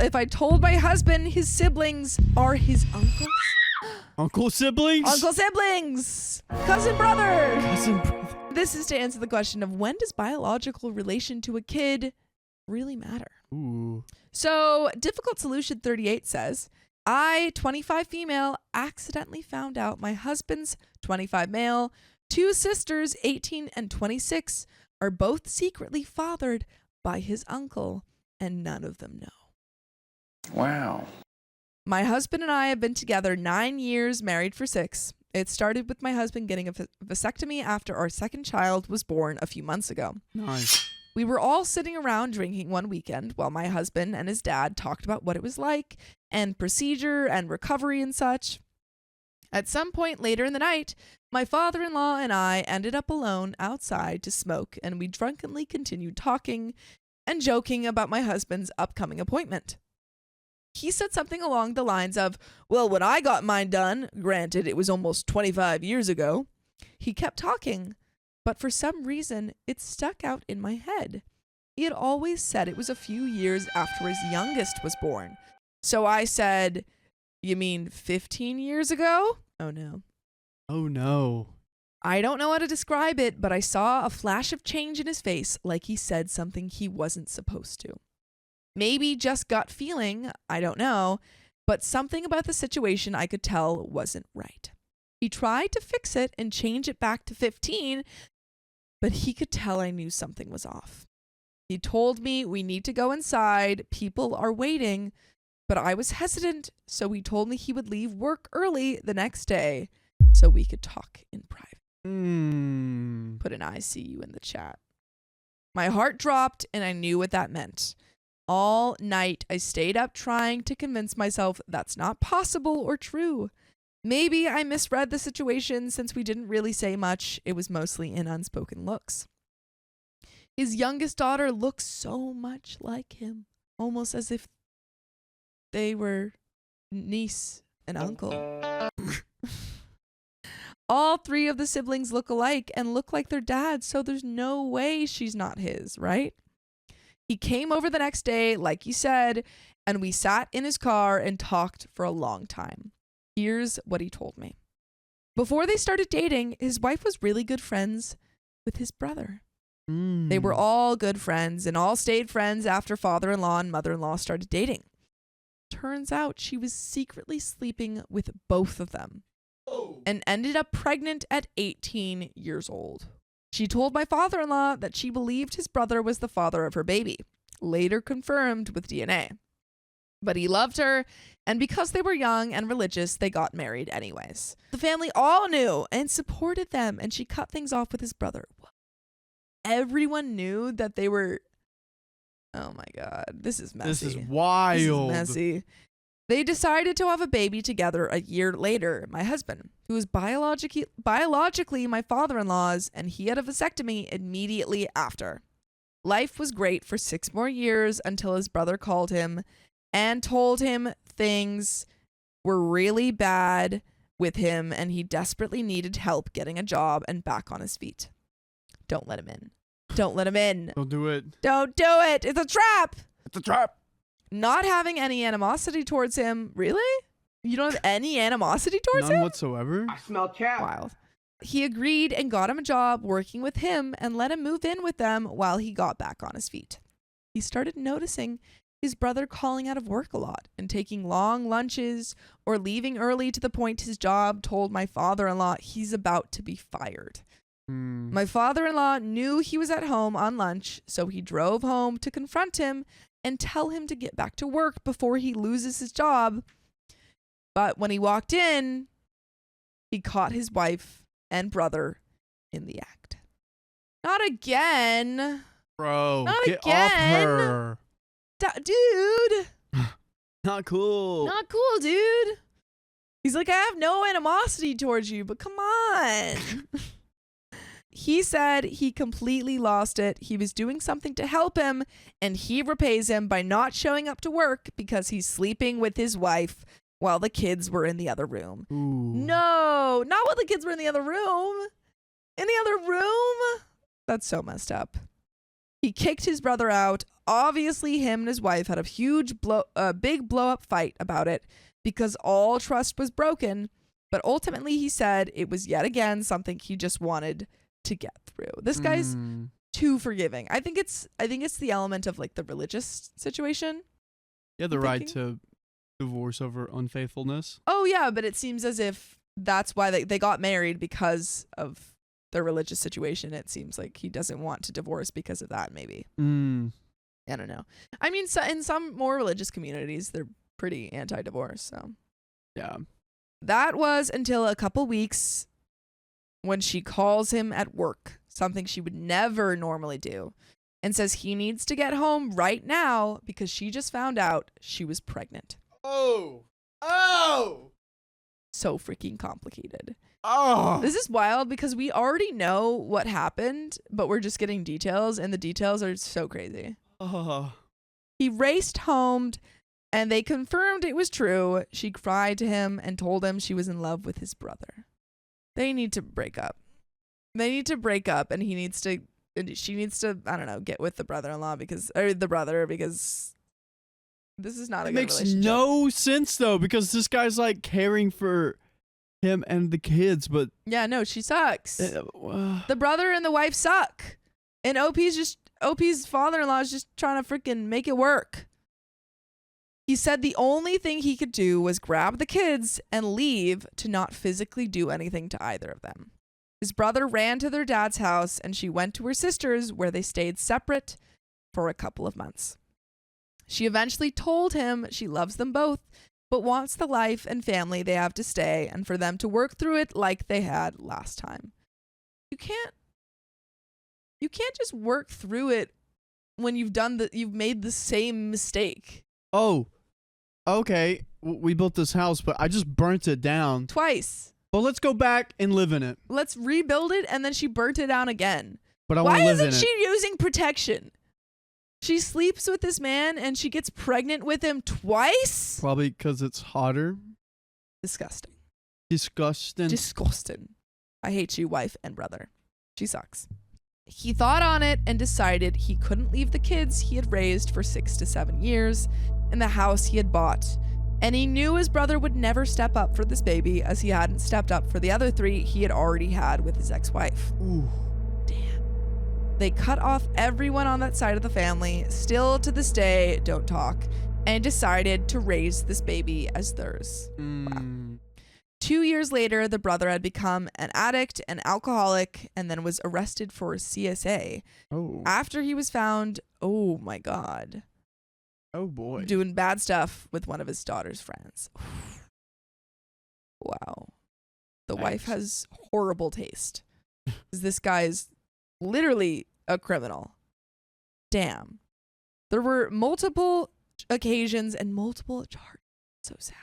if I told my husband his siblings are his uncles? Uncle siblings? Uncle siblings! Cousin brother! Cousin brother. This is to answer the question of when does biological relation to a kid really matter? Ooh. So, Difficult Solution 38 says, I, 25 female, accidentally found out my husband's 25 male, 2 sisters, 18 and 26, are both secretly fathered by his uncle, and none of them know. Wow. My husband and I have been together 9 years, married for 6. It started with my husband getting a vasectomy after our second child was born a few months ago. Nice. We were all sitting around drinking one weekend while my husband and his dad talked about what it was like and procedure and recovery and such. At some point later in the night, my father-in-law and I ended up alone outside to smoke, and we drunkenly continued talking and joking about my husband's upcoming appointment. He said something along the lines of, well, when I got mine done, granted it was almost 25 years ago, he kept talking, but for some reason it stuck out in my head. He had always said it was a few years after his youngest was born. So I said, you mean 15 years ago? Oh no. Oh no. I don't know how to describe it, but I saw a flash of change in his face, like he said something he wasn't supposed to. Maybe just gut feeling, I don't know, but something about the situation I could tell wasn't right. He tried to fix it and change it back to 15, but he could tell I knew something was off. He told me we need to go inside, people are waiting, but I was hesitant, so he told me he would leave work early the next day so we could talk in private. Put an I see you in the chat. My heart dropped and I knew what that meant. All night I stayed up trying to convince myself that's not possible or true. Maybe I misread the situation since we didn't really say much. It was mostly in unspoken looks. His youngest daughter looks so much like him, almost as if they were niece and uncle. All 3 of the siblings look alike and look like their dad, so there's no way she's not his, right? He came over the next day, like you said, and we sat in his car and talked for a long time. Here's what he told me. Before they started dating, his wife was really good friends with his brother. They were all good friends and all stayed friends after father-in-law and mother-in-law started dating. Turns out she was secretly sleeping with both of them and ended up pregnant at 18 years old. She told my father-in-law that she believed his brother was the father of her baby, later confirmed with DNA. But he loved her, and because they were young and religious, they got married anyways. The family all knew and supported them, and she cut things off with his brother. Everyone knew that they were... Oh my God, this is messy. This is wild. This is messy. They decided to have a baby together a year later. My husband, who was biologically my father-in-law's, and he had a vasectomy immediately after. Life was great for 6 more years until his brother called him and told him things were really bad with him and he desperately needed help getting a job and back on his feet. Don't let him in. Don't let him in. Don't do it. Don't do it. It's a trap. It's a trap. Not having any animosity towards him. Really? You don't have any animosity towards him? None whatsoever? I smell cat. Wild. He agreed and got him a job working with him and let him move in with them while he got back on his feet. He started noticing his brother calling out of work a lot and taking long lunches or leaving early to the point his job told my father-in-law he's about to be fired. My father-in-law knew he was at home on lunch, so he drove home to confront him and tell him to get back to work before he loses his job. But when he walked in, he caught his wife and brother in the act. Not again. Bro, Not get again. off her. Dude. Not cool. Not cool, dude. He's like, I have no animosity towards you, but come on. He said he completely lost it. He was doing something to help him, and he repays him by not showing up to work because he's sleeping with his wife while the kids were in the other room. Ooh. No, not while the kids were in the other room. In the other room? That's so messed up. He kicked his brother out. Obviously, him and his wife had a big blow-up fight about it because all trust was broken. But ultimately, he said it was yet again something he just wanted to get through. This guy's too forgiving. I think it's the element of like the religious situation. Yeah, the right to divorce over unfaithfulness. Oh yeah, but it seems as if that's why they got married, because of their religious situation. It seems like he doesn't want to divorce because of that, maybe. I don't know. I mean, so in some more religious communities, they're pretty anti-divorce. So yeah. That was until a couple weeks when she calls him at work, something she would never normally do, and says he needs to get home right now because she just found out she was pregnant. Oh. So freaking complicated. Oh. This is wild because we already know what happened, but we're just getting details, and the details are so crazy. Oh. He raced home, and they confirmed it was true. She cried to him and told him she was in love with his brother. They need to break up. And she needs to, I don't know, get with the brother-in-law because this is not a good relationship. It makes no sense though, because this guy's like caring for him and the kids, but yeah, no, she sucks. The brother and the wife suck. And OP's father-in-law is just trying to freaking make it work. He said the only thing he could do was grab the kids and leave to not physically do anything to either of them. His brother ran to their dad's house, and she went to her sister's, where they stayed separate for a couple of months. She eventually told him she loves them both, but wants the life and family they have to stay and for them to work through it like they had last time. You can't just work through it when you've made the same mistake. Oh, okay. We built this house, but I just burnt it down. Twice. But let's go back and live in it. Let's rebuild it, and then she burnt it down again. But I want to live in it. Why isn't she using protection? She sleeps with this man, and she gets pregnant with him twice? Probably because it's hotter. Disgusting. Disgusting. I hate you, wife and brother. She sucks. He thought on it and decided he couldn't leave the kids he had raised for 6 to 7 years and the house he had bought. And he knew his brother would never step up for this baby, as he hadn't stepped up for the other 3 he had already had with his ex-wife. Ooh. Damn. They cut off everyone on that side of the family, still to this day don't talk, and decided to raise this baby as theirs. Wow. 2 years later, the brother had become an addict, an alcoholic, and then was arrested for CSA. Oh. After he was found, oh my God. Oh boy. Doing bad stuff with one of his daughter's friends. Wow. The wife has horrible taste. This guy is literally a criminal. Damn. There were multiple occasions and multiple charges. So sad.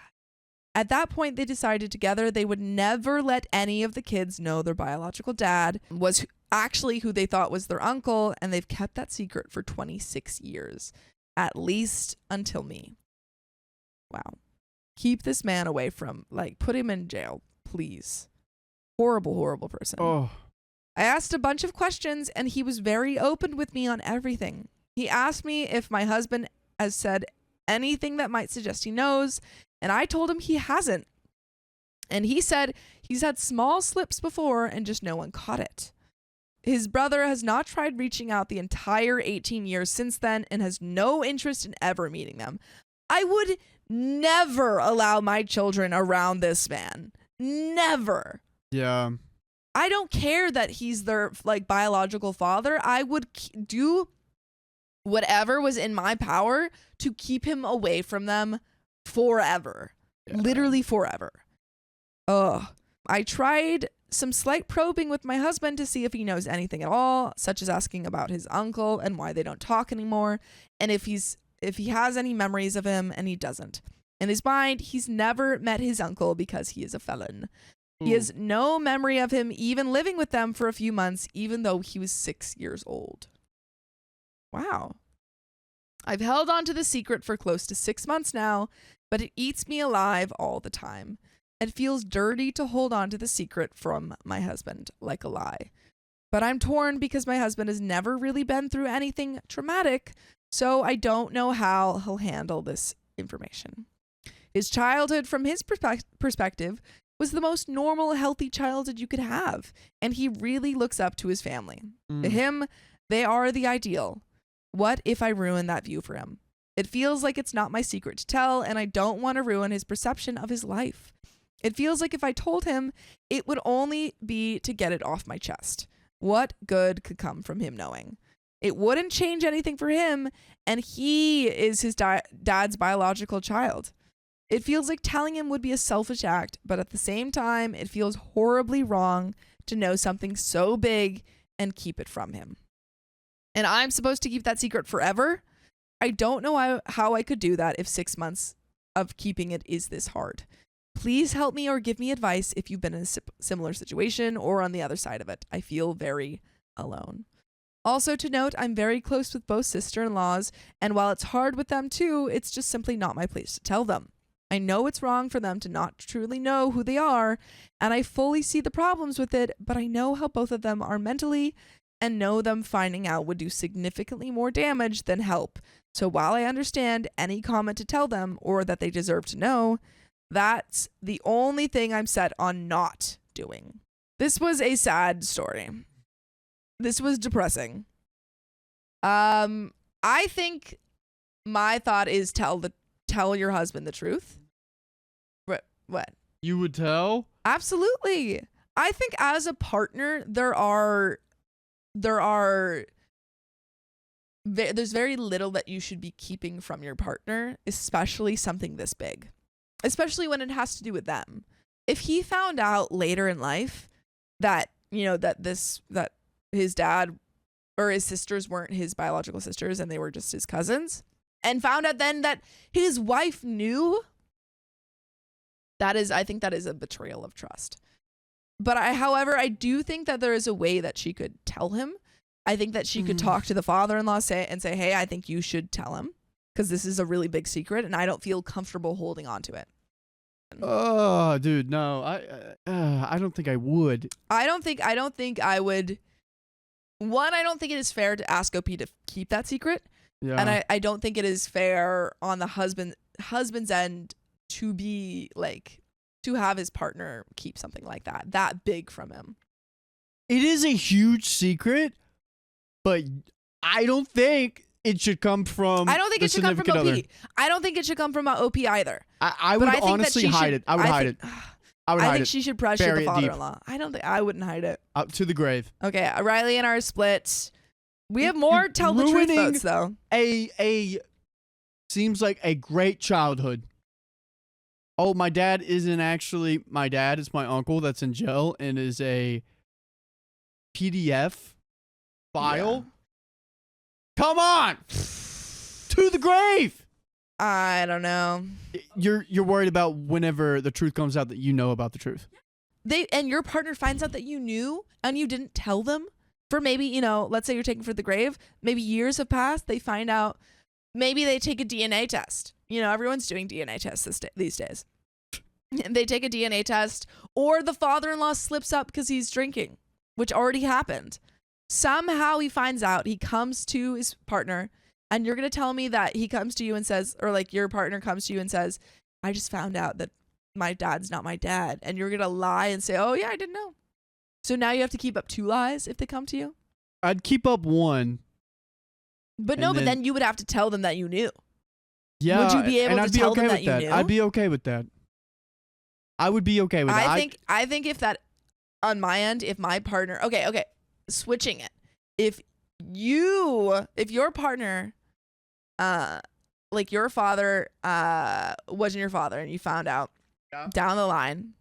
At that point, they decided together they would never let any of the kids know their biological dad was actually who they thought was their uncle, and they've kept that secret for 26 years, at least until me. Wow. Keep this man away from, put him in jail, please. Horrible, horrible person. Oh. I asked a bunch of questions, and he was very open with me on everything. He asked me if my husband has said anything that might suggest he knows, and I told him he hasn't. And he said he's had small slips before and just no one caught it. His brother has not tried reaching out the entire 18 years since then and has no interest in ever meeting them. I would never allow my children around this man. Never. Yeah. I don't care that he's their biological father. I would do whatever was in my power to keep him away from them forever. Yeah. Literally forever. Ugh. I tried some slight probing with my husband to see if he knows anything at all, such as asking about his uncle and why they don't talk anymore, and if he has any memories of him, and he doesn't. In his mind, he's never met his uncle because he is a felon. Ooh. He has no memory of him even living with them for a few months, even though he was 6 years old. Wow. I've held on to the secret for close to 6 months now, but it eats me alive all the time. It feels dirty to hold on to the secret from my husband, like a lie. But I'm torn because my husband has never really been through anything traumatic, so I don't know how he'll handle this information. His childhood, from his perspective, was the most normal, healthy childhood you could have, and he really looks up to his family. To him, they are the ideal. What if I ruin that view for him? It feels like it's not my secret to tell, and I don't want to ruin his perception of his life. It feels like if I told him, it would only be to get it off my chest. What good could come from him knowing? It wouldn't change anything for him, and he is his dad's biological child. It feels like telling him would be a selfish act, but at the same time, it feels horribly wrong to know something so big and keep it from him. And I'm supposed to keep that secret forever? I don't know how I could do that if 6 months of keeping it is this hard. Please help me or give me advice if you've been in a similar situation or on the other side of it. I feel very alone. Also to note, I'm very close with both sister-in-laws, and while it's hard with them too, it's just simply not my place to tell them. I know it's wrong for them to not truly know who they are, and I fully see the problems with it, but I know how both of them are mentally and know them finding out would do significantly more damage than help. So while I understand any comment to tell them or that they deserve to know, that's the only thing I'm set on not doing. This was a sad story. This was depressing. I think my thought is tell your husband the truth. What? You would tell? Absolutely. I think as a partner, there's very little that you should be keeping from your partner, especially something this big, especially when it has to do with them. If he found out later in life that, that his dad or his sisters weren't his biological sisters and they were just his cousins, and found out then that his wife knew, I think that is a betrayal of trust. But however, I do think that there is a way that she could tell him. I think that she could talk to the father-in-law and say, hey, I think you should tell him because this is a really big secret and I don't feel comfortable holding on to it. Oh, dude, no. I don't think I would. I don't think I would. One, I don't think it is fair to ask OP to keep that secret. Yeah. And I don't think it is fair on the husband's end to be to have his partner keep something like that big from him. It is a huge secret, but I don't think it should come from I don't think it should come from OP. Other. I don't think it should come from OP either. I would honestly hide it. I would hide it. I think she should pressure the father-in-law. I wouldn't hide it. Up to the grave. Okay, Riley and I are split. We have more tell the truth votes though. Seems like a great childhood. Oh, my dad isn't actually my dad. It's my uncle that's in jail and is a PDF file. Yeah. Come on, to the grave. I don't know. You're worried about whenever the truth comes out that you know about the truth. And your partner finds out that you knew and you didn't tell them for maybe, let's say you're taking for the grave. Maybe years have passed. They find out. Maybe they take a DNA test. Everyone's doing DNA tests these days. They take a DNA test, or the father-in-law slips up because he's drinking, which already happened. Somehow he finds out, he comes to his partner, and you're going to tell me that he comes to you and says, or your partner comes to you and says, I just found out that my dad's not my dad. And you're going to lie and say, oh yeah, I didn't know. So now you have to keep up 2 lies if they come to you? I'd keep up 1. But then you would have to tell them that you knew. Yeah. Would you be able to tell them that you knew? I'd be okay with that. I would be okay with that. I think if that, on my end, if my partner, okay, switching it. If your partner, your father, wasn't your father and you found out down the line,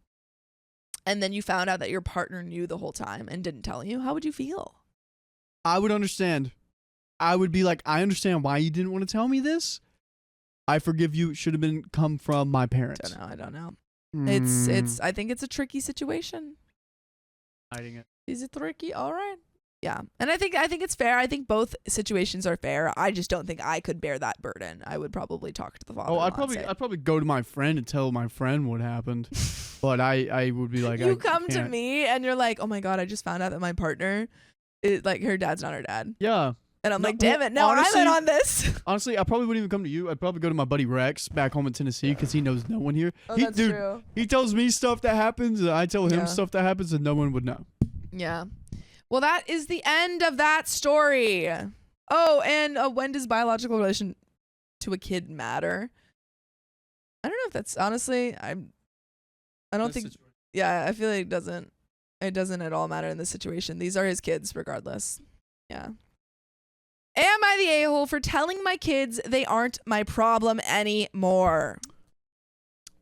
and then you found out that your partner knew the whole time and didn't tell you, how would you feel? I would understand. I would be like, I understand why you didn't want to tell me this. I forgive you. It should have come from my parents. I don't know. It's I think it's a tricky situation. Hiding it. Is it tricky? All right. Yeah. And I think it's fair. I think both situations are fair. I just don't think I could bear that burden. I would probably talk to the father. I'd probably go to my friend and tell my friend what happened. But I would be like, you come to me and you're like, oh my God, I just found out that my partner like her dad's not her dad. Yeah. And I'm No, like, damn it, no, honestly- I'm in on this. Honestly, I probably wouldn't even come to you. I'd probably go to my buddy Rex back home in Tennessee because he knows no one here. Oh, He- that's dude, true. He tells me stuff that happens, and I tell him Yeah. stuff that happens, and no one would know. Yeah. Well, that is the end of that story. Oh, and when does biological relation to a kid matter? I don't know if that's honestly. I don't think. Yeah, I feel like it doesn't at all matter in this situation. These are his kids, regardless. Yeah. Am I the a-hole for telling my kids they aren't my problem anymore?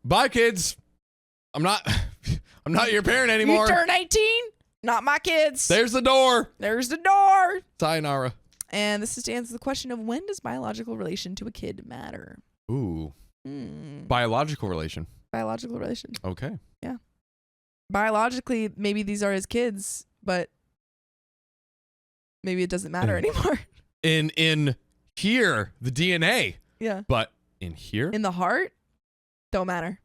Bye, kids. I'm not your parent anymore. You turn 18? Not my kids. There's the door. There's the door. Sayonara. And this is to answer the question of when does biological relation to a kid matter? Ooh. Biological relation. Biological relation. Okay. Yeah. Biologically, maybe these are his kids, but maybe it doesn't matter anymore. In here, the DNA. Yeah. But in here? In the heart, don't matter.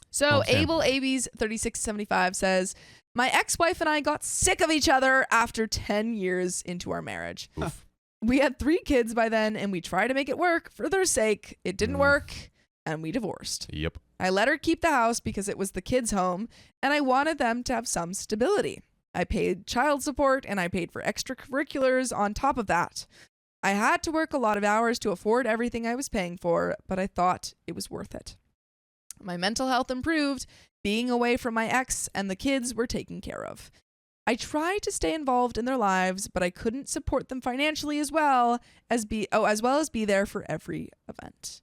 So Okay. Abel Abies 3675 says, my ex-wife and I got sick of each other after 10 years into our marriage. Oof. We had 3 kids by then, and we tried to make it work for their sake. It didn't work, and we divorced. Yep. I let her keep the house because it was the kids' home, and I wanted them to have some stability. I paid child support, and I paid for extracurriculars on top of that. I had to work a lot of hours to afford everything I was paying for, but I thought it was worth it. My mental health improved, being away from my ex, and the kids were taken care of. I tried to stay involved in their lives, but I couldn't support them financially as well as be there for every event.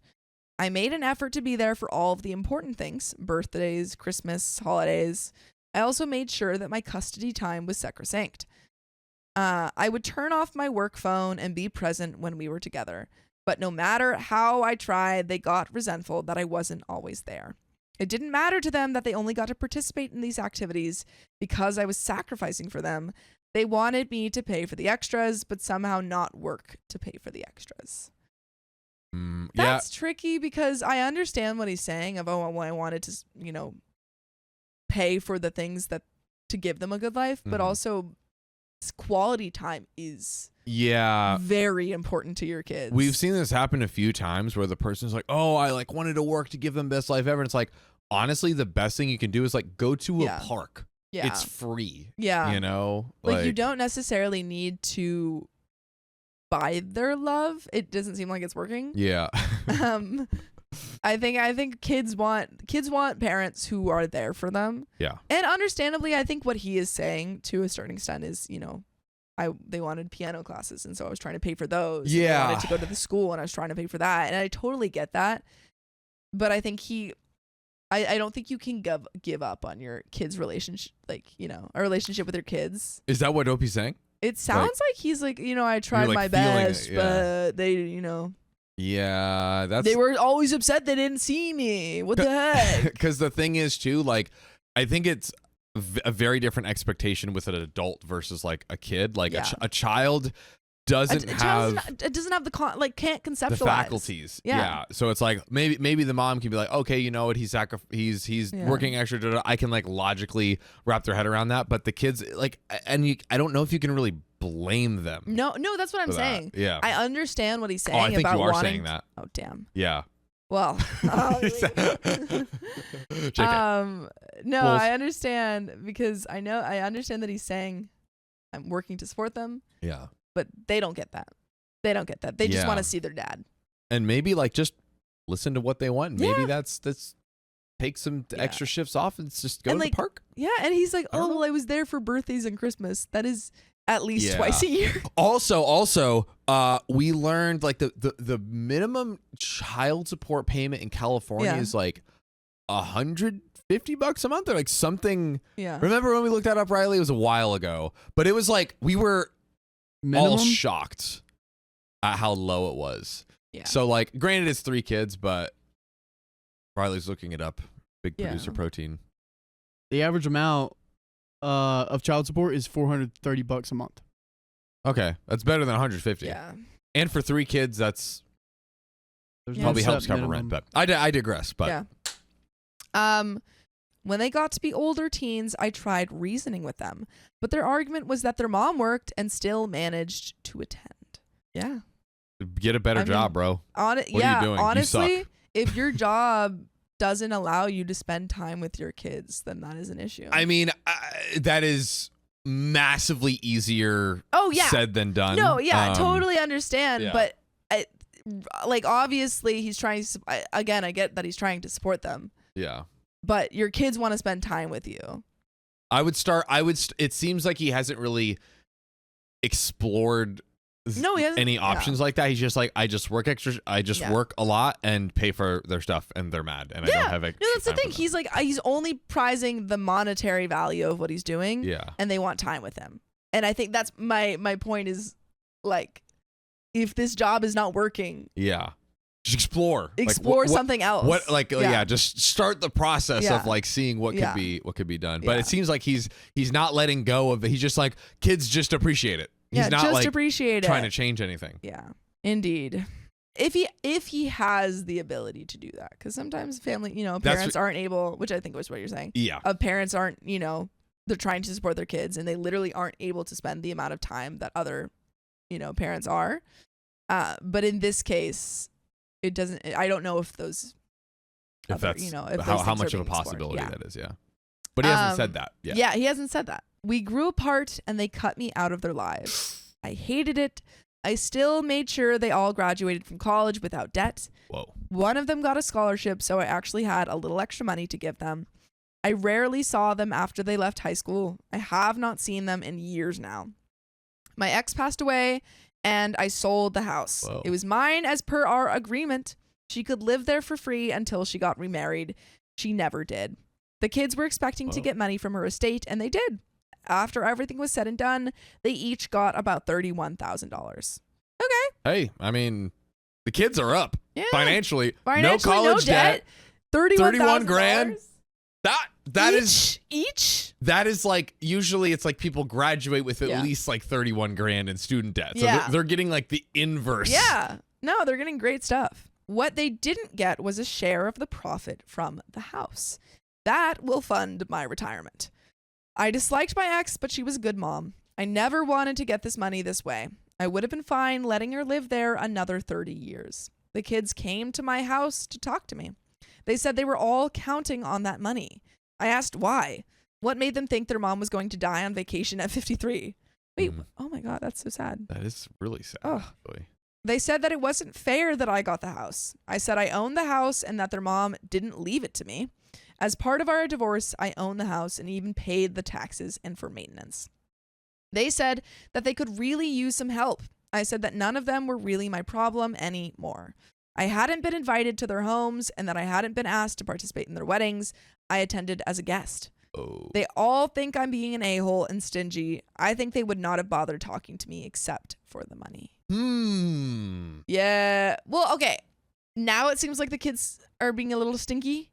I made an effort to be there for all of the important things, birthdays, Christmas, holidays. I also made sure that my custody time was sacrosanct. I would turn off my work phone and be present when we were together. But no matter how I tried, they got resentful that I wasn't always there. It didn't matter to them that they only got to participate in these activities because I was sacrificing for them. They wanted me to pay for the extras, but somehow not work to pay for the extras. Yeah. That's tricky because I understand what he's saying of, oh, well, I wanted to, pay for the things that to give them a good life, but also quality time is very important to your kids. We've seen this happen a few times where the person's like, oh, I wanted to work to give them best life ever. And it's like, honestly, the best thing you can do is go to a park. Yeah. It's free. Yeah. Like you don't necessarily need to buy their love. It doesn't seem like it's working. Yeah. I think kids want parents who are there for them. Yeah. And understandably, I think what he is saying to a certain extent is, they wanted piano classes, and so I was trying to pay for those. Yeah. And they wanted to go to the school, and I was trying to pay for that. And I totally get that. But I think I don't think you can give up on your kids' relationship, a relationship with your kids. Is that what Opie's saying? It sounds like he's like, I tried my feeling it, best, yeah. but they, Yeah, that's they were always upset they didn't see me. What the heck? because the thing is too, I think it's a very different expectation with an adult versus a kid. A child doesn't have the can't conceptualize the faculties. Yeah. So it's maybe the mom can be like, okay, you know what, he's working extra. I can logically wrap their head around that. But the kids I don't know if you can really blame them. No, that's what I'm saying. Yeah. I understand what he's saying. I think about you are wanting, saying that. Oh damn. Yeah. Well. No, I understand because I understand that he's saying I'm working to support them. Yeah. But they don't get that. They just want to see their dad. And maybe just listen to what they want. Maybe that's take some extra shifts off and just go to the park. Yeah, and he's like, oh, well, I was there for birthdays and Christmas. That is at least twice a year. Also, we learned the minimum child support payment in California is $150 a month or something. Yeah. Remember when we looked that up, Riley? It was a while ago, but it was we were all shocked at how low it was. Yeah. So granted it's 3 kids, but Riley's looking it up. Big producer protein. The average amount of child support is $430 a month. Okay, that's better than 150. Yeah. And for 3 kids, that's There's probably no helps set cover minimum. rent. But I digress. But yeah. When they got to be older teens, I tried reasoning with them, but their argument was that their mom worked and still managed to attend. Yeah. Get a better job, bro. What are you doing? Honestly, you suck. if your job doesn't allow you to spend time with your kids, then that is an issue. I mean, that is massively easier said than done. No, totally understand. Yeah. But obviously he's trying to, again, I get that he's trying to support them. Yeah. But your kids want to spend time with you. It seems like he hasn't really explored any options like that. He's just like, I just work extra. I just work a lot and pay for their stuff, and they're mad, and I don't have extra. No, that's the thing. He's like, he's only prizing the monetary value of what he's doing. Yeah. And they want time with him. And I think that's my point is, like, if this job is not working. Yeah. Just explore something else. Just start the process of like seeing what could be done. But it seems like he's not letting go of it. He's just like, kids just appreciate it. He's not just like appreciate trying to change anything. Yeah, indeed. If he has the ability to do that, because sometimes family, parents aren't able, which I think was what you're saying. Yeah, parents aren't, they're trying to support their kids and they literally aren't able to spend the amount of time that other, parents are. But in this case, it doesn't. I don't know if those. If that's how much of a possibility that is. Yeah, but he hasn't said that. Yeah, he hasn't said that. We grew apart and they cut me out of their lives. I hated it. I still made sure they all graduated from college without debt. Whoa. One of them got a scholarship, so I actually had a little extra money to give them. I rarely saw them after they left high school. I have not seen them in years now. My ex passed away and I sold the house. Whoa. It was mine as per our agreement. She could live there for free until she got remarried. She never did. The kids were expecting to get money from her estate, and they did. After everything was said and done, they each got about $31,000. Okay. Hey, I mean, the kids are up financially. No college debt. $31,000. That is each. That is like, usually it's like people graduate with at least like 31 grand in student debt. So they're getting like the inverse. Yeah. No, they're getting great stuff. What they didn't get was a share of the profit from the house. That will fund my retirement. I disliked my ex, but she was a good mom. I never wanted to get this money this way. I would have been fine letting her live there another 30 years. The kids came to my house to talk to me. They said they were all counting on that money. I asked why. What made them think their mom was going to die on vacation at 53? Wait, oh my God, that's so sad. That is really sad. Oh. They said that it wasn't fair that I got the house. I said I owned the house and that their mom didn't leave it to me. As part of our divorce, I owned the house and even paid the taxes and for maintenance. They said that they could really use some help. I said that none of them were really my problem anymore. I hadn't been invited to their homes and that I hadn't been asked to participate in their weddings. I attended as a guest. Oh. They all think I'm being an a-hole and stingy. I think they would not have bothered talking to me except for the money. Yeah. Well, okay. Now it seems like the kids are being a little stinky.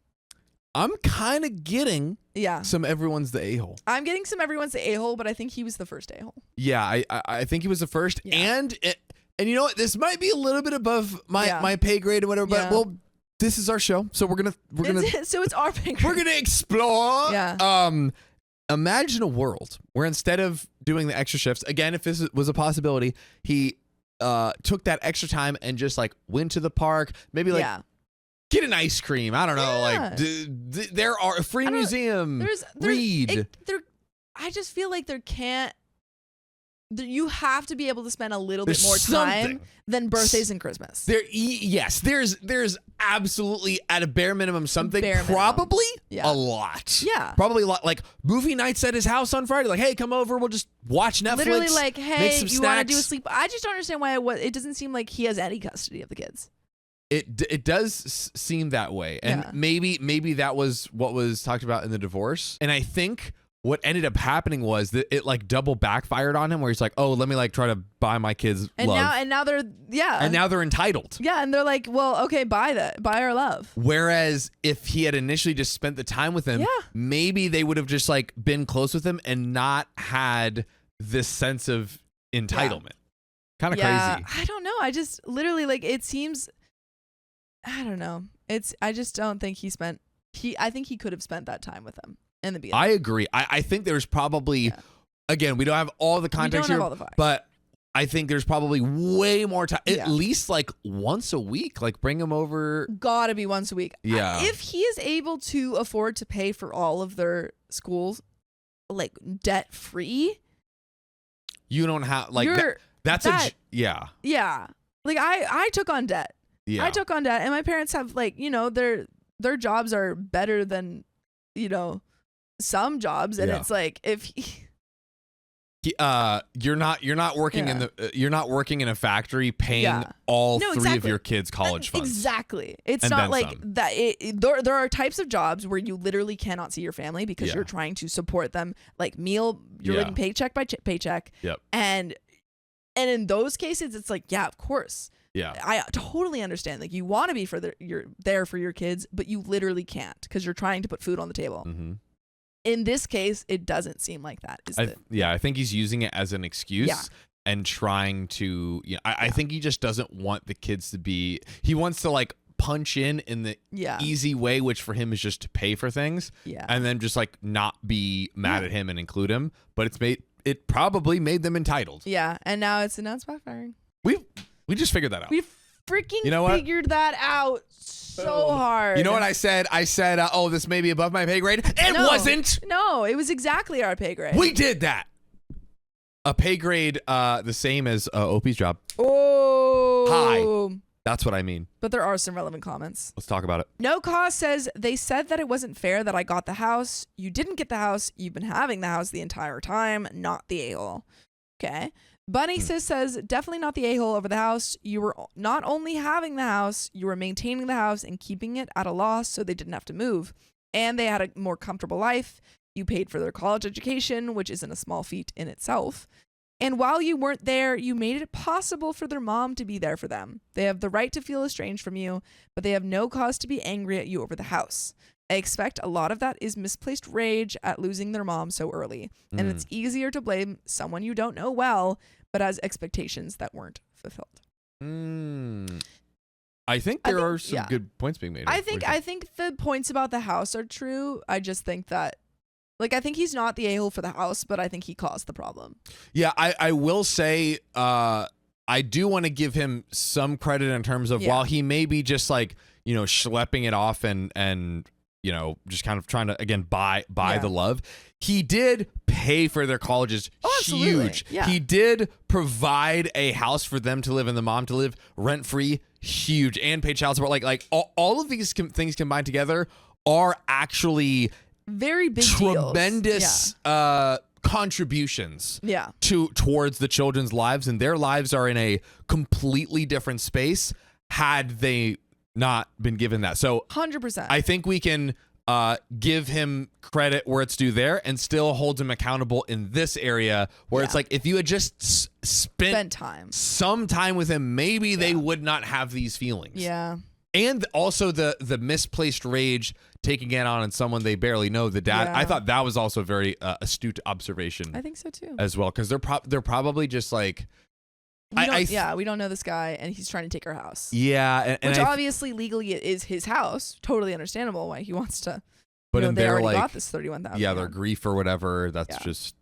I'm kind of getting some everyone's the a-hole. I'm getting some everyone's the a-hole, but I think he was the first a-hole. Yeah, I think he was the first. Yeah. And you know what? This might be a little bit above my pay grade or whatever, but well, this is our show, so we're gonna so it's our pay grade. We're gonna explore. Yeah. Imagine a world where instead of doing the extra shifts, again, if this was a possibility, he took that extra time and just like went to the park, maybe like get an ice cream. I don't know. Like there are a free museum. Read. I just feel like you have to be able to spend a little bit more time than birthdays and Christmas. There's absolutely at a bare minimum something. Probably a lot. Yeah. Probably a lot. Like movie nights at his house on Friday. Like, hey, come over. We'll just watch Netflix. Literally like, hey, you want to do a sleep? I just don't understand why it doesn't seem like he has any custody of the kids. It does seem that way. And maybe that was what was talked about in the divorce. And I think what ended up happening was that it like double backfired on him where he's like, oh, let me like try to buy my kids love. And now they're And now they're entitled. Yeah, and they're like, well, okay, buy our love. Whereas if he had initially just spent the time with him, maybe they would have just like been close with him and not had this sense of entitlement. Kind of crazy. I don't know. I just literally like it seems I don't know. I just don't think he spent I think he could have spent that time with them in the beginning. I agree. I think there's probably, again, we don't have all the context here, but I think there's probably way more time, at least like once a week, like bring him over. Gotta be once a week. Yeah. If he is able to afford to pay for all of their schools, like debt free, you don't have like yeah. Like I took on debt. Yeah. I took on debt, and my parents have like, you know, their jobs are better than, you know, some jobs, and it's like if you're not working in you're not working in a factory paying all three of your kids' college funds. Exactly. It's not like some. That. There are types of jobs where you literally cannot see your family because you're trying to support them, like you're living paycheck by paycheck. Yep. And in those cases, it's like, yeah, of course. Yeah. I totally understand. Like you want to be you're there for your kids, but you literally can't because you're trying to put food on the table. Mm-hmm. In this case, it doesn't seem like that. I think he's using it as an excuse and trying to, I think he just doesn't want the kids to be, he wants to like punch in the easy way, which for him is just to pay for things and then just like not be mad at him and include him. But it probably made them entitled. Yeah. And now it's backfiring. We just figured that out. We freaking figured that out so hard. You know what I said? I said, oh, this may be above my pay grade. It wasn't. No, it was exactly our pay grade. We did that. A pay grade the same as OP's job. Oh. High. That's what I mean. But there are some relevant comments. Let's talk about it. No Cause says, they said that it wasn't fair that I got the house. You didn't get the house. You've been having the house the entire time, not the a-hole. Okay. Bunny Sis says, definitely not the a-hole over the house. You were not only having the house, you were maintaining the house and keeping it at a loss so they didn't have to move. And they had a more comfortable life. You paid for their college education, which isn't a small feat in itself. And while you weren't there, you made it possible for their mom to be there for them. They have the right to feel estranged from you, but they have no cause to be angry at you over the house. I expect a lot of that is misplaced rage at losing their mom so early. And it's easier to blame someone you don't know well, but has expectations that weren't fulfilled. I think there are some good points being made. I think the points about the house are true. I just think that, like, I think he's not the a-hole for the house, but I think he caused the problem. Yeah, I will say I do want to give him some credit in terms of while he may be just like, schlepping it off and just kind of trying to, again, buy the love. He did pay for their colleges. Huge. Yeah. He did provide a house for them to live and the mom to live rent-free. Huge. And pay child support. Like all of these things combined together are actually very big tremendous contributions towards the children's lives. And their lives are in a completely different space had they not been given that. So 100%. I think we can give him credit where it's due there and still hold him accountable in this area where it's like, if you had just spent some time with him, maybe they would not have these feelings. Yeah. And also the misplaced rage taking it on someone they barely know, the dad. I thought that was also a very astute observation. I think so too. As well, because they're probably just like, we don't know this guy, and he's trying to take our house. Yeah, which obviously legally is his house. Totally understandable why he wants to. But they already got this $31,000. Yeah, their grief or whatever. That's just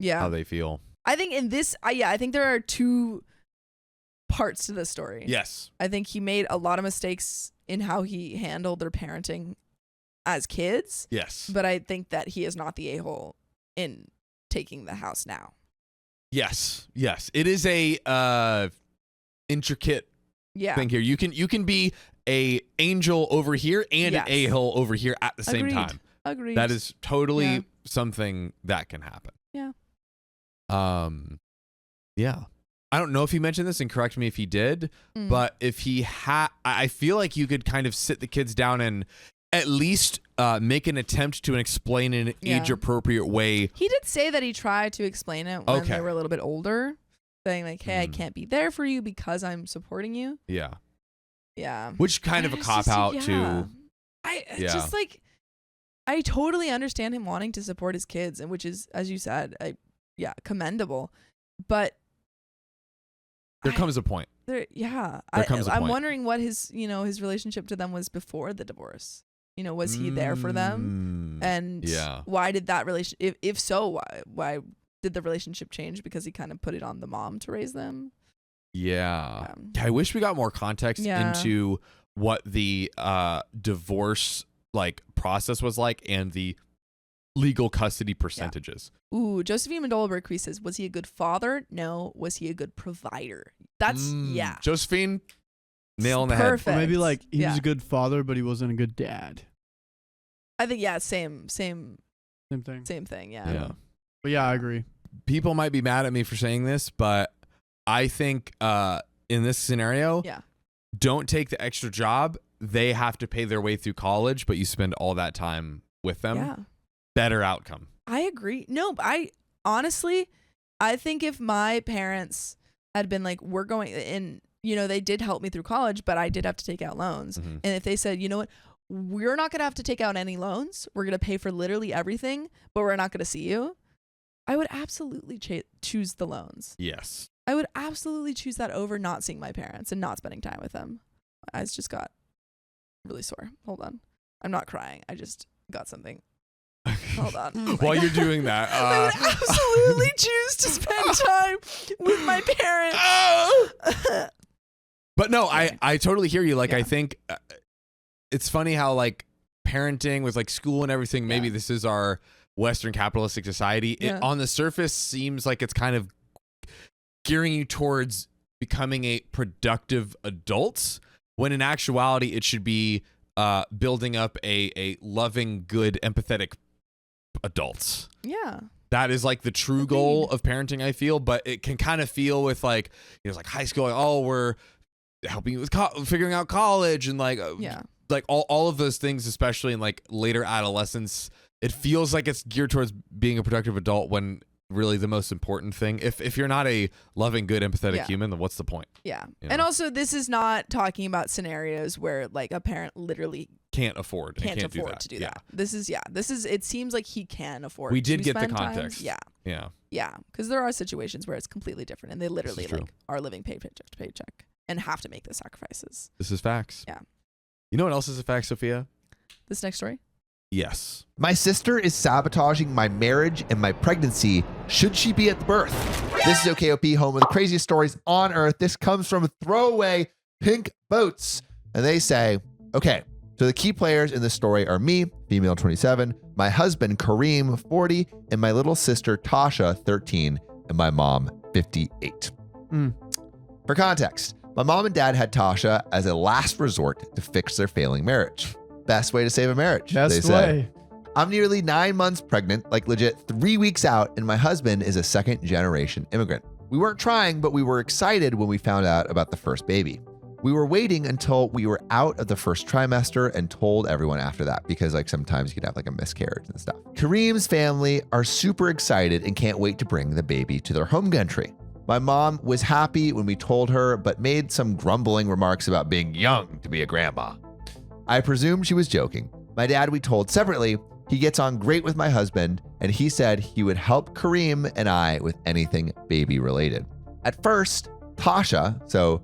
how they feel. I think in this, I think there are two parts to this story. Yes, I think he made a lot of mistakes in how he handled their parenting as kids. Yes, but I think that he is not the a-hole in taking the house now. Yes. It is a intricate thing here. You can be a angel over here and an a-hole over here at the same time. Agreed. That is totally something that can happen. Yeah. Yeah. I don't know if he mentioned this, and correct me if he did, but if he had, I feel like you could kind of sit the kids down and at least make an attempt to explain in an age-appropriate way. He did say that he tried to explain it when they were a little bit older, saying like, hey, I can't be there for you because I'm supporting you. Yeah. Yeah. Which kind of a cop-out too. Just like, I totally understand him wanting to support his kids, and which is, as you said, commendable. But there comes a point. I'm wondering what his, his relationship to them was before the divorce. Was he there for them? And why did that relationship, if so, why did the relationship change? Because he kind of put it on the mom to raise them. Yeah. I wish we got more context into what the divorce like process was like and the legal custody percentages. Ooh, Josephine Mandola-Bergquist says, was he a good father? No. Was he a good provider? That's Josephine, nail on the Perfect. head. Or maybe like he was a good father, but he wasn't a good dad. I think same thing. Same thing. Yeah. But yeah, I agree. People might be mad at me for saying this, but I think in this scenario, don't take the extra job. They have to pay their way through college, but you spend all that time with them. Yeah. Better outcome. I agree. No, but I honestly think if my parents had been like, we're going, and they did help me through college, but I did have to take out loans. Mm-hmm. And if they said, you know what, we're not going to have to take out any loans. We're going to pay for literally everything, but we're not going to see you. I would absolutely choose the loans. Yes. I would absolutely choose that over not seeing my parents and not spending time with them. My eyes just got really sore. Hold on. I'm not crying. I just got something. Hold on. While you're doing that, I would absolutely choose to spend time with my parents. But no, I totally hear you. Like, I think it's funny how like parenting with like school and everything, maybe this is our Western capitalistic society. It on the surface seems like it's kind of gearing you towards becoming a productive adult, when in actuality it should be building up a loving, good, empathetic adults. Yeah. That is like the true goal of parenting, I feel. But it can kind of feel with like, it's like high school, like, oh, we're helping you with figuring out college and like, like all of those things, especially in like later adolescence. It feels like it's geared towards being a productive adult, when really the most important thing, if you're not a loving, good, empathetic human, then what's the point? Yeah. And also, this is not talking about scenarios where like a parent literally can't afford to do that. This is it seems like he can afford. We did to get the spend context. Time. Yeah. Because there are situations where it's completely different, and they literally like are living paycheck to paycheck and have to make the sacrifices. This is facts. Yeah. You know what else is a fact, Sophia? This next story. Yes. My sister is sabotaging my marriage and my pregnancy. Should she be at the birth? This is OKOP, home of the craziest stories on earth. This comes from Throwaway Pink Boats. And they say, okay, so the key players in this story are me, female 27, my husband, Kareem, 40, and my little sister, Tasha, 13, and my mom, 58. For context, my mom and dad had Tasha as a last resort to fix their failing marriage. Best way to save a marriage, they say. I'm nearly 9 months pregnant, like legit 3 weeks out, and my husband is a second-generation immigrant. We weren't trying, but we were excited when we found out about the first baby. We were waiting until we were out of the first trimester and told everyone after that, because like sometimes you could have like a miscarriage and stuff. Kareem's family are super excited and can't wait to bring the baby to their home country. My mom was happy when we told her, but made some grumbling remarks about being young to be a grandma. I presume she was joking. My dad, we told separately. He gets on great with my husband, and he said he would help Kareem and I with anything baby related. At first, Tasha, so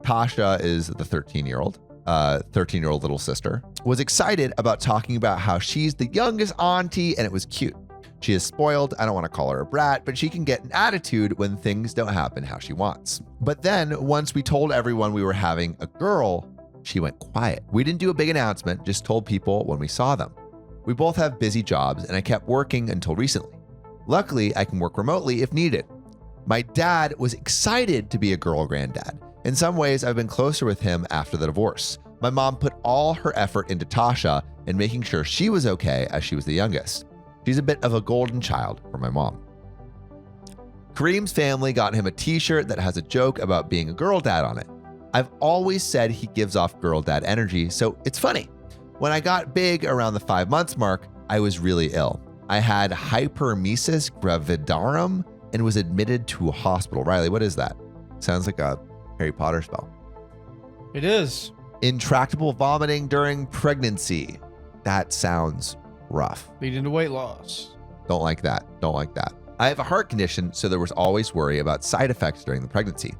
Tasha is the 13-year-old little sister, was excited about talking about how she's the youngest auntie, and it was cute. She is spoiled. I don't want to call her a brat, but she can get an attitude when things don't happen how she wants. But then once we told everyone we were having a girl, she went quiet. We didn't do a big announcement, just told people when we saw them. We both have busy jobs, and I kept working until recently. Luckily, I can work remotely if needed. My dad was excited to be a girl granddad. In some ways, I've been closer with him after the divorce. My mom put all her effort into Tasha and making sure she was okay, as she was the youngest. She's a bit of a golden child for my mom. Kareem's family got him a t-shirt that has a joke about being a girl dad on it. I've always said he gives off girl dad energy, so it's funny. When I got big around the 5 months mark, I was really ill. I had hyperemesis gravidarum and was admitted to a hospital. Riley, what is that? Sounds like a Harry Potter spell. It is. Intractable vomiting during pregnancy. That sounds rough. Leading to weight loss. Don't like that. Don't like that. I have a heart condition, so there was always worry about side effects during the pregnancy.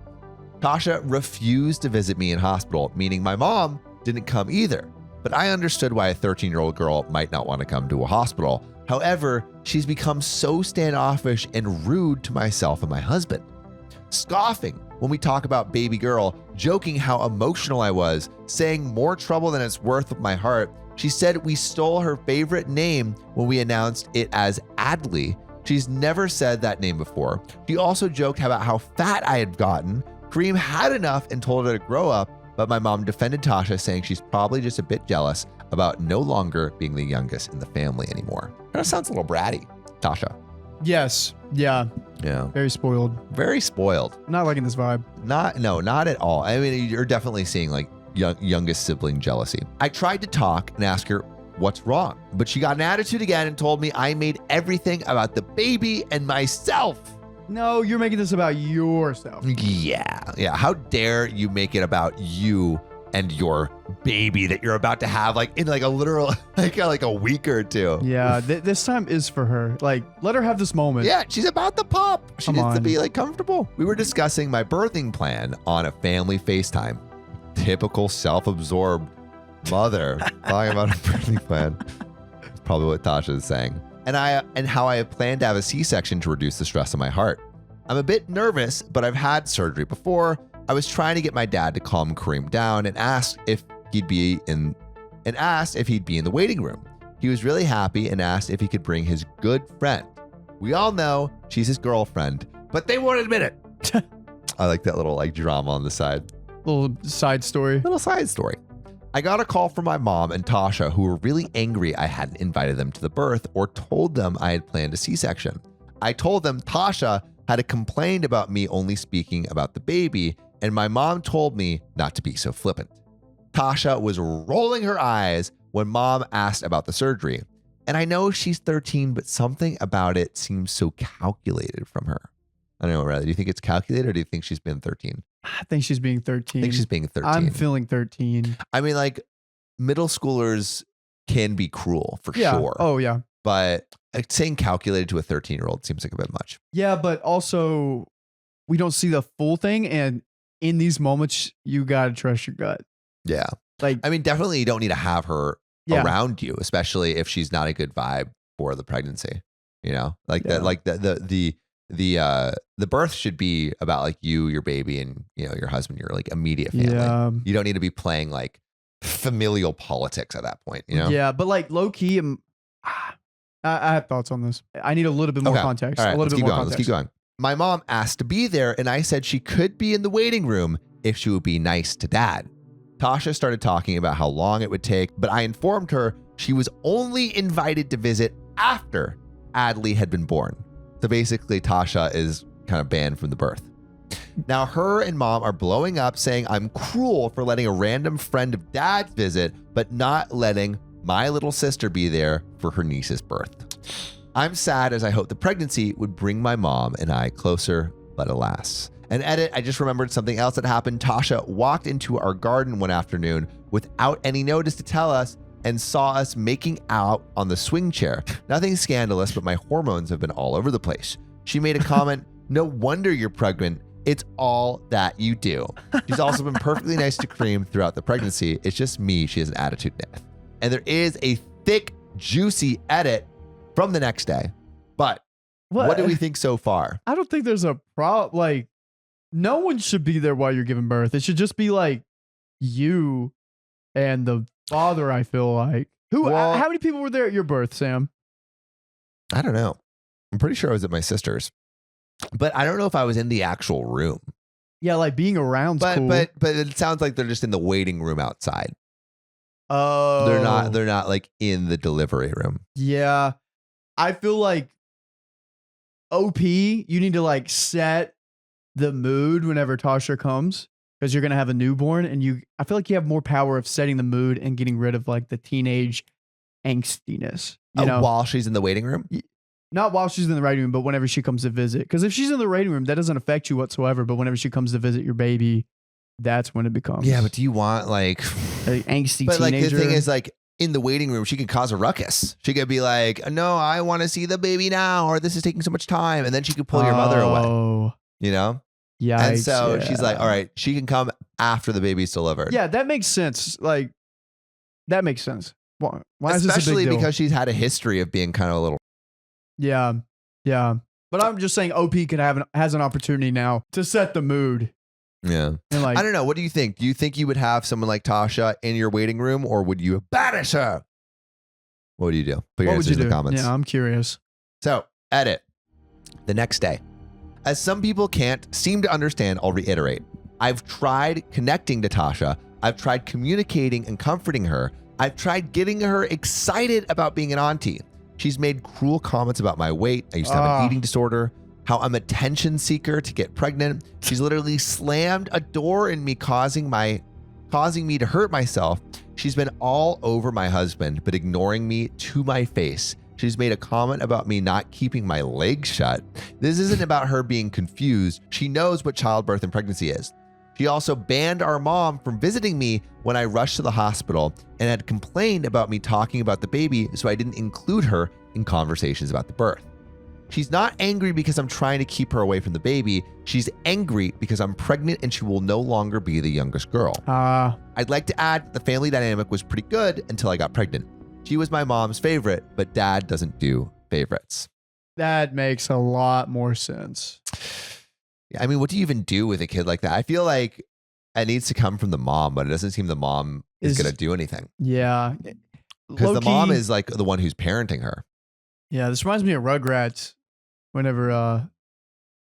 Tasha refused to visit me in hospital, meaning my mom didn't come either. but I understood why a 13-year-old girl might not want to come to a hospital. However, she's become so standoffish and rude to myself and my husband. Scoffing when we talk about baby girl, joking how emotional I was, saying more trouble than it's worth with my heart. She said we stole her favorite name when we announced it as Adley. She's never said that name before. She also joked about how fat I had gotten. Kareem had enough and told her to grow up, but my mom defended Tasha, saying she's probably just a bit jealous about no longer being the youngest in the family anymore. That sounds a little bratty, Tasha. Yes. Yeah. Yeah. Very spoiled. Very spoiled. Not liking this vibe. Not at all. I mean, you're definitely seeing like youngest sibling jealousy. I tried to talk and ask her what's wrong, but she got an attitude again and told me I made everything about the baby and myself. No, you're making this about yourself. Yeah. How dare you make it about you and your baby that you're about to have like in like a literal like a week or two. Yeah, this time is for her. Like, let her have this moment. Yeah, she's about to pop. She Come needs to on. be like comfortable. We were discussing my birthing plan on a family FaceTime. Typical self-absorbed mother talking about a birthing plan. That's probably what Tasha is saying. And how I have planned to have a C-section to reduce the stress on my heart. I'm a bit nervous, but I've had surgery before. I was trying to get my dad to calm Kareem down and asked if he'd be in the waiting room. He was really happy and asked if he could bring his good friend. We all know she's his girlfriend, but they won't admit it. I like that little like drama on the side. Little side story. Little side story. I got a call from my mom and Tasha, who were really angry I hadn't invited them to the birth or told them I had planned a C-section. I told them Tasha had complained about me only speaking about the baby, and my mom told me not to be so flippant. Tasha was rolling her eyes when mom asked about the surgery. And I know she's 13, but something about it seems so calculated from her. I don't know, Riley. Do you think it's calculated or do you think she's been 13? I think she's being 13. I think she's being 13. I'm feeling 13. I mean, like, middle schoolers can be cruel for sure. Oh, yeah. But saying calculated to a 13-year-old seems like a bit much. Yeah, but also we don't see the full thing. And in these moments, you got to trust your gut. Yeah. Like, I mean, definitely you don't need to have her yeah. around you, especially if she's not a good vibe for the pregnancy. You know, like Yeah. that, like the birth should be about like you, your baby, and you know your husband, your like immediate family. Yeah. You don't need to be playing like familial politics at that point. You know. Yeah, but like low key, I have thoughts on this. I need a little bit more Okay. context. All right, a little let's bit keep more going. context. Let's keep going. My mom asked to be there, and I said she could be in the waiting room if she would be nice to dad. Tasha started talking about how long it would take, but I informed her she was only invited to visit after Adley had been born. So basically, Tasha is kind of banned from the birth. Now, her and mom are blowing up, saying I'm cruel for letting a random friend of dad's visit, but not letting my little sister be there for her niece's birth. I'm sad as I hope the pregnancy would bring my mom and I closer, but alas. And edit, I just remembered something else that happened. Tasha walked into our garden one afternoon without any notice to tell us and saw us making out on the swing chair. Nothing scandalous, but my hormones have been all over the place. She made a comment, no wonder you're pregnant. It's all that you do. She's also been perfectly nice to Kareem throughout the pregnancy. It's just me she has an attitude with. And there is a thick, juicy edit from the next day. But what do we think so far? I don't think there's a problem. Like, no one should be there while you're giving birth. It should just be like you and the father, I feel like. How many people were there at your birth, Sam? I don't know. I'm pretty sure I was at my sister's. But I don't know if I was in the actual room. Yeah, like being around. Cool. But it sounds like they're just in the waiting room outside. Oh. They're not like in the delivery room. Yeah. I feel like OP, you need to like set the mood whenever Tasha comes because you're going to have a newborn and I feel like you have more power of setting the mood and getting rid of like the teenage angstiness. You know? While she's in the waiting room? Not while she's in the waiting room, but whenever she comes to visit. Because if she's in the waiting room, that doesn't affect you whatsoever. But whenever she comes to visit your baby, that's when it becomes. Yeah, but do you want like an angsty but teenager? Like the thing is like in the waiting room, she can cause a ruckus. She could be like, no, I want to see the baby now, or this is taking so much time. And then she could pull your mother away, you know? Yeah. And so she's like, all right, she can come after the baby's delivered. Yeah, that makes sense. Like, That makes sense. Why is this a Especially big deal? because she's had a history of being kind of a little. Yeah. But I'm just saying OP has an opportunity now to set the mood. Yeah. And like, I don't know. What do you think? Do you think you would have someone like Tasha in your waiting room, or would you banish her? What would you do? Put your answers in the comments. Yeah, I'm curious. So, edit. The next day. As some people can't seem to understand, I'll reiterate. I've tried connecting to Tasha. I've tried communicating and comforting her. I've tried getting her excited about being an auntie. She's made cruel comments about my weight. I used to have an eating disorder. How I'm a attention seeker to get pregnant. She's literally slammed a door in me, causing me to hurt myself. She's been all over my husband, but ignoring me to my face. She's made a comment about me not keeping my legs shut. This isn't about her being confused. She knows what childbirth and pregnancy is. She also banned our mom from visiting me when I rushed to the hospital and had complained about me talking about the baby, so I didn't include her in conversations about the birth. She's not angry because I'm trying to keep her away from the baby. She's angry because I'm pregnant and she will no longer be the youngest girl. I'd like to add the family dynamic was pretty good until I got pregnant. She was my mom's favorite, but dad doesn't do favorites. That makes a lot more sense. Yeah, I mean, what do you even do with a kid like that? I feel like it needs to come from the mom, but it doesn't seem the mom is going to do anything. Yeah. Because the mom is like the one who's parenting her. Yeah, this reminds me of Rugrats. Whenever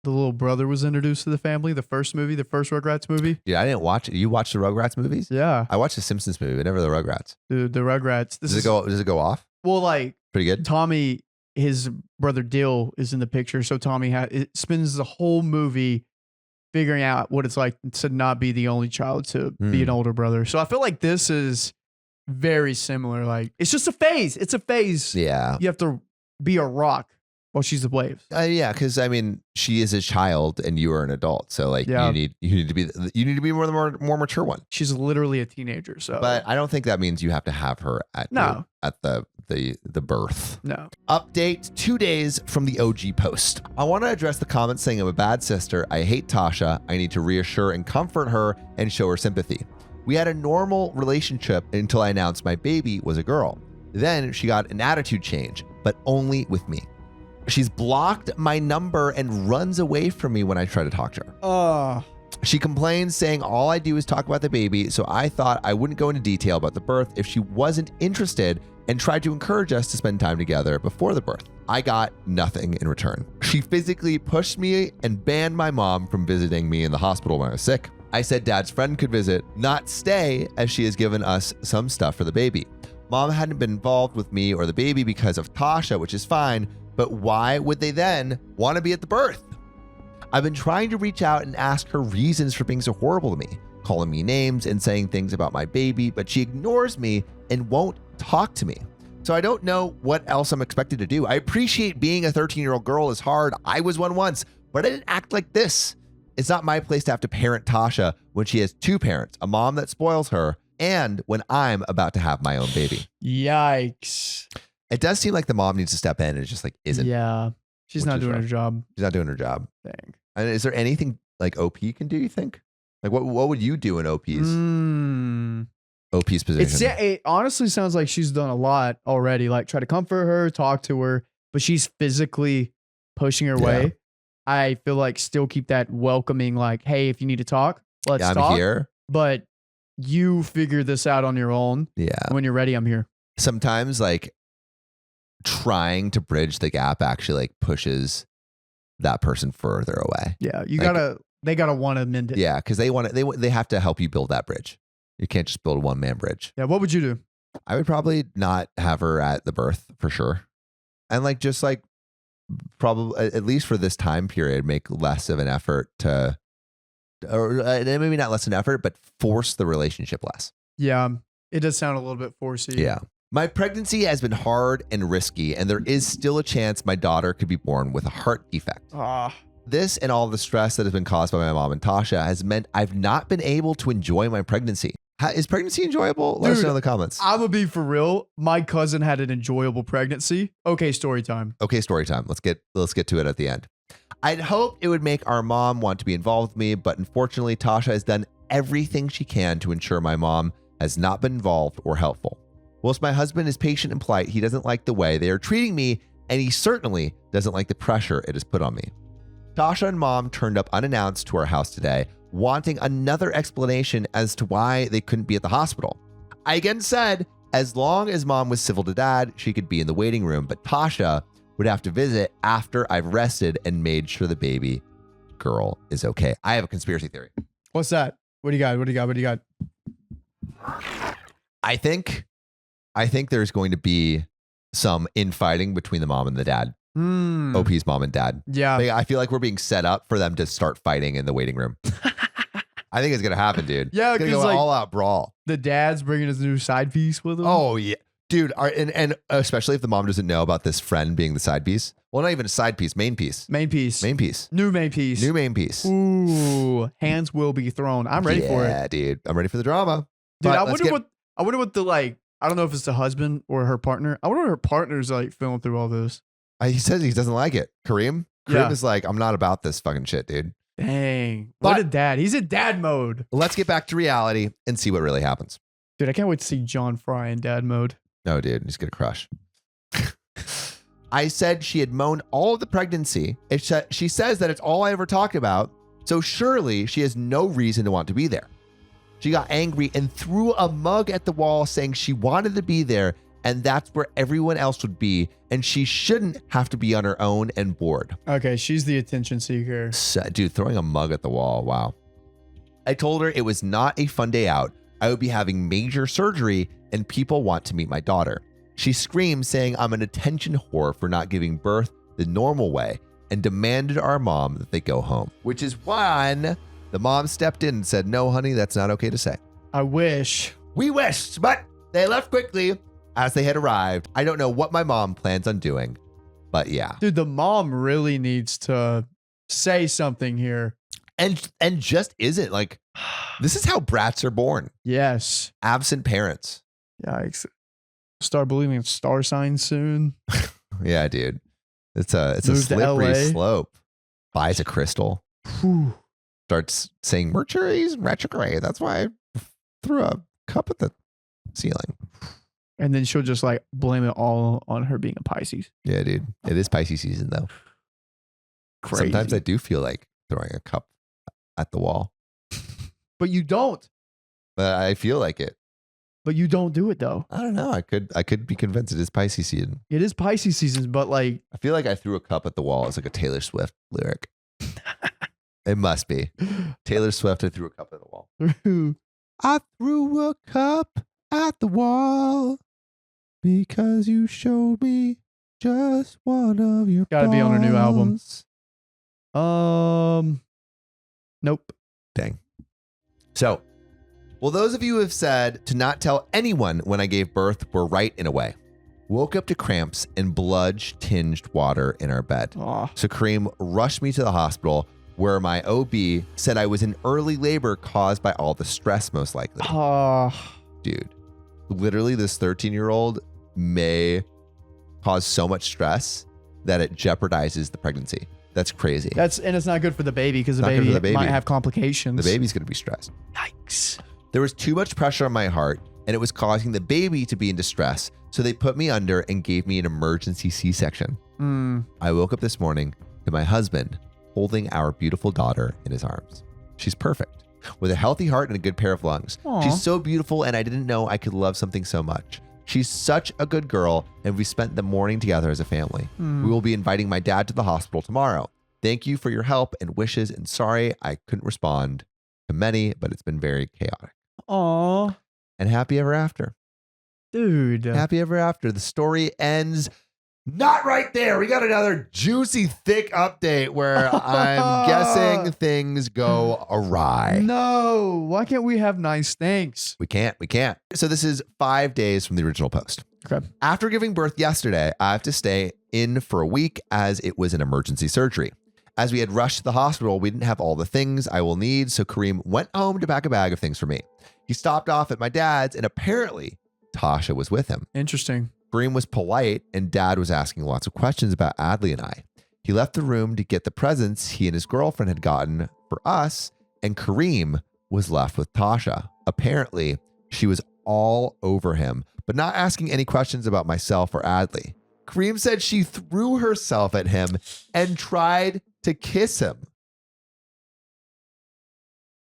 the little brother was introduced to the family, the first Rugrats movie. Yeah, I didn't watch it. You watched the Rugrats movies? Yeah. I watched the Simpsons movie, but never the Rugrats. Dude, the Rugrats. Does it go off? Well, like pretty good. Tommy, his brother Dill is in the picture, so Tommy it spends the whole movie figuring out what it's like to not be the only child, to be an older brother. So I feel like this is very similar. Like, it's just a phase. It's a phase. Yeah. You have to be a rock while she's a wave. Yeah, because I mean, she is a child and you are an adult, so like you need to be the more mature one. She's literally a teenager. So, but I don't think that means you have to have her at the birth. No. Update 2 days from the OG post. I want to address the comments saying I'm a bad sister. I hate Tasha. I need to reassure and comfort her and show her sympathy. We had a normal relationship until I announced my baby was a girl. Then she got an attitude change, but only with me. She's blocked my number and runs away from me when I try to talk to her. She complains, saying all I do is talk about the baby, so I thought I wouldn't go into detail about the birth if she wasn't interested, and tried to encourage us to spend time together before the birth. I got nothing in return. She physically pushed me and banned my mom from visiting me in the hospital when I was sick. I said dad's friend could visit, not stay, as she has given us some stuff for the baby. Mom hadn't been involved with me or the baby because of Tasha, which is fine, but why would they then want to be at the birth? I've been trying to reach out and ask her reasons for being so horrible to me, calling me names and saying things about my baby, but she ignores me and won't talk to me. So I don't know what else I'm expected to do. I appreciate being a 13-year-old girl is hard. I was one once, but I didn't act like this. It's not my place to have to parent Tasha when she has two parents, a mom that spoils her, and when I'm about to have my own baby. Yikes. It does seem like the mom needs to step in and it just like isn't. Yeah. She's not doing her job. She's not doing her job. Dang. And is there anything like OP can do, you think? Like what would you do in OP's position? It honestly sounds like she's done a lot already. Like try to comfort her, talk to her, but she's physically pushing her away. I feel like still keep that welcoming, like, hey, if you need to talk, let's talk. I'm here. But you figure this out on your own. Yeah. When you're ready, I'm here. Sometimes like trying to bridge the gap actually like pushes that person further away. Yeah. They gotta want to mend it. Yeah. Cause they have to help you build that bridge. You can't just build a one-man bridge. Yeah. What would you do? I would probably not have her at the birth for sure. And like, just like probably at least for this time period, make less of an effort to, or maybe not less an effort, but force the relationship less. Yeah. It does sound a little bit forcey. Yeah. My pregnancy has been hard and risky, and there is still a chance my daughter could be born with a heart defect. This and all the stress that has been caused by my mom and Tasha has meant I've not been able to enjoy my pregnancy. Is pregnancy enjoyable? Let us know in the comments. I'm gonna be for real. My cousin had an enjoyable pregnancy. Okay, story time. Okay, story time. Let's get to it at the end. I'd hoped it would make our mom want to be involved with me, but unfortunately, Tasha has done everything she can to ensure my mom has not been involved or helpful. Whilst my husband is patient and polite, he doesn't like the way they are treating me, and he certainly doesn't like the pressure it has put on me. Tasha and mom turned up unannounced to our house today, wanting another explanation as to why they couldn't be at the hospital. I again said, as long as mom was civil to dad, she could be in the waiting room, but Tasha would have to visit after I've rested and made sure the baby girl is okay. I have a conspiracy theory. What's that? What do you got? What do you got? What do you got? I think there's going to be some infighting between the mom and the dad. OP's mom and dad. Yeah. I feel like we're being set up for them to start fighting in the waiting room. I think it's going to happen, dude. Yeah, it's going to go like, all out brawl. The dad's bringing his new side piece with him. Oh, yeah. Dude, and especially if the mom doesn't know about this friend being the side piece. Well, not even a side piece, main piece. Main piece. Main piece. New main piece. New main piece. Ooh, hands will be thrown. I'm ready for it. Yeah, dude. I'm ready for the drama. Dude, But I wonder what the like, I don't know if it's the husband or her partner. I wonder what her partner's like feeling through all this. He says he doesn't like it. Kareem is like, I'm not about this fucking shit, dude. Dang. But- What a dad. He's in dad mode. Let's get back to reality and see what really happens. Dude, I can't wait to see John Fry in dad mode. No, dude, he's gonna crush. I said she had moaned all of the pregnancy. She says that it's all I ever talked about, so surely she has no reason to want to be there. She got angry and threw a mug at the wall saying she wanted to be there and that's where everyone else would be and she shouldn't have to be on her own and bored. Okay, she's the attention seeker. Dude, throwing a mug at the wall, wow. I told her it was not a fun day out. I would be having major surgery and people want to meet my daughter. She screamed saying I'm an attention whore for not giving birth the normal way and demanded our mom that they go home, which is when the mom stepped in and said, no, honey, that's not okay to say. I wish. We wished, but they left quickly as they had arrived. I don't know what my mom plans on doing, but yeah. Dude, the mom really needs to say something here. And just isn't like, this is how brats are born. Yes. Absent parents. Yikes. Start believing in star signs soon. Yeah, dude. It's a Move to slippery LA. slope. Buys a crystal. Whew. Starts saying Mercury's retrograde. That's why I threw a cup at the ceiling. And then she'll just like blame it all on her being a Pisces. Yeah, dude. It is Pisces season though. Crazy. Sometimes I do feel like throwing a cup at the wall. But you don't. But I feel like it. But you don't do it though. I don't know. I could be convinced it is Pisces season. It is Pisces season, but like I feel like I threw a cup at the wall. It's like a Taylor Swift lyric. It must be. Taylor Swift, I threw a cup at the wall. I threw a cup at the wall because you showed me just one of your Gotta be on her new album. balls. Nope. Dang. So, well, those of you who have said to not tell anyone when I gave birth were right in a way. Woke up to cramps and blood-tinged water in our bed. Aw. So Kareem rushed me to the hospital where my OB said I was in early labor caused by all the stress, most likely. Dude, literally this 13-year-old may cause so much stress that it jeopardizes the pregnancy. That's crazy. And it's not good for the baby because the Not good for baby the baby. might have complications. The baby's going to be stressed. Yikes. There was too much pressure on my heart and it was causing the baby to be in distress. So they put me under and gave me an emergency C-section. I woke up this morning to my husband holding our beautiful daughter in his arms. She's perfect with a healthy heart and a good pair of lungs. Aw. She's so beautiful and I didn't know I could love something so much. She's such a good girl and we spent the morning together as a family. We will be inviting my dad to the hospital tomorrow. Thank you for your help and wishes and sorry I couldn't respond to many, but it's been very chaotic. Aw. And happy ever after. Dude. Happy ever after. The story ends not right there. We got another juicy, thick update where I'm guessing things go awry. No. Why can't we have nice things? We can't. So this is 5 days from the original post. Okay. After giving birth yesterday, I have to stay in for a week as it was an emergency surgery. As we had rushed to the hospital, we didn't have all the things I will need, so Kareem went home to pack a bag of things for me. He stopped off at my dad's, and apparently Tasha was with him. Interesting. Kareem was polite, and Dad was asking lots of questions about Adley and I. He left the room to get the presents he and his girlfriend had gotten for us, and Kareem was left with Tasha. Apparently, she was all over him, but not asking any questions about myself or Adley. Kareem said she threw herself at him and tried to kiss him.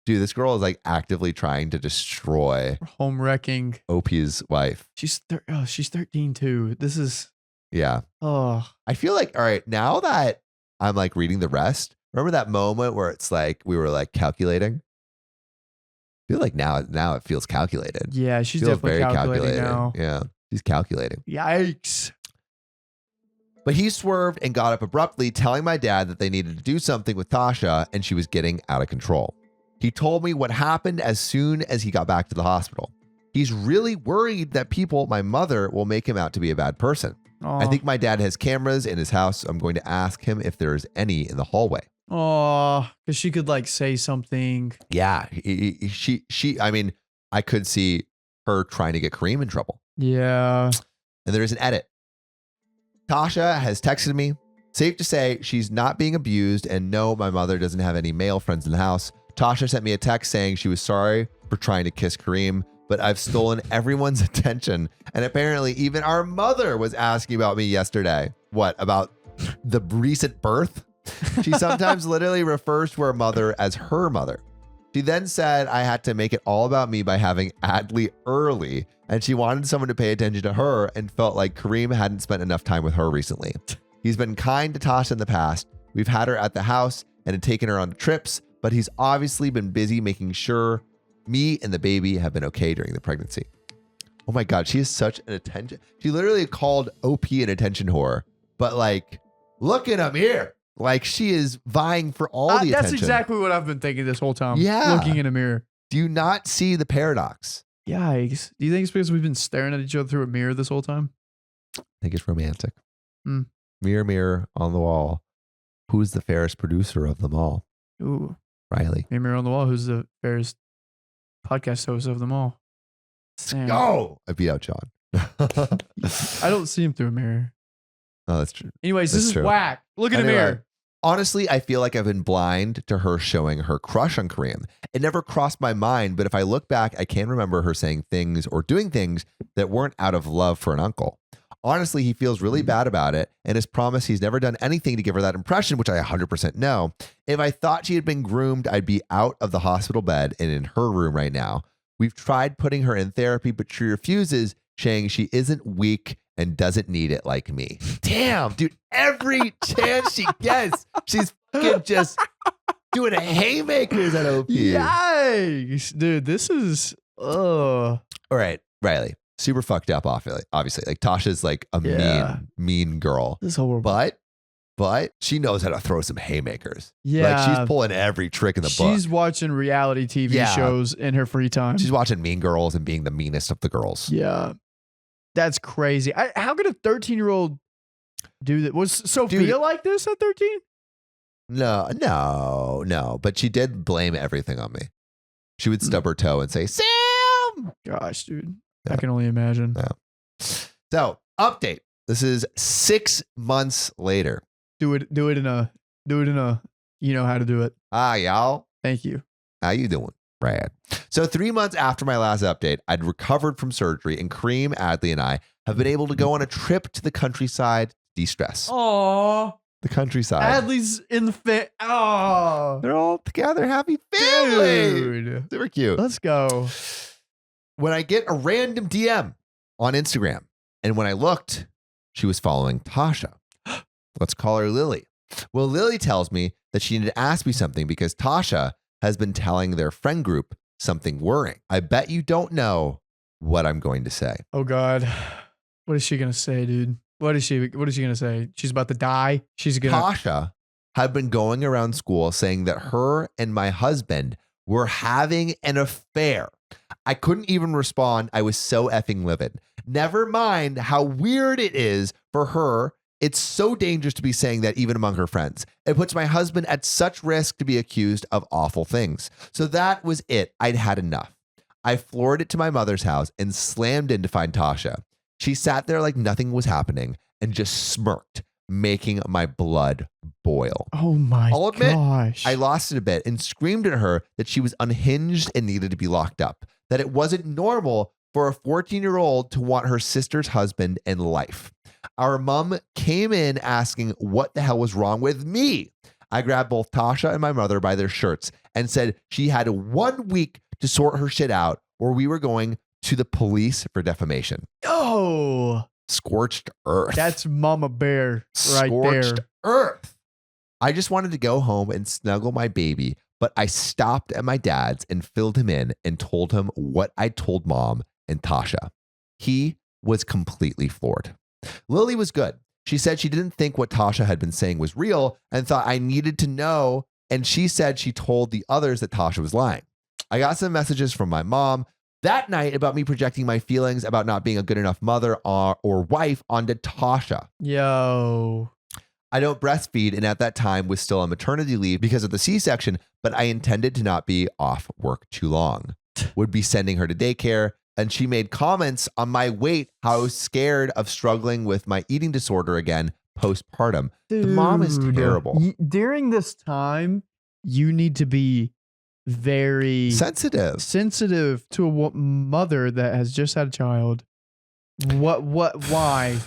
Dude, this girl is like actively trying to destroy Home wrecking. OP's wife. She's 13 too. This is Yeah. oh I feel like, all right, now that I'm like reading the rest, remember that moment where it's like we were like calculating? I feel like now it feels calculated. yeah. She's Feels definitely calculating now. Yeah, she's calculating. Yikes. But he swerved and got up abruptly, telling my dad that they needed to do something with Tasha and she was getting out of control. He told me what happened as soon as he got back to the hospital. He's really worried that my mother will make him out to be a bad person. I think my dad has cameras in his house, so I'm going to ask him if there's any in the hallway. Oh, because she could like say something. Yeah, I mean, I could see her trying to get Kareem in trouble. Yeah. And there is an edit. Tasha has texted me. Safe to say she's not being abused, and no, my mother doesn't have any male friends in the house. Tasha sent me a text saying she was sorry for trying to kiss Kareem, but I've stolen everyone's attention. And apparently even our mother was asking about me yesterday. What, about the recent birth? She sometimes literally refers to her mother as her mother. She then said I had to make it all about me by having Adley early, and she wanted someone to pay attention to her and felt like Kareem hadn't spent enough time with her recently. He's been kind to Tasha in the past. We've had her at the house and had taken her on trips, but he's obviously been busy making sure me and the baby have been okay during the pregnancy. Oh my God, she is such an attention. She literally called OP an attention whore, but like, look at him here. Like she is vying for all the attention. That's exactly what I've been thinking this whole time. Yeah. Looking in a mirror. Do you not see the paradox? Yikes. Do you think it's because we've been staring at each other through a mirror this whole time? I think it's romantic. Hmm. Mirror, mirror on the wall. Who's the fairest producer of them all? Ooh. Riley. Mirror on the wall. Who's the fairest podcast host of them all? Sam. Go! I beat out John. I don't see him through a mirror. Oh, that's true. Anyways, That's this true. is whack. Look in a Anyway, mirror. honestly, I feel like I've been blind to her showing her crush on Kareem. It never crossed my mind, but if I look back, I can remember her saying things or doing things that weren't out of love for an uncle. Honestly, he feels really bad about it and has promised he's never done anything to give her that impression, which I 100% know. If I thought she had been groomed, I'd be out of the hospital bed and in her room right now. We've tried putting her in therapy, but she refuses, saying she isn't weak and doesn't need it like me. Damn, dude, every chance she gets, she's fucking just doing a haymakers at OP. Yikes. Dude, this is All right, Riley. Super fucked up, obviously. Like Tasha's like a Yeah. mean girl. this is horrible. But she knows how to throw some haymakers. Yeah. Like she's pulling every trick in the book. She's watching reality TV Yeah. shows in her free time. She's watching Mean Girls and being the meanest of the girls. Yeah. That's crazy. How could a 13-year-old do that? Was Sophia Dude. like this at 13? No. But she did blame everything on me. She would stub her toe and say, Sam! Gosh, dude. Yeah. I can only imagine. Yeah. So, update. This is 6 months later. Do it in a you know how to do it. Hi, y'all. Thank you. How you doing? Brad. So 3 months after my last update, I'd recovered from surgery, and Kareem, Adley, and I have been able to go on a trip to the countryside to de-stress. Aw. The countryside. Adley's in the Oh. They're all together. Happy family. Dude. Super cute. Let's go. When I get a random DM on Instagram, and when I looked, she was following Tasha. Let's call her Lily. Well, Lily tells me that she needed to ask me something because Tasha has been telling their friend group something worrying. I bet you don't know what I'm going to say. Oh God. What is she gonna say, dude? What is she gonna say? She's about to die. She's gonna Tasha had been going around school saying that her and my husband were having an affair. I couldn't even respond. I was so effing livid. Never mind how weird it is for her. It's so dangerous to be saying that even among her friends. It puts my husband at such risk to be accused of awful things. So that was it. I'd had enough. I floored it to my mother's house and slammed in to find Tasha. She sat there like nothing was happening and just smirked, making my blood boil. Oh my I'll admit, gosh. I lost it a bit and screamed at her that she was unhinged and needed to be locked up, that it wasn't normal for a 14-year-old to want her sister's husband in life. Our mom came in asking what the hell was wrong with me. I grabbed both Tasha and my mother by their shirts and said she had 1 week to sort her shit out or we were going to the police for defamation. Oh, Scorched earth. that's Mama Bear right Scorched there. earth. I just wanted to go home and snuggle my baby, but I stopped at my dad's and filled him in and told him what I told Mom and Tasha. He was completely floored. Lily was good. She said she didn't think what Tasha had been saying was real and thought I needed to know. And she said she told the others that Tasha was lying. I got some messages from my mom that night about me projecting my feelings about not being a good enough mother or wife onto Tasha. Yo. I don't breastfeed and at that time was still on maternity leave because of the C-section, but I intended to not be off work too long. Would be sending her to daycare. And she made comments on my weight, how I was scared of struggling with my eating disorder again postpartum. The mom is terrible. During this time, you need to be very sensitive to a mother that has just had a child. Why?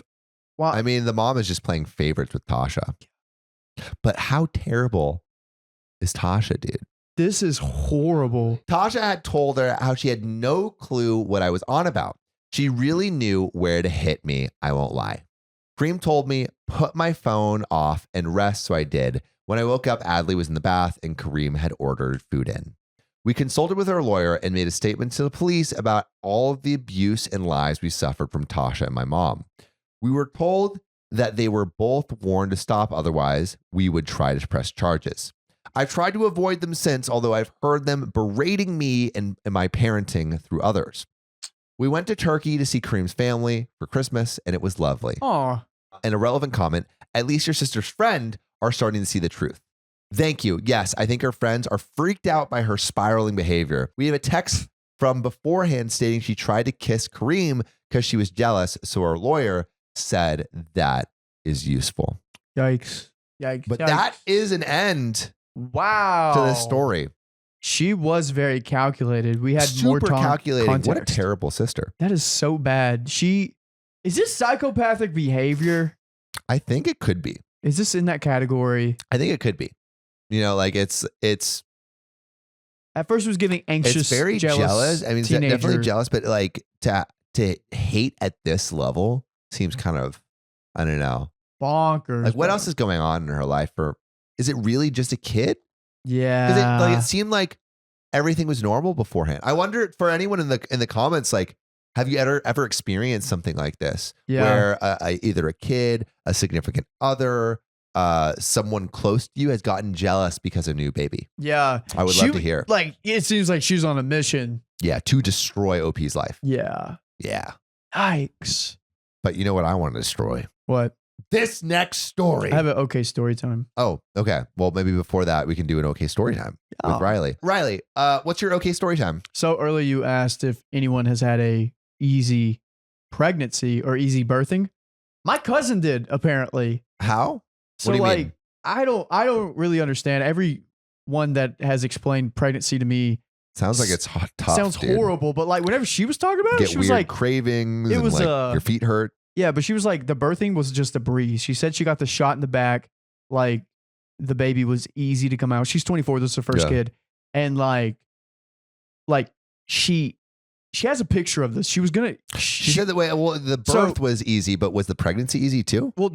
I mean, the mom is just playing favorites with Tasha. But how terrible is Tasha, dude? This is horrible. Tasha had told her how she had no clue what I was on about. She really knew where to hit me, I won't lie. Cream told me, put my phone off and rest, so I did. When I woke up, Adley was in the bath and Kareem had ordered food in. We consulted with our lawyer and made a statement to the police about all of the abuse and lies we suffered from Tasha and my mom. We were told that they were both warned to stop, otherwise we would try to press charges. I've tried to avoid them since, although I've heard them berating me and my parenting through others. We went to Turkey to see Kareem's family for Christmas, and it was lovely. Aw. An irrelevant comment, at least your sister's friend are starting to see the truth. Thank you. Yes, I think her friends are freaked out by her spiraling behavior. We have a text from beforehand stating she tried to kiss Kareem because she was jealous, so our lawyer said that is useful. Yikes. But that is an end wow to this story. She was very calculated. We had super more calculating. context. What a terrible sister. That is so bad. Is this psychopathic behavior? I think it could be. Is this in that category? I think it could be. You know, like it's at first it was giving anxious, it's very jealous. I mean, teenager. definitely jealous, but like to hate at this level seems kind of, I don't know, bonkers. Like what else is going on in her life? Or is it really just a kid? Yeah, because it seemed like everything was normal beforehand. I wonder for anyone in the comments, like, have you ever experienced something like this? Yeah. Where either a kid, a significant other, someone close to you has gotten jealous because of a new baby. Yeah, I would love to hear. Like it seems like she's on a mission. Yeah, to destroy OP's life. Yeah. Yikes. But you know what I want to destroy? What? This next story. I have an okay story time. Oh, okay. Well, maybe before that, we can do an okay story time with Riley. Riley, what's your okay story time? So earlier you asked if anyone has had a easy pregnancy or easy birthing. My cousin did, apparently. How? So what do you like, mean? I don't really understand. Everyone that has explained pregnancy to me sounds like it's tough. Sounds dude. horrible, but like whenever she was talking about it, she was weird like cravings. It and was like your feet hurt. Yeah, but she was like the birthing was just a breeze. She said she got the shot in the back, like the baby was easy to come out. She's 24. This is her first kid, and like she has a picture of this. She was gonna. She said that way. Well, the birth was easy, but was the pregnancy easy too? Well,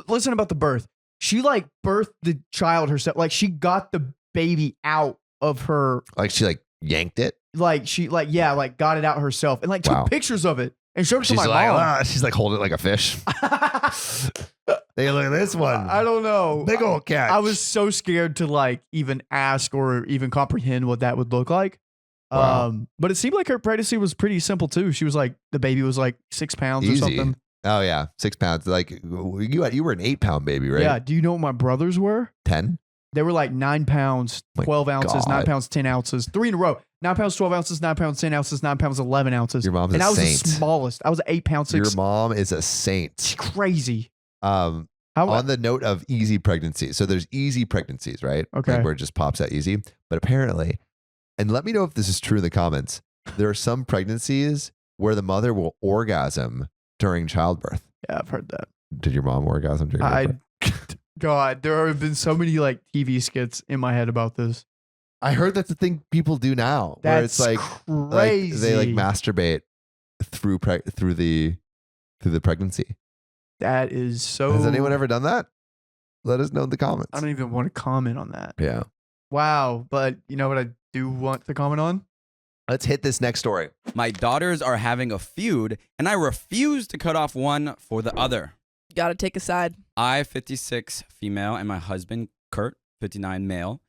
listen about the birth. She like birthed the child herself. Like she got the baby out of her. Like she like yanked it. Like she got it out herself and like took pictures of it and showed it to my mom. She's like holding it like a fish. Hey, look at this one. I don't know. Big old cat. I was so scared to like even ask or even comprehend what that would look like. Wow. But it seemed like her pregnancy was pretty simple too. She was like, the baby was like 6 pounds Easy. or something. Oh yeah, 6 pounds. Like you were an 8-pound baby, right? Yeah. Do you know what my brothers were? 10. They were like 9 pounds, 12 ounces, 9 pounds, 10 ounces, 3 in a row. 9 pounds, 12 ounces, 9 pounds, 10 ounces, 9 pounds, 11 ounces. Your mom's and a I was saint. the smallest. I was 8 pounds, 6. Your mom is a saint. It's crazy. On the note of easy pregnancy, so there's easy pregnancies, right? Okay. Like where it just pops out easy. But apparently, and let me know if this is true in the comments, there are some pregnancies where the mother will orgasm during childbirth. Yeah, I've heard that. Did your mom orgasm during childbirth? God, there have been so many like TV skits in my head about this. I heard that's the thing people do now. Where That's it's like crazy. they like masturbate through the pregnancy. That is so. Has anyone ever done that? Let us know in the comments. I don't even want to comment on that. Yeah. Wow, but you know what I do want to comment on? Let's hit this next story. My daughters are having a feud, and I refuse to cut off one for the other. Gotta take a side. I, 56 female, and my husband, Kurt, 59 male,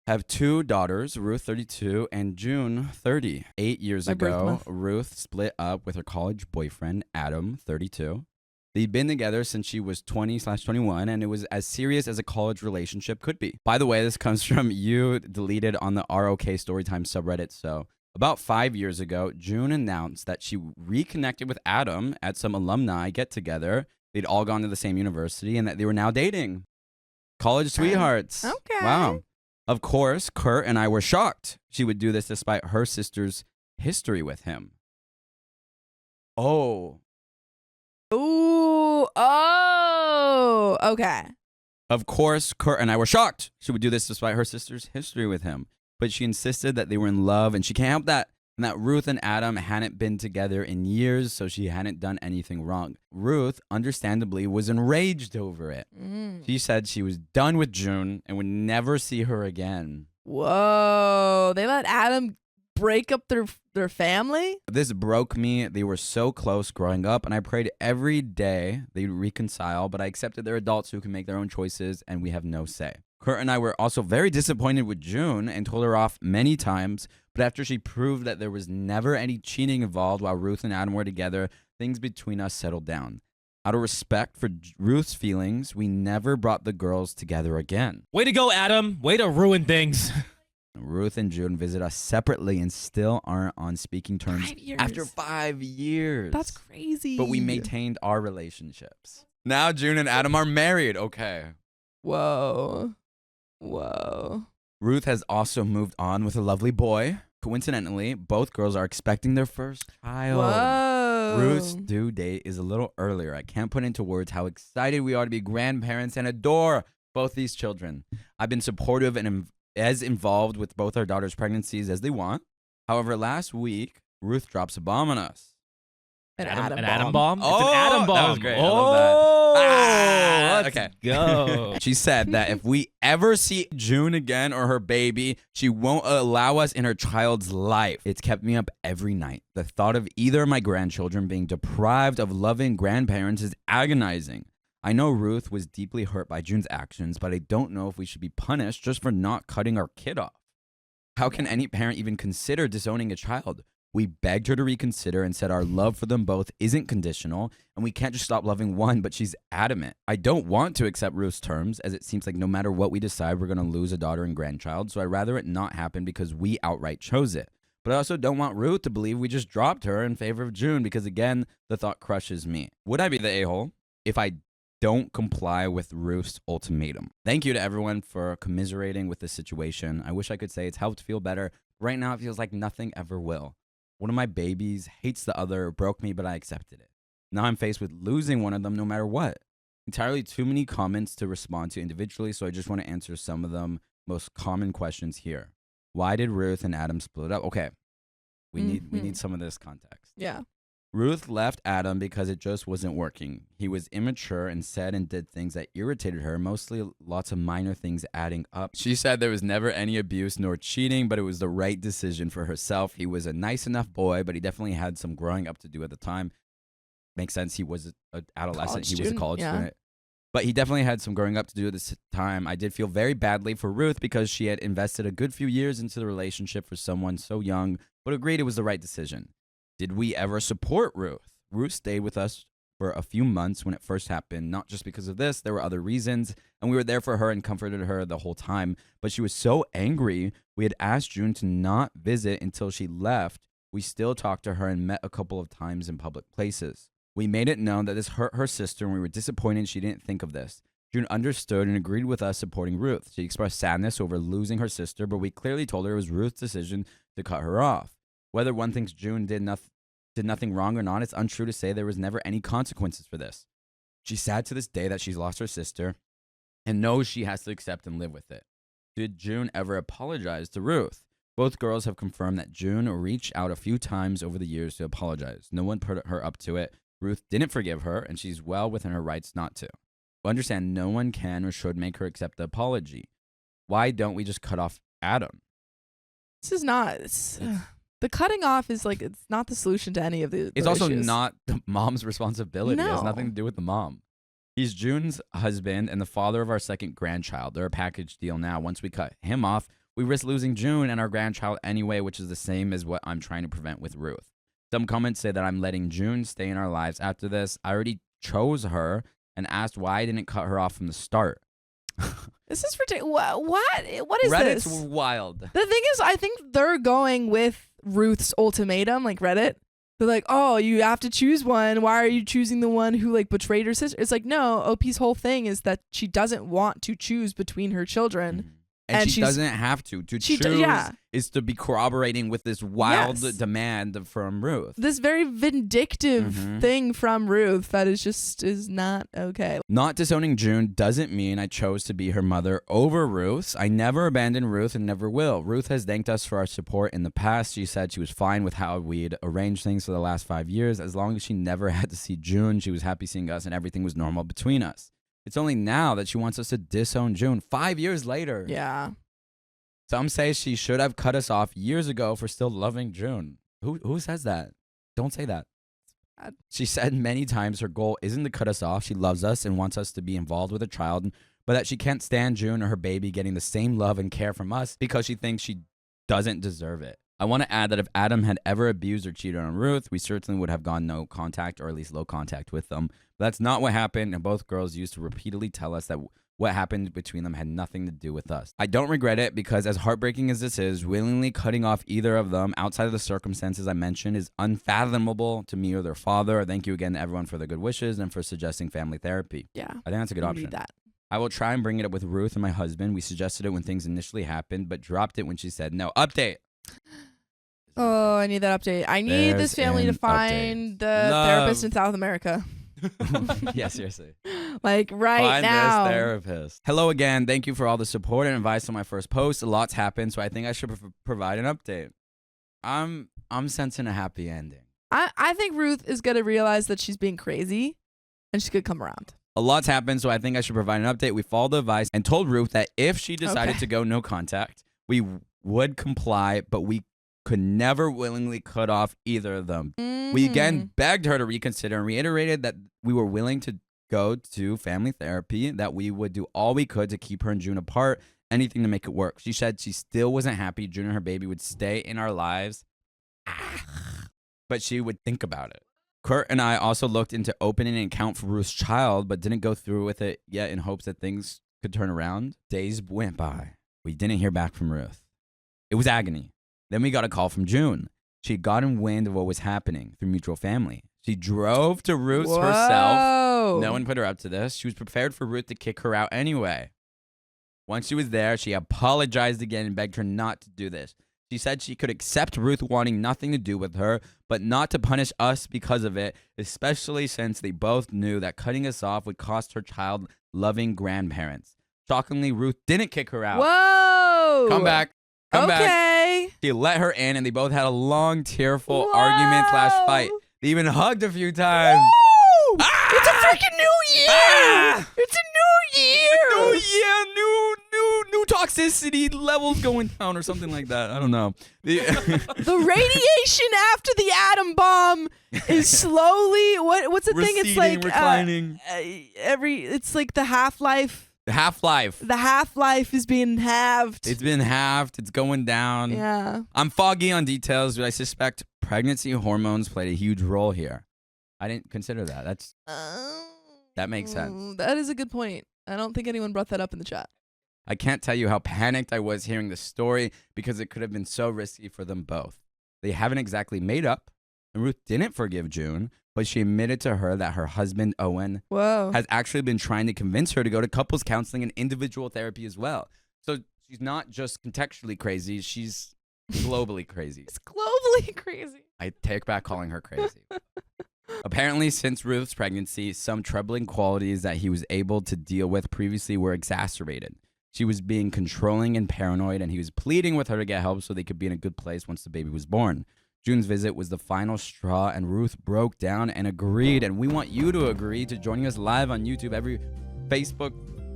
have 2 daughters, Ruth, 32, and June, 30. 8 years My birth ago, month. Ruth split up with her college boyfriend, Adam, 32. They'd been together since she was 20/21, and it was as serious as a college relationship could be. By the way, this comes from you deleted on the ROK Storytime subreddit. So about 5 years ago, June announced that she reconnected with Adam at some alumni get-together. They'd all gone to the same university, and that they were now dating. College sweethearts. Okay. Wow. Of course, Kurt and I were shocked she would do this despite her sister's history with him. Oh. Ooh. Oh. Okay. Of course, Kurt and I were shocked she would do this despite her sister's history with him. But she insisted that they were in love, and she can't help that. And that Ruth and Adam hadn't been together in years, so she hadn't done anything wrong. Ruth, understandably, was enraged over it. She said she was done with June and would never see her again. Whoa. They let Adam break up their family? This broke me. They were so close growing up, and I prayed every day they'd reconcile, but I accepted they're adults who can make their own choices, and we have no say. Kurt and I were also very disappointed with June and told her off many times, but after she proved that there was never any cheating involved while Ruth and Adam were together, things between us settled down. Out of respect for Ruth's feelings, we never brought the girls together again. Way to go, Adam. Way to ruin things. Ruth and June visit us separately and still aren't on speaking terms 5 years. after 5 years. That's crazy. But we maintained our relationships. Now June and Adam are married. Okay. Whoa. Whoa. Ruth has also moved on with a lovely boy. Coincidentally, both girls are expecting their first child. Whoa. Ruth's due date is a little earlier. I can't put into words how excited we are to be grandparents and adore both these children. I've been supportive and as involved with both our daughters' pregnancies as they want. However, last week, Ruth drops a bomb on us. An Adam Adam bomb? Oh, It's an Adam bomb. that was great. I Oh, love that. let's Okay. go. She said that if we ever see June again or her baby, she won't allow us in her child's life. It's kept me up every night. The thought of either of my grandchildren being deprived of loving grandparents is agonizing. I know Ruth was deeply hurt by June's actions, but I don't know if we should be punished just for not cutting our kid off. How can any parent even consider disowning a child? We begged her to reconsider and said our love for them both isn't conditional, and we can't just stop loving one, but she's adamant. I don't want to accept Ruth's terms, as it seems like no matter what we decide, we're going to lose a daughter and grandchild, so I'd rather it not happen because we outright chose it. But I also don't want Ruth to believe we just dropped her in favor of June, because again, the thought crushes me. Would I be the a-hole if I don't comply with Ruth's ultimatum? Thank you to everyone for commiserating with this situation. I wish I could say it's helped feel better. Right now, it feels like nothing ever will. One of my babies hates the other, broke me, but I accepted it. Now I'm faced with losing one of them no matter what. Entirely too many comments to respond to individually, so I just want to answer some of them most common questions here. Why did Ruth and Adam split up? Okay, we need some of this context. Yeah. Ruth left Adam because it just wasn't working. He was immature and said and did things that irritated her, mostly lots of minor things adding up. She said there was never any abuse nor cheating, but it was the right decision for herself. He was a nice enough boy, but he definitely had some growing up to do at the time. Makes sense. He was an adolescent. College He was a student, college yeah. student. But he definitely had some growing up to do at this time. I did feel very badly for Ruth because she had invested a good few years into the relationship for someone so young, but agreed it was the right decision. Did we ever support Ruth? Ruth stayed with us for a few months when it first happened, not just because of this. There were other reasons, and we were there for her and comforted her the whole time. But she was so angry, we had asked June to not visit until she left. We still talked to her and met a couple of times in public places. We made it known that this hurt her sister, and we were disappointed she didn't think of this. June understood and agreed with us supporting Ruth. She expressed sadness over losing her sister, but we clearly told her it was Ruth's decision to cut her off. Whether one thinks June did did nothing wrong or not, it's untrue to say there was never any consequences for this. She's sad to this day that she's lost her sister and knows she has to accept and live with it. Did June ever apologize to Ruth? Both girls have confirmed that June reached out a few times over the years to apologize. No one put her up to it. Ruth didn't forgive her, and she's well within her rights not to. But understand, no one can or should make her accept the apology. Why don't we just cut off Adam? This is not. The cutting off is like, it's not the solution to any of the It's also issues. not the mom's responsibility. It has No. nothing to do with the mom. He's June's husband and the father of our second grandchild. They're a package deal now. Once we cut him off, we risk losing June and our grandchild anyway, which is the same as what I'm trying to prevent with Ruth. Some comments say that I'm letting June stay in our lives after this. I already chose her and asked why I didn't cut her off from the start. This is ridiculous. What is Reddit's this? wild. The thing is, I think they're going with Ruth's ultimatum, like Reddit. They're like, oh, you have to choose one. Why are you choosing the one who like betrayed her sister? It's like, no, OP's whole thing is that she doesn't want to choose between her children. And she she's- doesn't have to. To she choose yeah. is to be corroborating with this wild Yes. demand from Ruth. This very vindictive Mhm. thing from Ruth that is not okay. Not disowning June doesn't mean I chose to be her mother over Ruth's. I never abandoned Ruth and never will. Ruth has thanked us for our support in the past. She said she was fine with how we'd arranged things for the last 5 years. As long as she never had to see June, she was happy seeing us and everything was normal between us. It's only now that she wants us to disown June 5 years later. Yeah. Some say she should have cut us off years ago for still loving June. Who says that? Don't say that. Bad. She said many times her goal isn't to cut us off. She loves us and wants us to be involved with her child, but that she can't stand June or her baby getting the same love and care from us because she thinks she doesn't deserve it. I want to add that if Adam had ever abused or cheated on Ruth, we certainly would have gone no contact or at least low contact with them. But that's not what happened, and both girls used to repeatedly tell us that what happened between them had nothing to do with us. I don't regret it because as heartbreaking as this is, willingly cutting off either of them outside of the circumstances I mentioned is unfathomable to me or their father. Thank you again to everyone for their good wishes and for suggesting family therapy. Yeah. I think that's a good We option. need that. I will try and bring it up with Ruth and my husband. We suggested it when things initially happened, but dropped it when she said no. Update. Oh, I need that update. I need There's this family to an find update. the therapist in South America. Yeah, seriously. Like right Find now. this therapist. Hello again. Thank you for all the support and advice on my first post. A lot's happened, so I think I should provide an update. I'm sensing a happy ending. I think Ruth is going to realize that she's being crazy and she's going to come around. A lot's happened, so I think I should provide an update. We followed the advice and told Ruth that if she decided Okay. to go no contact, we would comply, but we could never willingly cut off either of them. We again begged her to reconsider and reiterated that we were willing to go to family therapy, that we would do all we could to keep her and June apart, anything to make it work. She said she still wasn't happy June and her baby would stay in our lives, but she would think about it. Kurt and I also looked into opening an account for Ruth's child, but didn't go through with it yet in hopes that things could turn around. Days went by. We didn't hear back from Ruth. It was agony. Then we got a call from June. She had gotten wind of what was happening through mutual family. She drove to Ruth's herself. Whoa. No one put her up to this. She was prepared for Ruth to kick her out anyway. Once she was there, she apologized again and begged her not to do this. She said she could accept Ruth wanting nothing to do with her, but not to punish us because of it, especially since they both knew that cutting us off would cost her child loving grandparents. Shockingly, Ruth didn't kick her out. Whoa. Come back. Come back. Okay. She let her in, and they both had a long, tearful argument/fight. They even hugged a few times. Woo! Ah! It's a freaking new year. Ah! It's a new year. New toxicity levels going down or something like that. I don't know. The radiation after the atom bomb is slowly what's the thing? It's like reclining. it's like the half-life. The half-life. The half-life is being halved. It's been halved. It's going down. Yeah. I'm foggy on details, but I suspect pregnancy hormones played a huge role here. I didn't consider that. That makes sense. That is a good point. I don't think anyone brought that up in the chat. I can't tell you how panicked I was hearing the story because it could have been so risky for them both. They haven't exactly made up, and Ruth didn't forgive June, but she admitted to her that her husband, Owen, Whoa. has actually been trying to convince her to go to couples counseling and individual therapy as well. So she's not just contextually crazy, she's globally crazy. It's globally crazy. I take back calling her crazy. Apparently, since Ruth's pregnancy, some troubling qualities that he was able to deal with previously were exacerbated. She was being controlling and paranoid, and he was pleading with her to get help so they could be in a good place once the baby was born. June's visit was the final straw, and Ruth broke down and agreed. And we want you to agree to joining us live on YouTube, every Facebook,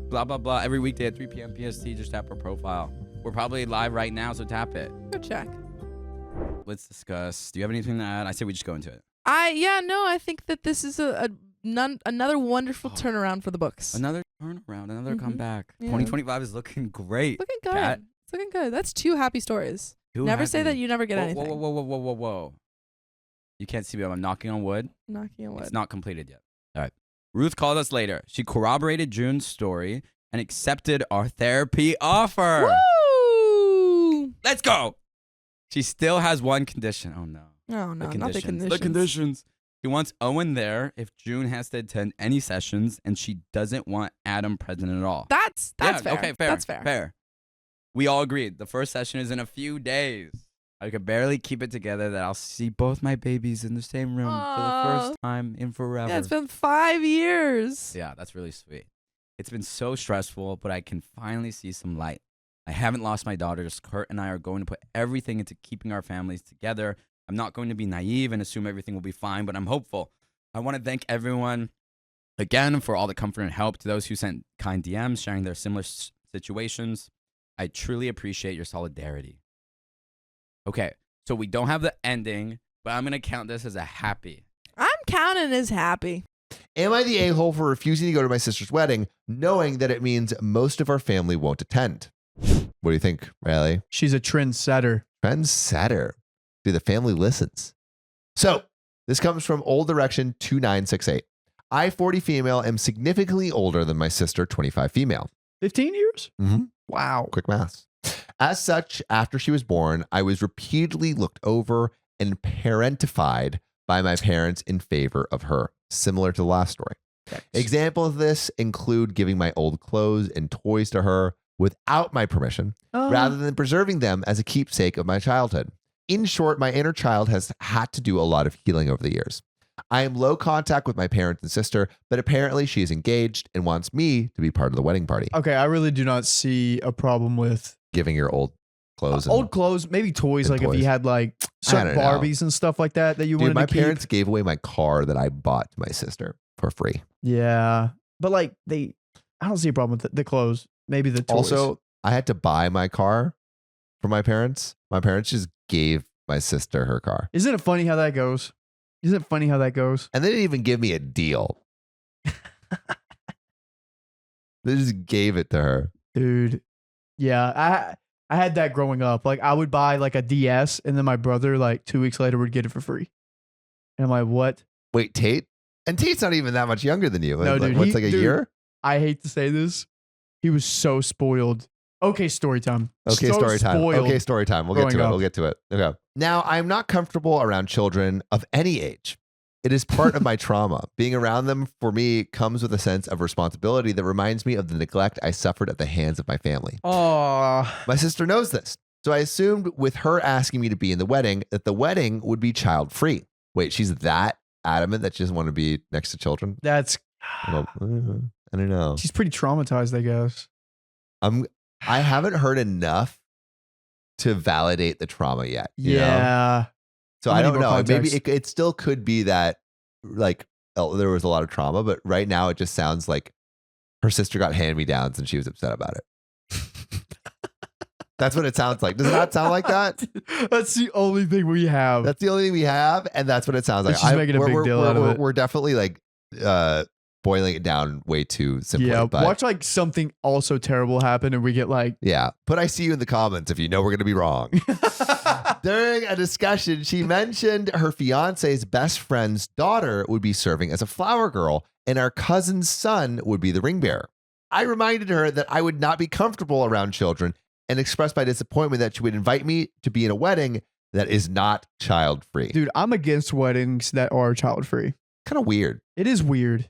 blah, blah, blah, every weekday at 3 p.m. PST. Just tap our profile. We're probably live right now, so tap it. Go check. Let's discuss. Do you have anything to add? I say we just go into it. I think that this is another wonderful turnaround for the books. Another turnaround, another comeback. Yeah. 2025 is looking great. Looking good. Kat. It's looking good. That's 2 happy stories. Too Never say happy. that you never get Whoa, anything. Whoa. You can't see me, but I'm knocking on wood. Knocking on wood. It's not completed yet. All right. Ruth called us later. She corroborated June's story and accepted our therapy offer. Woo! Let's go. She still has one condition. Oh, no. Oh, no, not the conditions. The conditions. She wants Owen there if June has to attend any sessions, and she doesn't want Adam present at all. That's Yeah, fair. Okay, fair. That's fair. Fair. We all agreed. The first session is in a few days. I could barely keep it together that I'll see both my babies in the same room for the first time in forever. Yeah, it's been 5 years. Yeah, that's really sweet. It's been so stressful, but I can finally see some light. I haven't lost my daughters. Kurt and I are going to put everything into keeping our families together. I'm not going to be naive and assume everything will be fine, but I'm hopeful. I want to thank everyone again for all the comfort and help. To those who sent kind DMs sharing their similar situations, I truly appreciate your solidarity. Okay, so we don't have the ending, but I'm going to count this as a happy. I'm counting as happy. Am I the a-hole for refusing to go to my sister's wedding, knowing that it means most of our family won't attend? What do you think, Riley? She's a trendsetter. Trendsetter. Do the family listens? So this comes from Old Direction 2968. I, 40 female, am significantly older than my sister, 25 female. 15 years? Mm-hmm. Wow. Quick math. As such, after she was born, I was repeatedly looked over and parentified by my parents in favor of her, similar to the last story. Examples of this include giving my old clothes and toys to her without my permission, rather than preserving them as a keepsake of my childhood. In short, my inner child has had to do a lot of healing over the years. I am low contact with my parents and sister, but apparently she is engaged and wants me to be part of the wedding party. Okay, I really do not see a problem with Giving your old clothes. old clothes, maybe toys, like if toys. you had like certain don't know. Barbies and stuff like that you wanted Dude, my to keep. parents gave away my car that I bought to my sister for free. Yeah, but like I don't see a problem with the clothes. Maybe the toys. Also, I had to buy my car for my parents. My parents just gave my sister her car. Isn't it funny how that goes? Isn't it funny how that goes? And they didn't even give me a deal. They just gave it to her. Dude. Yeah, I had that growing up. Like I would buy like a DS and then my brother like 2 weeks later would get it for free. And I'm like, what? Wait, Tate? And Tate's not even that much younger than you. No, Like, dude. what's like a year? I hate to say this. He was so spoiled. Okay, story time. Okay, So story time. spoiled. Okay, story time. We'll get to growing it. up. We'll get to it. Okay. Now, I'm not comfortable around children of any age. It is part of my trauma. Being around them for me comes with a sense of responsibility that reminds me of the neglect I suffered at the hands of my family. Oh, My sister knows this. So I assumed with her asking me to be in the wedding that the wedding would be child free. Wait, she's that adamant that she doesn't want to be next to children? that's. I don't know. She's pretty traumatized, I guess. I haven't heard enough to validate the trauma yet. you know? Yeah. So I I need don't more know. context. Maybe it still could be that like there was a lot of trauma, but right now it just sounds like her sister got hand-me-downs and she was upset about it. That's what it sounds like. Does it not sound like that? That's the only thing we have. That's the only thing we have, and that's what it sounds like. Let's just make it a big deal out of it. We're definitely like boiling it down way too simply. Yeah. but Watch like something also terrible happen and we get like. yeah. But I see you in the comments if you know we're going to be wrong. During a discussion, she mentioned her fiance's best friend's daughter would be serving as a flower girl and our cousin's son would be the ring bearer. I reminded her that I would not be comfortable around children and expressed my disappointment that she would invite me to be in a wedding that is not child free. Dude, I'm against weddings that are child free. Kind of weird. It is weird.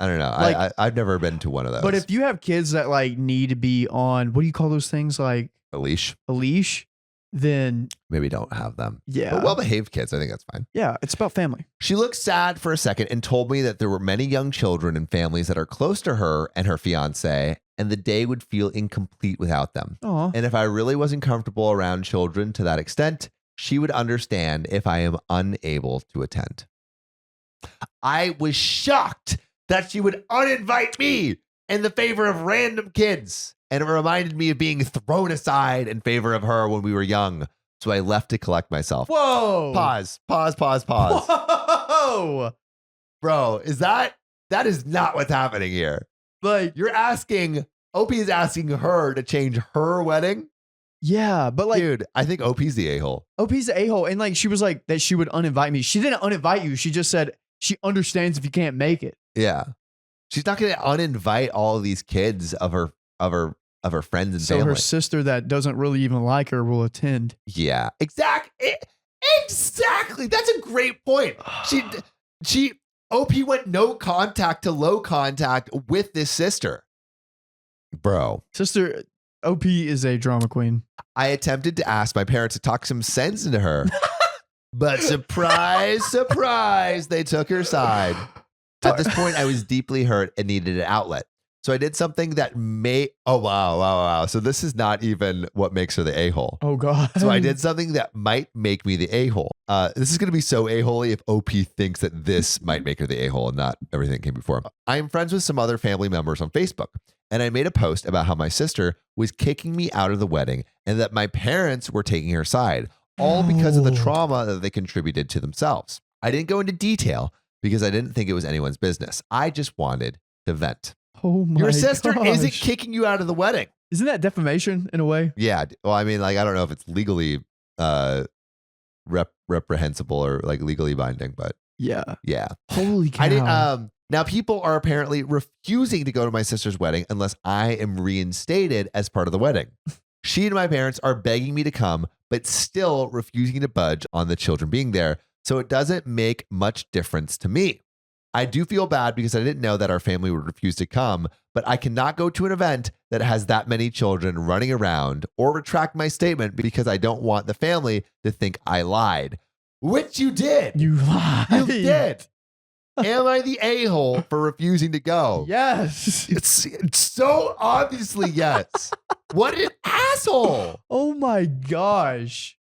I don't know. Like- I've never been to one of those. But if you have kids that like need to be on, what do you call those things? Like a leash. a leash? then Maybe don't have them. yeah. But well-behaved kids, I think that's fine. Yeah, it's about family. She looked sad for a second and told me that there were many young children and families that are close to her and her fiance, and the day would feel incomplete without them. Aw. And if I really wasn't comfortable around children to that extent, she would understand if I am unable to attend. I was shocked that she would uninvite me in the favor of random kids. And it reminded me of being thrown aside in favor of her when we were young. So I left to collect myself. Whoa. Pause. Whoa. Bro, that is not what's happening here. Like, You're asking, OP is asking her to change her wedding? yeah, but like, Dude, I think OP's the a-hole. OP's the a-hole. And like, she was like that she would uninvite me. She didn't uninvite you. She just said she understands if you can't make it. Yeah. She's not going to uninvite all of these kids of her friends and So family. her sister that doesn't really even like her will attend. Yeah, exactly. That's a great point. OP went no contact to low contact with this sister. Bro, Sister OP is a drama queen. I attempted to ask my parents to talk some sense into her, but surprise, they took her side. At this point, I was deeply hurt and needed an outlet. So I did something that wow. So this is not even what makes her the a-hole. Oh God. So I did something that might make me the a-hole. This is going to be so a-holey if OP thinks that this might make her the a-hole and not everything that came before. I am friends with some other family members on Facebook, and I made a post about how my sister was kicking me out of the wedding and that my parents were taking her side, all because of the No. trauma that they contributed to themselves. I didn't go into detail because I didn't think it was anyone's business. I just wanted to vent. Oh my Your sister isn't gosh. kicking you out of the wedding. Isn't that defamation in a way? Yeah. Well, I mean, like, I don't know if it's legally reprehensible or like legally binding, but Yeah. yeah. Holy cow. I didn't. Now people are apparently refusing to go to my sister's wedding unless I am reinstated as part of the wedding. She and my parents are begging me to come, but still refusing to budge on the children being there. So it doesn't make much difference to me. I do feel bad because I didn't know that our family would refuse to come, but I cannot go to an event that has that many children running around or retract my statement because I don't want the family to think I lied, which you did. You lied. You did. Am I the a-hole for refusing to go? Yes. It's so obviously yes. What an asshole. Oh my gosh.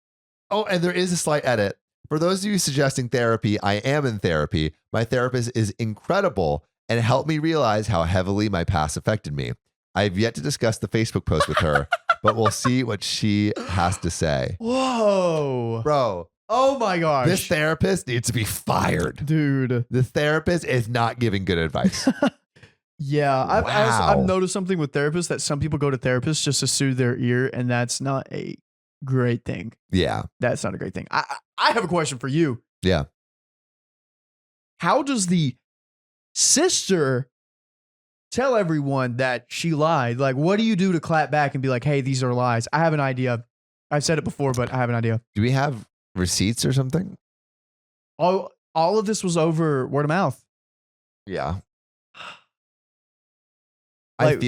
Oh, and there is a slight edit. For those of you suggesting therapy, I am in therapy. My therapist is incredible and helped me realize how heavily my past affected me. I have yet to discuss the Facebook post with her, but we'll see what she has to say. Whoa. Bro, Oh my gosh. this therapist needs to be fired. Dude. The therapist is not giving good advice. Yeah. I've Wow. noticed something with therapists that some people go to therapists just to soothe their ear, and that's not a great thing. Yeah. That's not a great thing. I have a question for you. Yeah. How does the sister tell everyone that she lied? Like, what do you do to clap back and be like, hey, these are lies? I have an idea. I've said it before, but I have an idea. Do we have receipts or something? All of this was over word of mouth. Yeah. Like-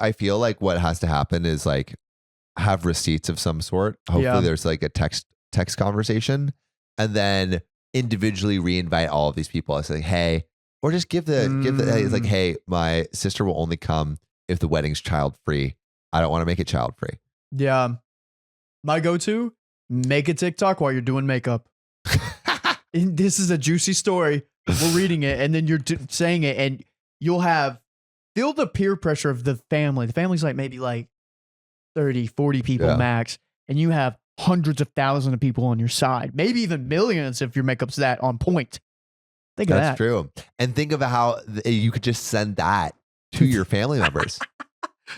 I feel like what has to happen is like have receipts of some sort. Hopefully Yeah. there's like a text conversation and then individually reinvite all of these people. It's like, hey, or just give the it's like, hey, my sister will only come if the wedding's child free. I don't want to make it child free. Yeah. My go-to, make a TikTok while you're doing makeup. And this is a juicy story. We're reading it, and then you're saying it, and you'll feel the peer pressure of the family. The family's like maybe like 30, 40 people Yeah. max, and you have hundreds of thousands of people on your side, maybe even millions if your makeup's that on point. Think of That's that. true. And think of how you could just send that to your family members.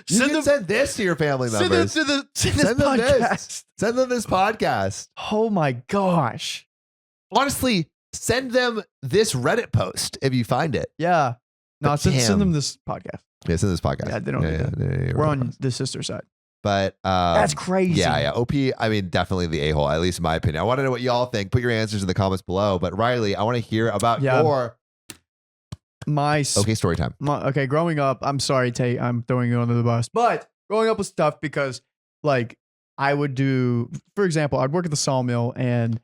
You Send can them- send this to your family Send them members. to the Send them podcast. this. Send them this podcast. Oh my gosh. Honestly, send them this Reddit post if you find it. Yeah. No, But send damn. them this podcast. Yeah, send this podcast. Yeah, they don't need that. Yeah, We're on the sister side. But That's crazy. yeah. OP, I mean, definitely the a-hole, at least in my opinion. I want to know what y'all think. Put your answers in the comments below. But Riley, I want to hear about Yeah. your okay story time. Okay, growing up, I'm sorry, Tate, I'm throwing you under the bus, but growing up was tough because, like, I would do, for example, I'd work at the sawmill and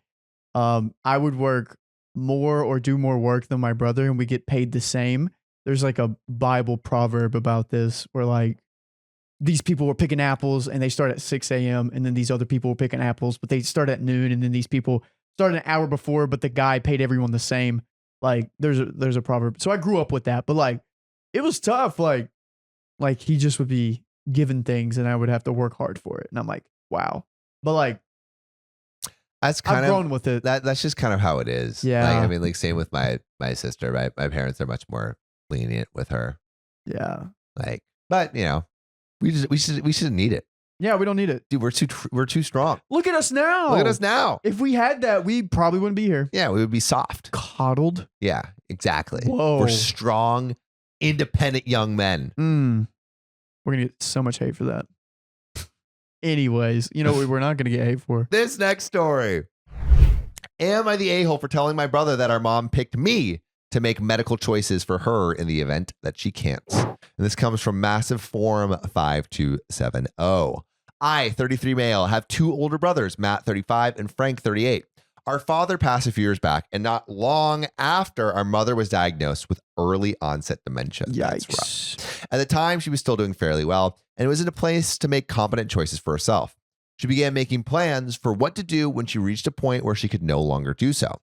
I would work more or do more work than my brother and we get paid the same. There's like a Bible proverb about this where like these people were picking apples and they start at 6 a.m. and then these other people were picking apples, but they start at noon and then these people started an hour before, but the guy paid everyone the same. Like there's a proverb. So I grew up with that, but like it was tough. Like he just would be given things and I would have to work hard for it. And I'm like, wow. But like That's kind I've of grown with it. that's just kind of how it is. Yeah. Like, I mean, like same with my sister, right? My parents are much more lenient with her. Yeah. Like, but you know, we shouldn't need it. Yeah, we don't need it. Dude, we're too strong. Look at us now. Look at us now. If we had that, we probably wouldn't be here. Yeah, we would be soft. Coddled. Yeah, exactly. Whoa. We're strong, independent young men. We're going to get so much hate for that. Anyways, you know what we're not going to get hate for? This next story. Am I the a-hole for telling my brother that our mom picked me to make medical choices for her in the event that she can't? And this comes from Massive Form 5270. I, 33 male, have 2 older brothers, Matt, 35, and Frank, 38. Our father passed a few years back, and not long after, our mother was diagnosed with early onset dementia. That's rough. At the time, she was still doing fairly well, and was in a place to make competent choices for herself. She began making plans for what to do when she reached a point where she could no longer do so.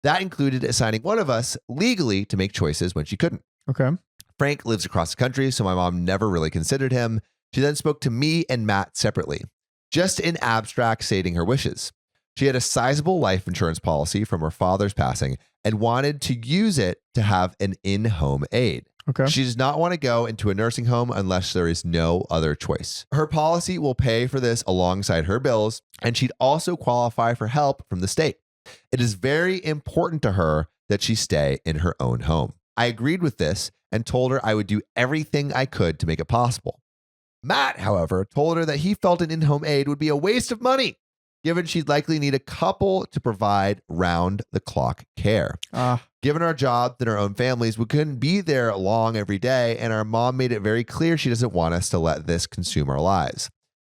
That included assigning one of us legally to make choices when she couldn't. Okay. Frank lives across the country, so my mom never really considered him. She then spoke to me and Matt separately, just in abstract stating her wishes. She had a sizable life insurance policy from her father's passing and wanted to use it to have an in-home aid. Okay. She does not want to go into a nursing home unless there is no other choice. Her policy will pay for this alongside her bills, and she'd also qualify for help from the state. It is very important to her that she stay in her own home. I agreed with this and told her I would do everything I could to make it possible. Matt, however, told her that he felt an in-home aid would be a waste of money, given she'd likely need a couple to provide round-the-clock care. Given our jobs and our own families, we couldn't be there long every day, and our mom made it very clear she doesn't want us to let this consume our lives.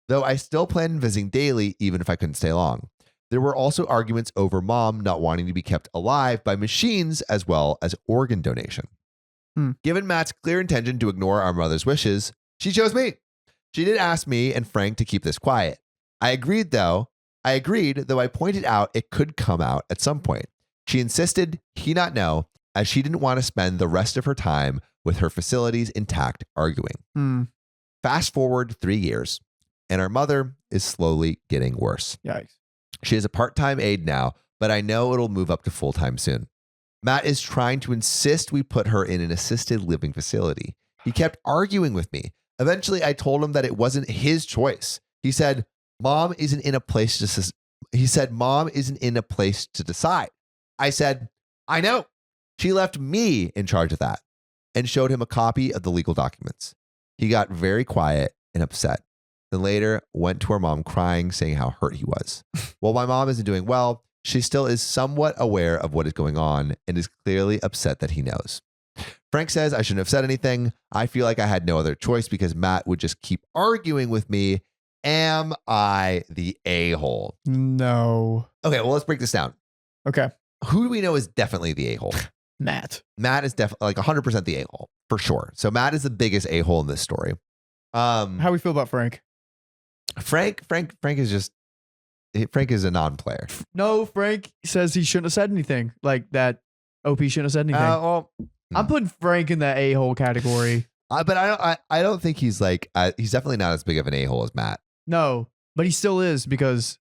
Though I still plan on visiting daily, even if I couldn't stay long. There were also arguments over mom not wanting to be kept alive by machines as well as organ donation. Given Matt's clear intention to ignore our mother's wishes, she chose me. She did ask me and Frank to keep this quiet. I agreed, though I pointed out it could come out at some point. She insisted he not know, as she didn't want to spend the rest of her time with her facilities intact arguing. Fast forward 3 years, and our mother is slowly getting worse. Yikes. She has a part-time aide now, but I know it'll move up to full-time soon. Matt is trying to insist we put her in an assisted living facility. He kept arguing with me. Eventually, I told him that it wasn't his choice. He said, Mom isn't in a place to decide. I said, I know. She left me in charge of that and showed him a copy of the legal documents. He got very quiet and upset. Then later went to our mom crying, saying how hurt he was. While my mom isn't doing well, she still is somewhat aware of what is going on and is clearly upset that he knows. Frank says I shouldn't have said anything. I feel like I had no other choice because Matt would just keep arguing with me. Am I the a-hole? No. Okay, well, let's break this down. Okay. Who do we know is definitely the a-hole? Matt. Matt is definitely like 100% the a-hole, for sure. So Matt is the biggest a-hole in this story. How we feel about Frank? Frank is a non-player. No, Frank says he shouldn't have said anything. Like that OP shouldn't have said anything. I'm putting Frank in the a-hole category. But I don't think he's like he's definitely not as big of an a-hole as Matt. No, but he still is because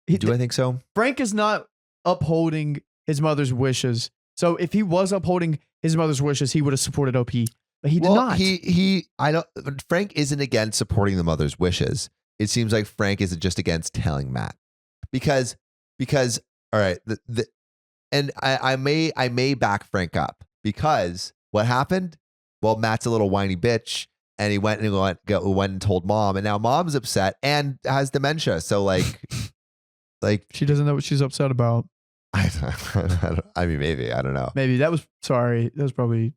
Do I think so? Frank is not upholding his mother's wishes. So if he was upholding his mother's wishes, he would have supported OP. But he did not. Frank isn't against supporting the mother's wishes. It seems like Frank is just against telling Matt. Because all right, and I may back Frank up because what happened? Well, Matt's a little whiny bitch, and he went and told mom, and now mom's upset and has dementia. So like she doesn't know what she's upset about. I mean, maybe I don't know. Maybe that was probably.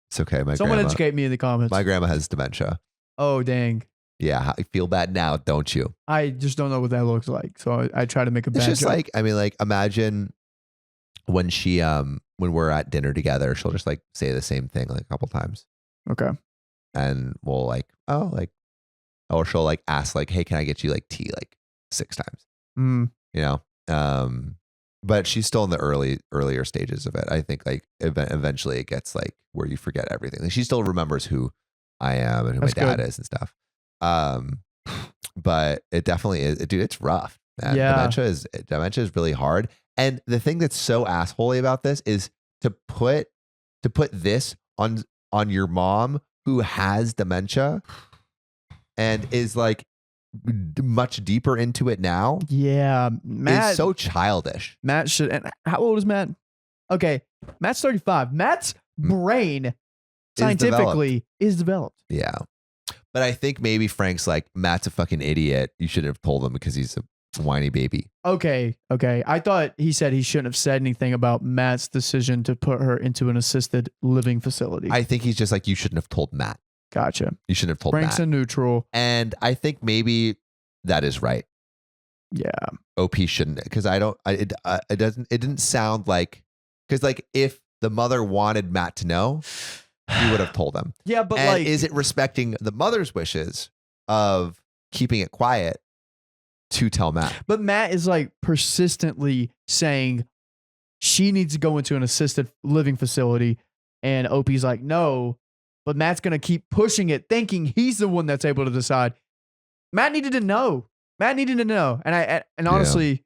It's okay. Someone educate me in the comments. My grandma has dementia. Oh dang! Yeah, I feel bad now, don't you? I just don't know what that looks like. So I try to make a bad It's just joke. like, I mean, like imagine when she when we're at dinner together, she'll just like say the same thing like a couple times. Okay. And we'll like, oh, like, or she'll like ask like, hey, can I get you like tea like 6 times? Mm. You know? But she's still in the earlier stages of it. I think like eventually it gets like where you forget everything. Like, she still remembers who I am and who That's my dad good. is and stuff. But it definitely is, dude, it's rough, man. Yeah. Dementia is really hard. And the thing that's so assholey about this is to put this on your mom who has dementia and is like much deeper into it now. Yeah. Matt Is so childish. Matt should. And how old is Matt? Okay. Matt's 35. Matt's brain scientifically is developed. Yeah. But I think maybe Frank's like, Matt's a fucking idiot. You shouldn't have told him because he's a whiny baby. Okay. I thought he said he shouldn't have said anything about Matt's decision to put her into an assisted living facility. I think he's just like, you shouldn't have told Matt. Gotcha. You shouldn't have told Frank's Matt. a neutral. And I think maybe that is right. Yeah. OP shouldn't, because it didn't sound like, because like if the mother wanted Matt to know, he would have told him. Yeah, but and like, is it respecting the mother's wishes of keeping it quiet to tell Matt? but Matt is like persistently saying she needs to go into an assisted living facility, and OP's like, no, but Matt's gonna keep pushing it, thinking he's the one that's able to decide. Matt needed to know. And honestly,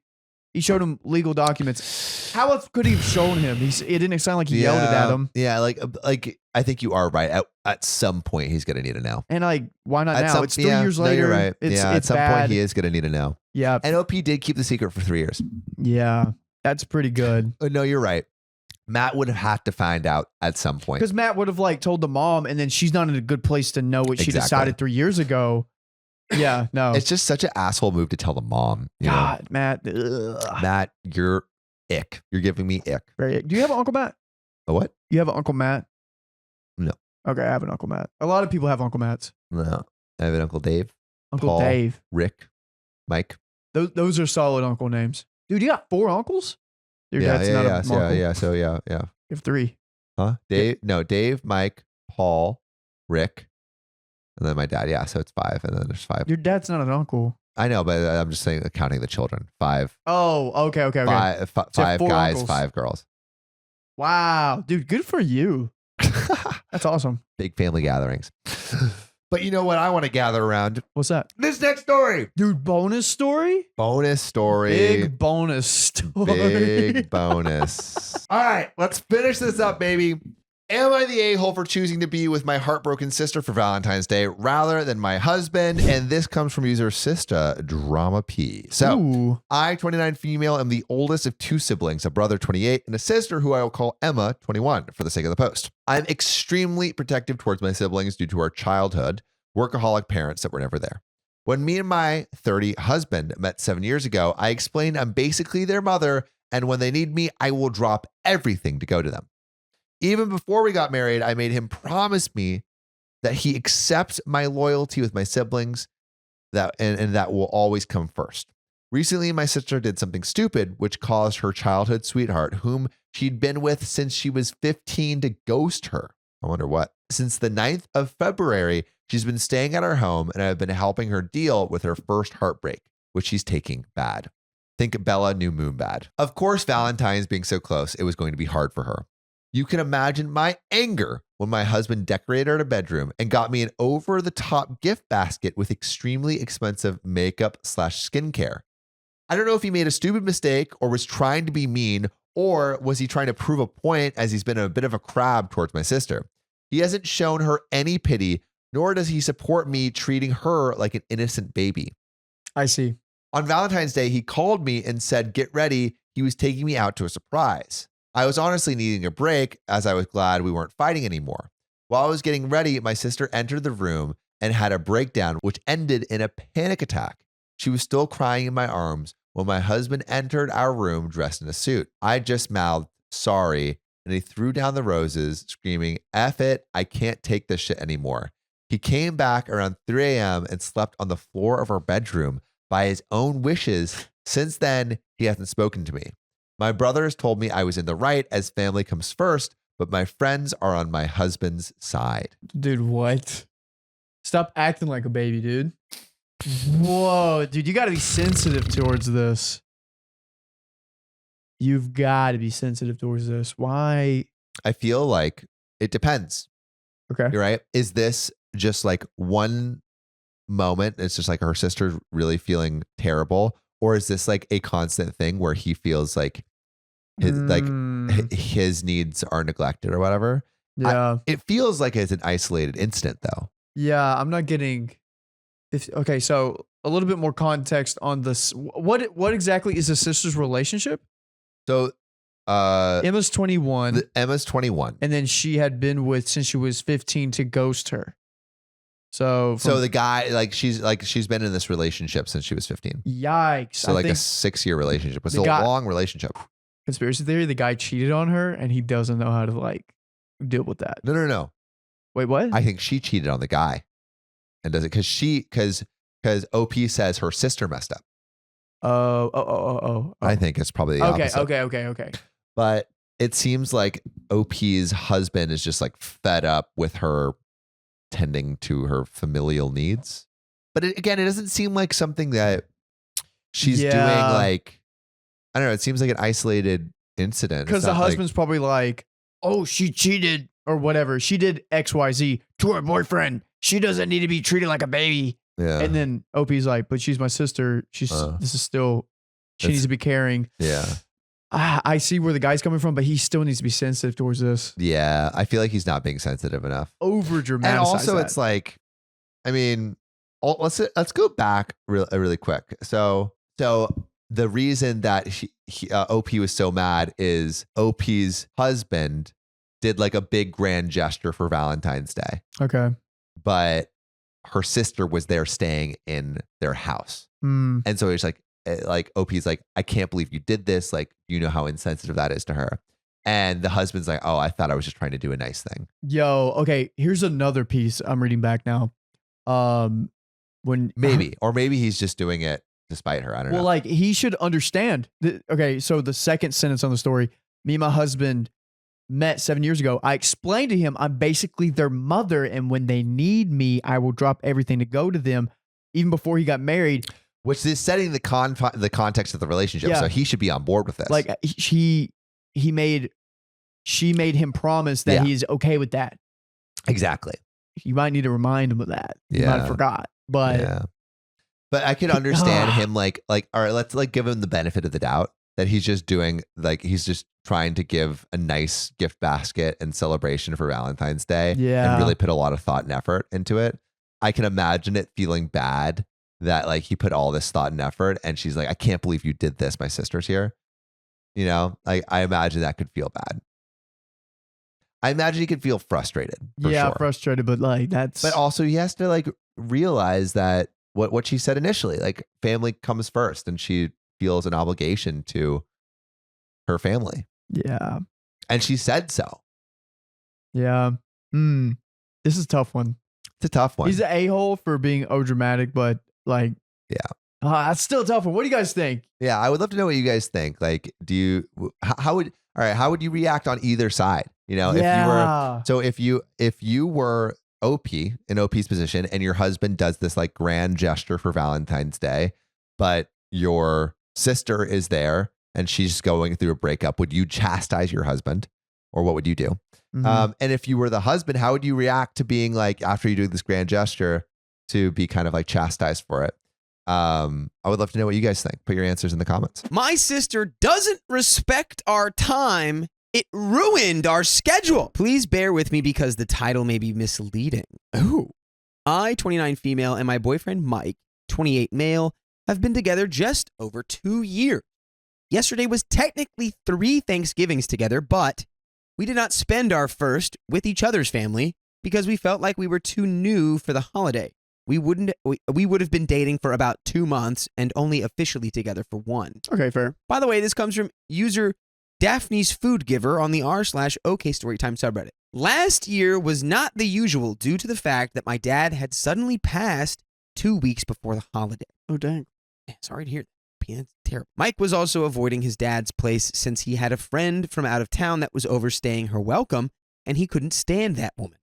he showed him legal documents. How else could he have shown him? It didn't sound like he yelled it at him. Yeah, like I think you are right. At some point, he's gonna need to know. And like, why not At now? some- It's 3 yeah, years no, later. you're right. It's at some bad. point, he is gonna need to know. Yeah, And OP did keep the secret for 3 years. yeah, that's pretty good. No, you're right. Matt would have had to find out at some point. Because Matt would have like told the mom, and then she's not in a good place to know what she Exactly. decided 3 years ago. Yeah, no. It's just such an asshole move to tell the mom. You know? God, Matt. Ugh. Matt, you're ick. You're giving me ick. Do you have an Uncle Matt? A what? You have an Uncle Matt? No. Okay, I have an Uncle Matt. A lot of people have Uncle Matts. No. I have an Uncle Dave, Uncle Paul. Dave. Rick, Mike. Those are solid uncle names. Dude, you got 4 uncles? Your Yeah. dad's not a uncle? So yeah. You have 3. Huh? Dave, Mike, Paul, Rick, and then my dad. Yeah, so it's 5, and then there's 5. Your dad's not an uncle. I know, but I'm just saying, counting the children. 5. Oh, okay. Five So five 4 guys, uncles. 5 girls. Wow. Dude, good for you. That's awesome. Big family gatherings. But you know what I want to gather around? What's that? This next story. Dude, bonus story? Bonus story. Big bonus story. Big bonus. All right, let's finish this up, baby. Am I the a-hole for choosing to be with my heartbroken sister for Valentine's Day rather than my husband? And this comes from user Sista Drama P. So Ooh. I, 29 female, am the oldest of 2 siblings, a brother 28 and a sister who I will call Emma 21 for the sake of the post. I'm extremely protective towards my siblings due to our childhood, workaholic parents that were never there. When me and my 30 husband met 7 years ago, I explained I'm basically their mother, and when they need me, I will drop everything to go to them. Even before we got married, I made him promise me that he accepts my loyalty with my siblings, and that will always come first. Recently, my sister did something stupid, which caused her childhood sweetheart, whom she'd been with since she was 15, to ghost her. I wonder what. Since the 9th of February, she's been staying at our home, and I've been helping her deal with her first heartbreak, which she's taking bad. Think Bella New Moon bad. Of course, Valentine's being so close, it was going to be hard for her. You can imagine my anger when my husband decorated our bedroom and got me an over-the-top gift basket with extremely expensive makeup/skincare. I don't know if he made a stupid mistake or was trying to be mean, or was he trying to prove a point as he's been a bit of a crab towards my sister. He hasn't shown her any pity, nor does he support me treating her like an innocent baby. I see. On Valentine's Day, he called me and said, get ready. He was taking me out to a surprise. I was honestly needing a break, as I was glad we weren't fighting anymore. While I was getting ready, my sister entered the room and had a breakdown, which ended in a panic attack. She was still crying in my arms when my husband entered our room dressed in a suit. I just mouthed, sorry, and he threw down the roses, screaming, F it, I can't take this shit anymore. He came back around 3 a.m. and slept on the floor of our bedroom by his own wishes. Since then, he hasn't spoken to me. My brothers told me I was in the right as family comes first, but my friends are on my husband's side. Dude, what? Stop acting like a baby, dude. Whoa, dude, you got to be sensitive towards this. You've got to be sensitive towards this. Why? I feel like it depends. Okay. You're right. Is this just like one moment? It's just like her sister's really feeling terrible, or is this like a constant thing where he feels like his needs are neglected or whatever? Yeah. It feels like it's an isolated incident, though. Yeah, I'm not getting. Okay, so a little bit more context on this. What exactly is the sister's relationship? So, Emma's 21. Emma's 21. And then she had been with since she was 15 to ghost her. So the guy, like she's been in this relationship since she was 15. Yikes. So like a 6-year relationship. It's a long relationship. Conspiracy theory, the guy cheated on her and he doesn't know how to like deal with that. No. Wait, what? I think she cheated on the guy. And does it because OP says her sister messed up. Oh. I think it's probably the opposite. Okay. But it seems like OP's husband is just like fed up with her tending to her familial needs. But it doesn't seem like something that she's doing like, I don't know. It seems like an isolated incident. Because the husband's probably like, oh, she cheated or whatever. She did XYZ to her boyfriend. She doesn't need to be treated like a baby. Yeah. And then OP's like, but she's my sister. She needs to be caring. Yeah. I see where the guy's coming from, but he still needs to be sensitive towards this. Yeah. I feel like he's not being sensitive enough. Over dramatic. And also it's like, I mean, let's go back really quick. So the reason that OP was so mad is OP's husband did like a big grand gesture for Valentine's Day. Okay. But her sister was there staying in their house. And so it's like OP's like, I can't believe you did this. Like, you know how insensitive that is to her. And the husband's like, oh, I thought I was just trying to do a nice thing. Yo, okay. Here's another piece I'm reading back now. Maybe he's just doing it despite her. I don't know. Well, like he should understand. Okay, so the second sentence on the story, me and my husband met 7 years ago. I explained to him I'm basically their mother, and when they need me, I will drop everything to go to them. Even before he got married, which is setting the context of the relationship. Yeah. So he should be on board with this. Like she made him promise that he's okay with that. Exactly. You might need to remind him of that. He might have forgot. But yeah. But I can understand him like, all right, let's like give him the benefit of the doubt that he's just doing, like, he's just trying to give a nice gift basket and celebration for Valentine's Day. Yeah. And really put a lot of thought and effort into it. I can imagine it feeling bad that like he put all this thought and effort and she's like, I can't believe you did this. My sister's here. You know, like I imagine that could feel bad. I imagine he could feel frustrated. For sure. Frustrated, but like that's. But also he has to like realize that what she said initially, like family comes first, and she feels an obligation to her family. Yeah. And she said so. Yeah. This is a tough one. It's a tough one. He's an a-hole for being dramatic, but like, yeah. That's still a tough one. What do you guys think? Yeah, I would love to know what you guys think. Like, how would you react on either side? You know, if you were OP in OP's position and your husband does this like grand gesture for Valentine's Day, but your sister is there and she's going through a breakup, would you chastise your husband, or what would you do? And if you were the husband, how would you react to being like, after you do this grand gesture, to be kind of like chastised for it? I would love to know what you guys think. Put your answers in the comments. My sister doesn't respect our time. It ruined our schedule. Please bear with me because the title may be misleading. Ooh. I, 29 female, and my boyfriend Mike, 28 male, have been together just over 2 years. Yesterday was technically 3 Thanksgivings together, but we did not spend our first with each other's family because we felt like we were too new for the holiday. We would have been dating for about 2 months and only officially together for 1. Okay, fair. By the way, this comes from user Daphne's food giver on the r/OK Storytime subreddit. Last year was not the usual due to the fact that my dad had suddenly passed 2 weeks before the holiday. Oh, dang. Man, sorry to hear that. That's terrible. Mike was also avoiding his dad's place since he had a friend from out of town that was overstaying her welcome, and he couldn't stand that woman.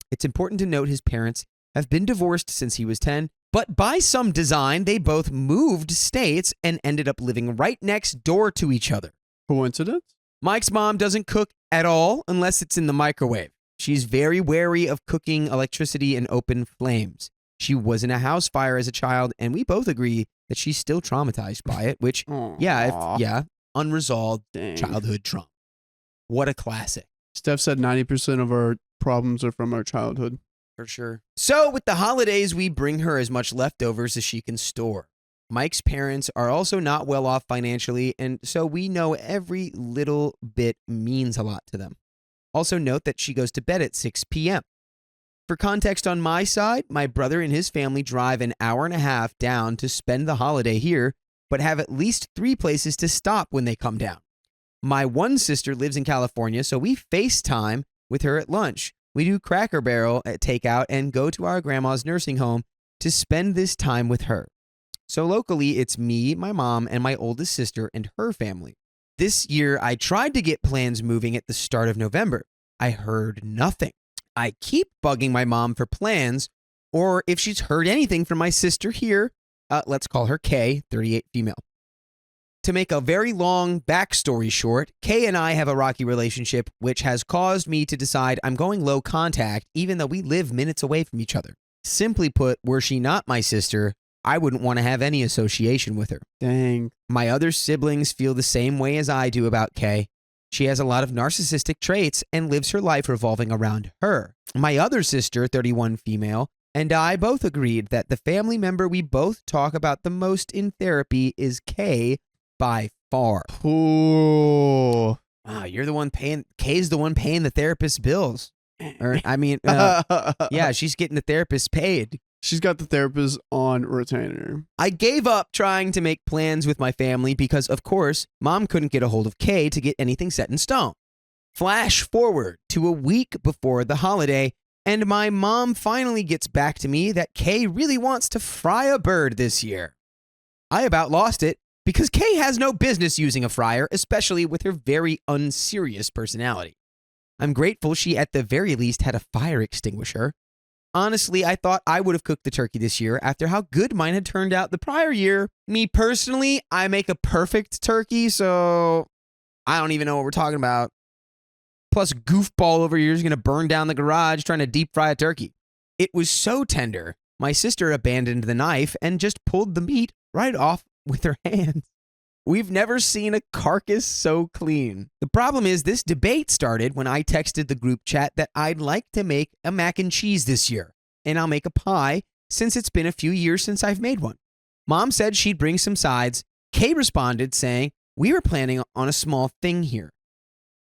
It's important to note his parents have been divorced since he was 10, but by some design, they both moved states and ended up living right next door to each other. Coincidence? Mike's mom doesn't cook at all unless it's in the microwave. She's very wary of cooking electricity and open flames. She was in a house fire as a child, and we both agree that she's still traumatized by it, which, unresolved Dang. childhood trauma. What a classic. Steph said 90% of our problems are from our childhood. For sure. So with the holidays, we bring her as much leftovers as she can store. Mike's parents are also not well off financially, and so we know every little bit means a lot to them. Also note that she goes to bed at 6 p.m. For context on my side, my brother and his family drive an hour and a half down to spend the holiday here, but have at least 3 places to stop when they come down. My one sister lives in California, so we FaceTime with her at lunch. We do Cracker Barrel at takeout and go to our grandma's nursing home to spend this time with her. So locally, it's me, my mom, and my oldest sister and her family. This year, I tried to get plans moving at the start of November. I heard nothing. I keep bugging my mom for plans, or if she's heard anything from my sister here, let's call her Kay, 38 female. To make a very long backstory short, Kay and I have a rocky relationship, which has caused me to decide I'm going low contact, even though we live minutes away from each other. Simply put, were she not my sister, I wouldn't want to have any association with her. Dang. My other siblings feel the same way as I do about Kay. She has a lot of narcissistic traits and lives her life revolving around her. My other sister, 31 female, and I both agreed that the family member we both talk about the most in therapy is Kay by far. Ooh. Wow, you're the one paying, Kay's the one paying the therapist's bills. Or, yeah, she's getting the therapist paid. She's got the therapist on retainer. I gave up trying to make plans with my family because, of course, Mom couldn't get a hold of Kay to get anything set in stone. Flash forward to a week before the holiday, and my mom finally gets back to me that Kay really wants to fry a bird this year. I about lost it because Kay has no business using a fryer, especially with her very unserious personality. I'm grateful she at the very least had a fire extinguisher. Honestly, I thought I would have cooked the turkey this year after how good mine had turned out the prior year. Me personally, I make a perfect turkey, so I don't even know what we're talking about. Plus, goofball over here is going to burn down the garage trying to deep fry a turkey. It was so tender, my sister abandoned the knife and just pulled the meat right off with her hands. We've never seen a carcass so clean. The problem is this debate started when I texted the group chat that I'd like to make a mac and cheese this year, and I'll make a pie since it's been a few years since I've made one. Mom said she'd bring some sides. Kay responded saying, we were planning on a small thing here.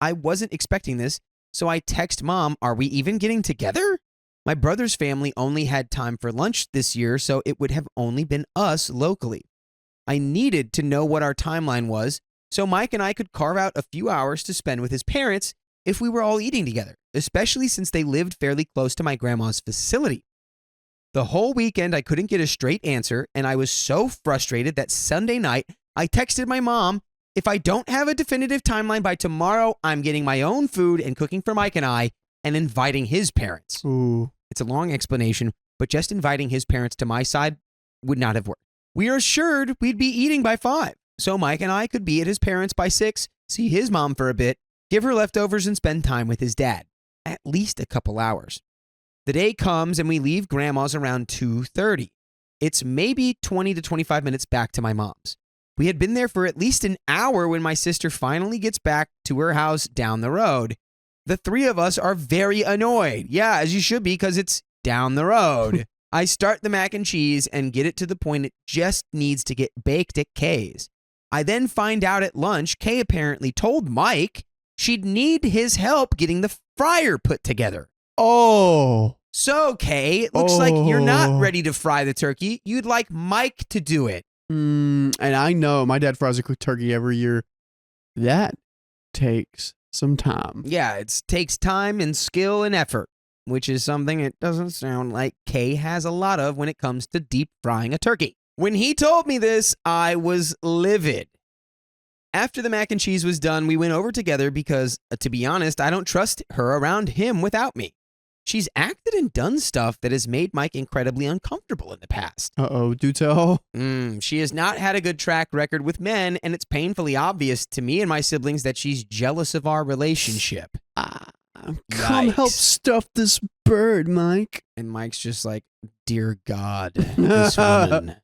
I wasn't expecting this, so I text Mom, are we even getting together? My brother's family only had time for lunch this year, so it would have only been us locally. I needed to know what our timeline was, so Mike and I could carve out a few hours to spend with his parents if we were all eating together, especially since they lived fairly close to my grandma's facility. The whole weekend, I couldn't get a straight answer, and I was so frustrated that Sunday night, I texted my mom, if I don't have a definitive timeline by tomorrow, I'm getting my own food and cooking for Mike and I and inviting his parents. Ooh. It's a long explanation, but just inviting his parents to my side would not have worked. We are assured we'd be eating by 5, so Mike and I could be at his parents' by 6, see his mom for a bit, give her leftovers, and spend time with his dad. At least a couple hours. The day comes and we leave grandma's around 2:30. It's maybe 20 to 25 minutes back to my mom's. We had been there for at least an hour when my sister finally gets back to her house down the road. The 3 of us are very annoyed. Yeah, as you should be, because it's down the road. I start the mac and cheese and get it to the point it just needs to get baked at Kay's. I then find out at lunch Kay apparently told Mike she'd need his help getting the fryer put together. Oh. So, Kay, it looks like you're not ready to fry the turkey. You'd like Mike to do it. And I know my dad fries a cooked turkey every year. That takes some time. Yeah, it takes time and skill and effort, which is something it doesn't sound like Kay has a lot of when it comes to deep frying a turkey. When he told me this, I was livid. After the mac and cheese was done, we went over together because, to be honest, I don't trust her around him without me. She's acted and done stuff that has made Mike incredibly uncomfortable in the past. Uh-oh, do tell. She has not had a good track record with men, and it's painfully obvious to me and my siblings that she's jealous of our relationship. Come help Yikes. stuff this bird, Mike. And Mike's just like, dear God, this woman.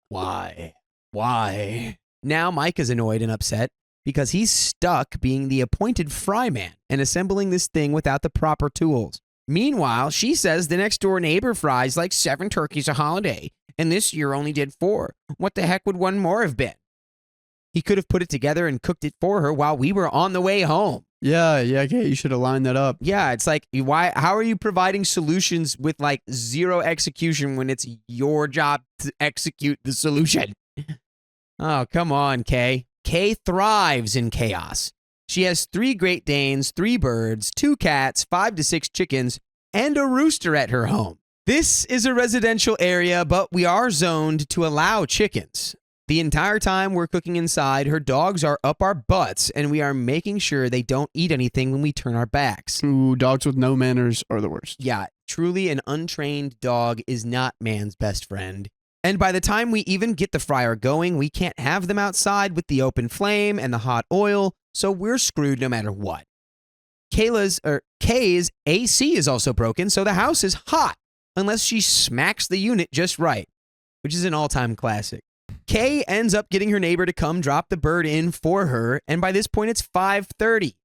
Why? Why? Now Mike is annoyed and upset because he's stuck being the appointed fry man and assembling this thing without the proper tools. Meanwhile, she says the next door neighbor fries like 7 turkeys a holiday, and this year only did 4. What the heck would one more have been? He could have put it together and cooked it for her while we were on the way home. Yeah, okay, you should have lined that up. Yeah, it's like, why? How are you providing solutions with like 0 execution when it's your job to execute the solution? Oh, come on, Kay. Kay thrives in chaos. She has 3 Great Danes, 3 birds, 2 cats, 5 to 6 chickens, and a rooster at her home. This is a residential area, but we are zoned to allow chickens. The entire time we're cooking inside, her dogs are up our butts, and we are making sure they don't eat anything when we turn our backs. Ooh, dogs with no manners are the worst. Yeah, truly an untrained dog is not man's best friend. And by the time we even get the fryer going, we can't have them outside with the open flame and the hot oil, so we're screwed no matter what. Kay's AC is also broken, so the house is hot, unless she smacks the unit just right, which is an all-time classic. Kay ends up getting her neighbor to come drop the bird in for her, and by this point it's 5:30.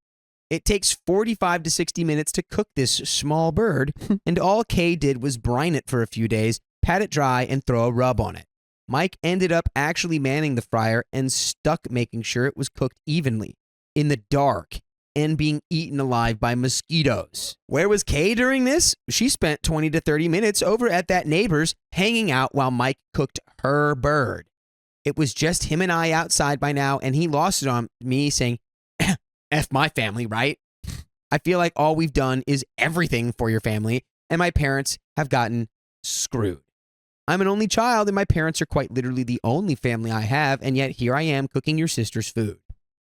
It takes 45 to 60 minutes to cook this small bird, and all Kay did was brine it for a few days, pat it dry, and throw a rub on it. Mike ended up actually manning the fryer and stuck making sure it was cooked evenly, in the dark, and being eaten alive by mosquitoes. Where was Kay during this? She spent 20 to 30 minutes over at that neighbor's hanging out while Mike cooked her bird. It was just him and I outside by now, and he lost it on me saying, F my family, right? I feel like all we've done is everything for your family, and my parents have gotten screwed. I'm an only child, and my parents are quite literally the only family I have, and yet here I am cooking your sister's food.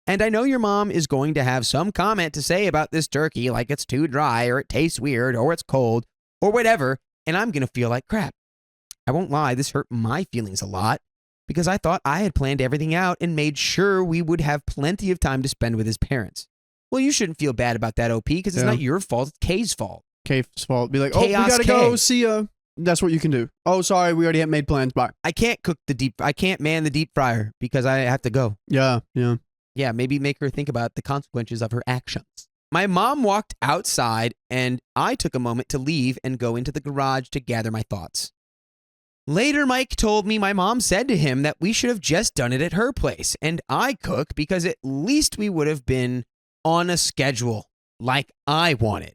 And I know your mom is going to have some comment to say about this turkey, like it's too dry, or it tastes weird, or it's cold, or whatever, and I'm going to feel like crap. I won't lie, this hurt my feelings a lot, because I thought I had planned everything out and made sure we would have plenty of time to spend with his parents. Well, you shouldn't feel bad about that, OP, because it's not your fault, it's Kay's fault. Kay's fault. Be like, oh, we Chaos gotta K. go, see ya. That's what you can do. Oh, sorry, we already have made plans. Bye. I can't man the deep fryer because I have to go. Yeah. Yeah, maybe make her think about the consequences of her actions. My mom walked outside, and I took a moment to leave and go into the garage to gather my thoughts. Later, Mike told me my mom said to him that we should have just done it at her place, and I cook because at least we would have been on a schedule like I wanted.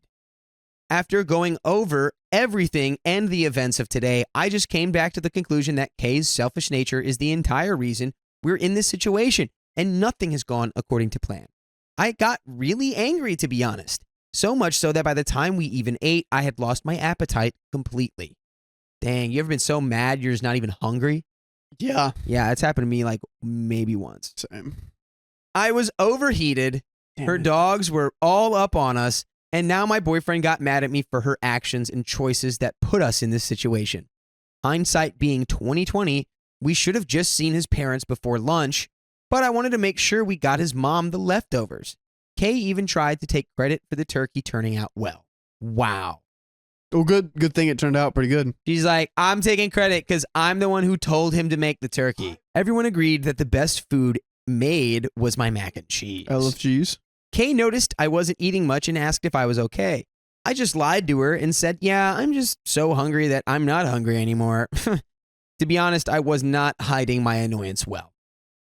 After going over everything and the events of today, I just came back to the conclusion that Kay's selfish nature is the entire reason we're in this situation, and nothing has gone according to plan. I got really angry, to be honest. So much so that by the time we even ate, I had lost my appetite completely. Dang, you ever been so mad you're just not even hungry? Yeah. Yeah, it's happened to me like maybe once. Same. I was overheated. Damn Her it. dogs were all up on us, and now my boyfriend got mad at me for her actions and choices that put us in this situation. Hindsight being 2020, we should have just seen his parents before lunch, but I wanted to make sure we got his mom the leftovers. Kay even tried to take credit for the turkey turning out well. Wow. Oh, good thing it turned out pretty good. She's like, I'm taking credit because I'm the one who told him to make the turkey. Everyone agreed that the best food made was my mac and cheese. I love cheese. Kay noticed I wasn't eating much and asked if I was okay. I just lied to her and said, yeah, I'm just so hungry that I'm not hungry anymore. To be honest, I was not hiding my annoyance well.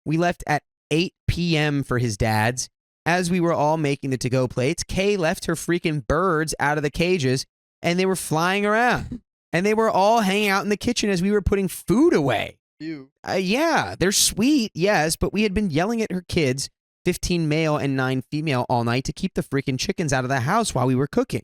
We left at 8 p.m. for his dad's. As we were all making the to-go plates, Kay left her freaking birds out of the cages, and they were flying around. And they were all hanging out in the kitchen as we were putting food away. You. Yeah, they're sweet, yes, but we had been yelling at her kids 15 male and 9 female all night to keep the freaking chickens out of the house while we were cooking.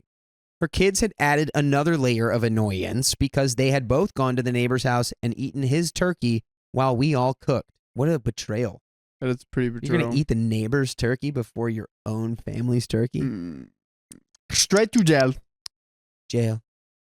Her kids had added another layer of annoyance because they had both gone to the neighbor's house and eaten his turkey while we all cooked. What a betrayal. That's pretty You're betrayal. going to eat the neighbor's turkey before your own family's turkey? Straight to jail. Jail.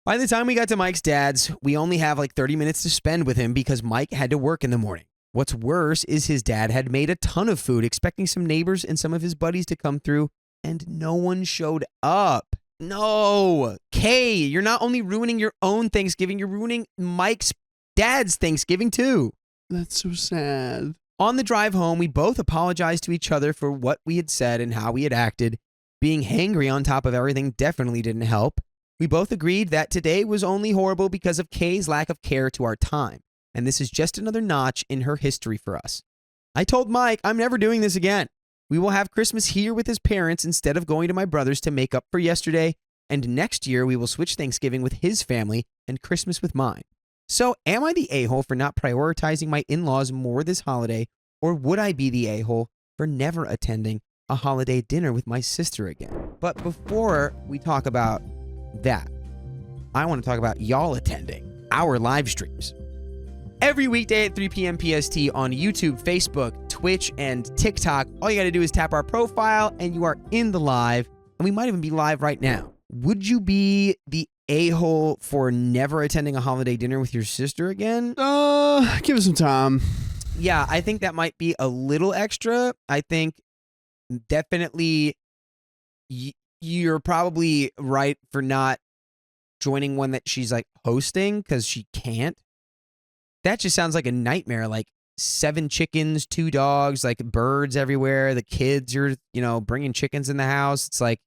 By the time we got to Mike's dad's, we only have like 30 minutes to spend with him because Mike had to work in the morning. What's worse is his dad had made a ton of food, expecting some neighbors and some of his buddies to come through, and no one showed up. No. Kay, you're not only ruining your own Thanksgiving, you're ruining Mike's dad's Thanksgiving too. That's so sad. On the drive home, we both apologized to each other for what we had said and how we had acted. Being hangry on top of everything definitely didn't help. We both agreed that today was only horrible because of Kay's lack of care to our time, and this is just another notch in her history for us. I told Mike I'm never doing this again. We will have Christmas here with his parents instead of going to my brother's to make up for yesterday, and next year we will switch Thanksgiving with his family and Christmas with mine. So am I the a-hole for not prioritizing my in-laws more this holiday, or would I be the a-hole for never attending a holiday dinner with my sister again? But before we talk about that, I want to talk about y'all attending our live streams. Every weekday at 3 p.m. PST on YouTube, Facebook, Twitch, and TikTok. All you got to do is tap our profile and you are in the live, and we might even be live right now. Would you be the a-hole for never attending a holiday dinner with your sister again? Give us some time. Yeah, I think that might be a little extra. I think definitely you're probably right for not joining one that she's like hosting because she can't. That just sounds like a nightmare. Like 7 chickens, 2 dogs, like birds everywhere. The kids, you're, bringing chickens in the house. It's like,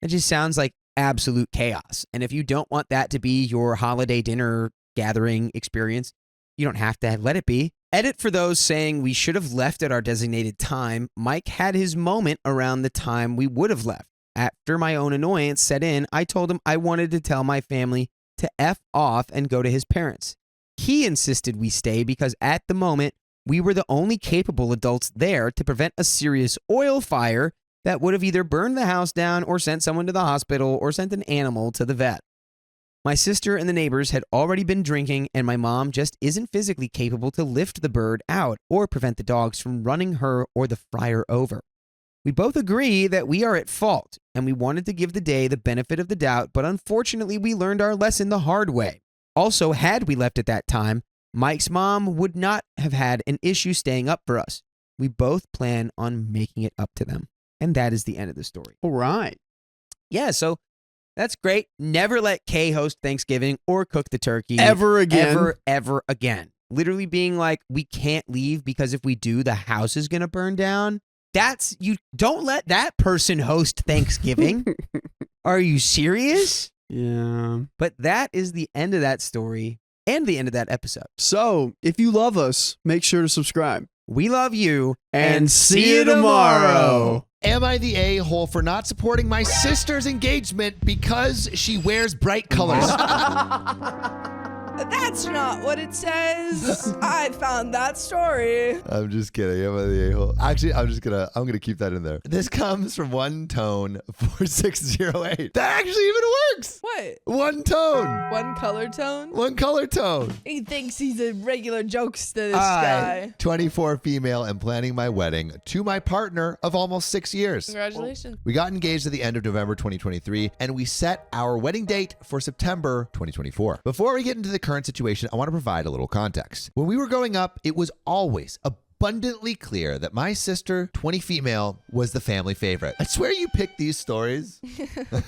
it just sounds like absolute chaos. And if you don't want that to be your holiday dinner gathering experience, you don't have to let it be. Edit for those saying we should have left at our designated time. Mike had his moment around the time we would have left. After my own annoyance set in, I told him I wanted to tell my family to F off and go to his parents. He insisted we stay because at the moment, we were the only capable adults there to prevent a serious oil fire that would have either burned the house down or sent someone to the hospital or sent an animal to the vet. My sister and the neighbors had already been drinking, and my mom just isn't physically capable to lift the bird out or prevent the dogs from running her or the fryer over. We both agree that we are at fault, and we wanted to give the day the benefit of the doubt, but unfortunately we learned our lesson the hard way. Also, had we left at that time, Mike's mom would not have had an issue staying up for us. We both plan on making it up to them. And that is the end of the story. All right. Yeah, so that's great. Never let Kay host Thanksgiving or cook the turkey. Ever again. Ever again. Literally being like, we can't leave because if we do, the house is going to burn down. You don't let that person host Thanksgiving. Are you serious? Yeah. But that is the end of that story and the end of that episode. So, if you love us, make sure to subscribe. We love you. And see you tomorrow. Am I the a-hole for not supporting my sister's engagement because she wears bright colors? That's not what it says. I found that story. I'm just kidding. Am I the a-hole? Actually, I'm gonna keep that in there. This comes from One Tone 4608. That actually even works. What? One tone. One color tone? One color tone. He thinks he's a regular jokester, this guy. 24 female and planning my wedding to my partner of almost 6 years. Congratulations. We got engaged at the end of November 2023, and we set our wedding date for September 2024. Before we get into the current situation, I want to provide a little context. When we were growing up, it was always abundantly clear that my sister, 20 female, was the family favorite. I swear you picked these stories that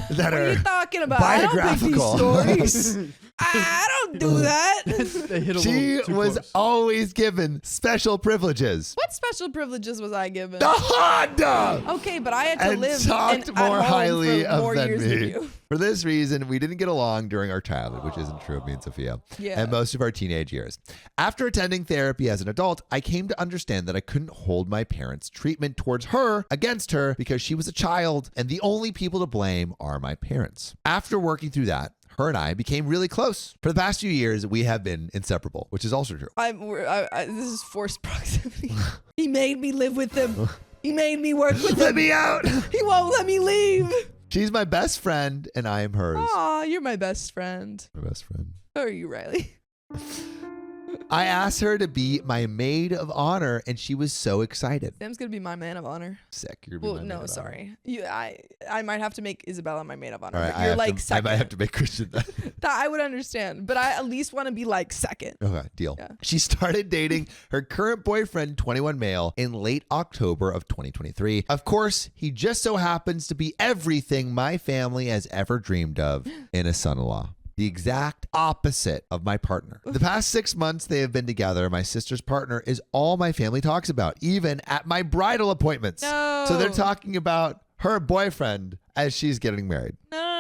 What are are you talking about? I don't pick these biographical. stories. I don't do that. They hit a She little too was close. always given special privileges. What special privileges was I given? The Honda! Okay, but I had to And live talked at more home highly for of more than years me. than you. For this reason, we didn't get along during our childhood, which isn't true of me and Sophia, Yeah. and most of our teenage years. After attending therapy as an adult, I came to understand that I couldn't hold my parents' treatment towards her against her because she was a child, and the only people to blame are my parents. After working through that, her and I became really close. For the past few years, we have been inseparable, which is also true. This is forced proximity. He made me live with him. He made me work with him. Let me out. He won't let me leave. She's my best friend, and I am hers. Aw, you're my best friend. My best friend. How are you, Riley? I asked her to be my maid of honor, and she was so excited. Sam's gonna be my man of honor. Sick. You're gonna be my maid of honor. Sorry. I might have to make Isabella my maid of honor. All right, but you're like I second. might have to make Christian that. That I would understand, but I at least want to be like second. Okay, deal. Yeah. She started dating her current boyfriend, 21 male, in late October of 2023. Of course, he just so happens to be everything my family has ever dreamed of in a son-in-law. The exact opposite of my partner. The past 6 months they have been together, my sister's partner is all my family talks about, even at my bridal appointments. No. So they're talking about her boyfriend as she's getting married. No.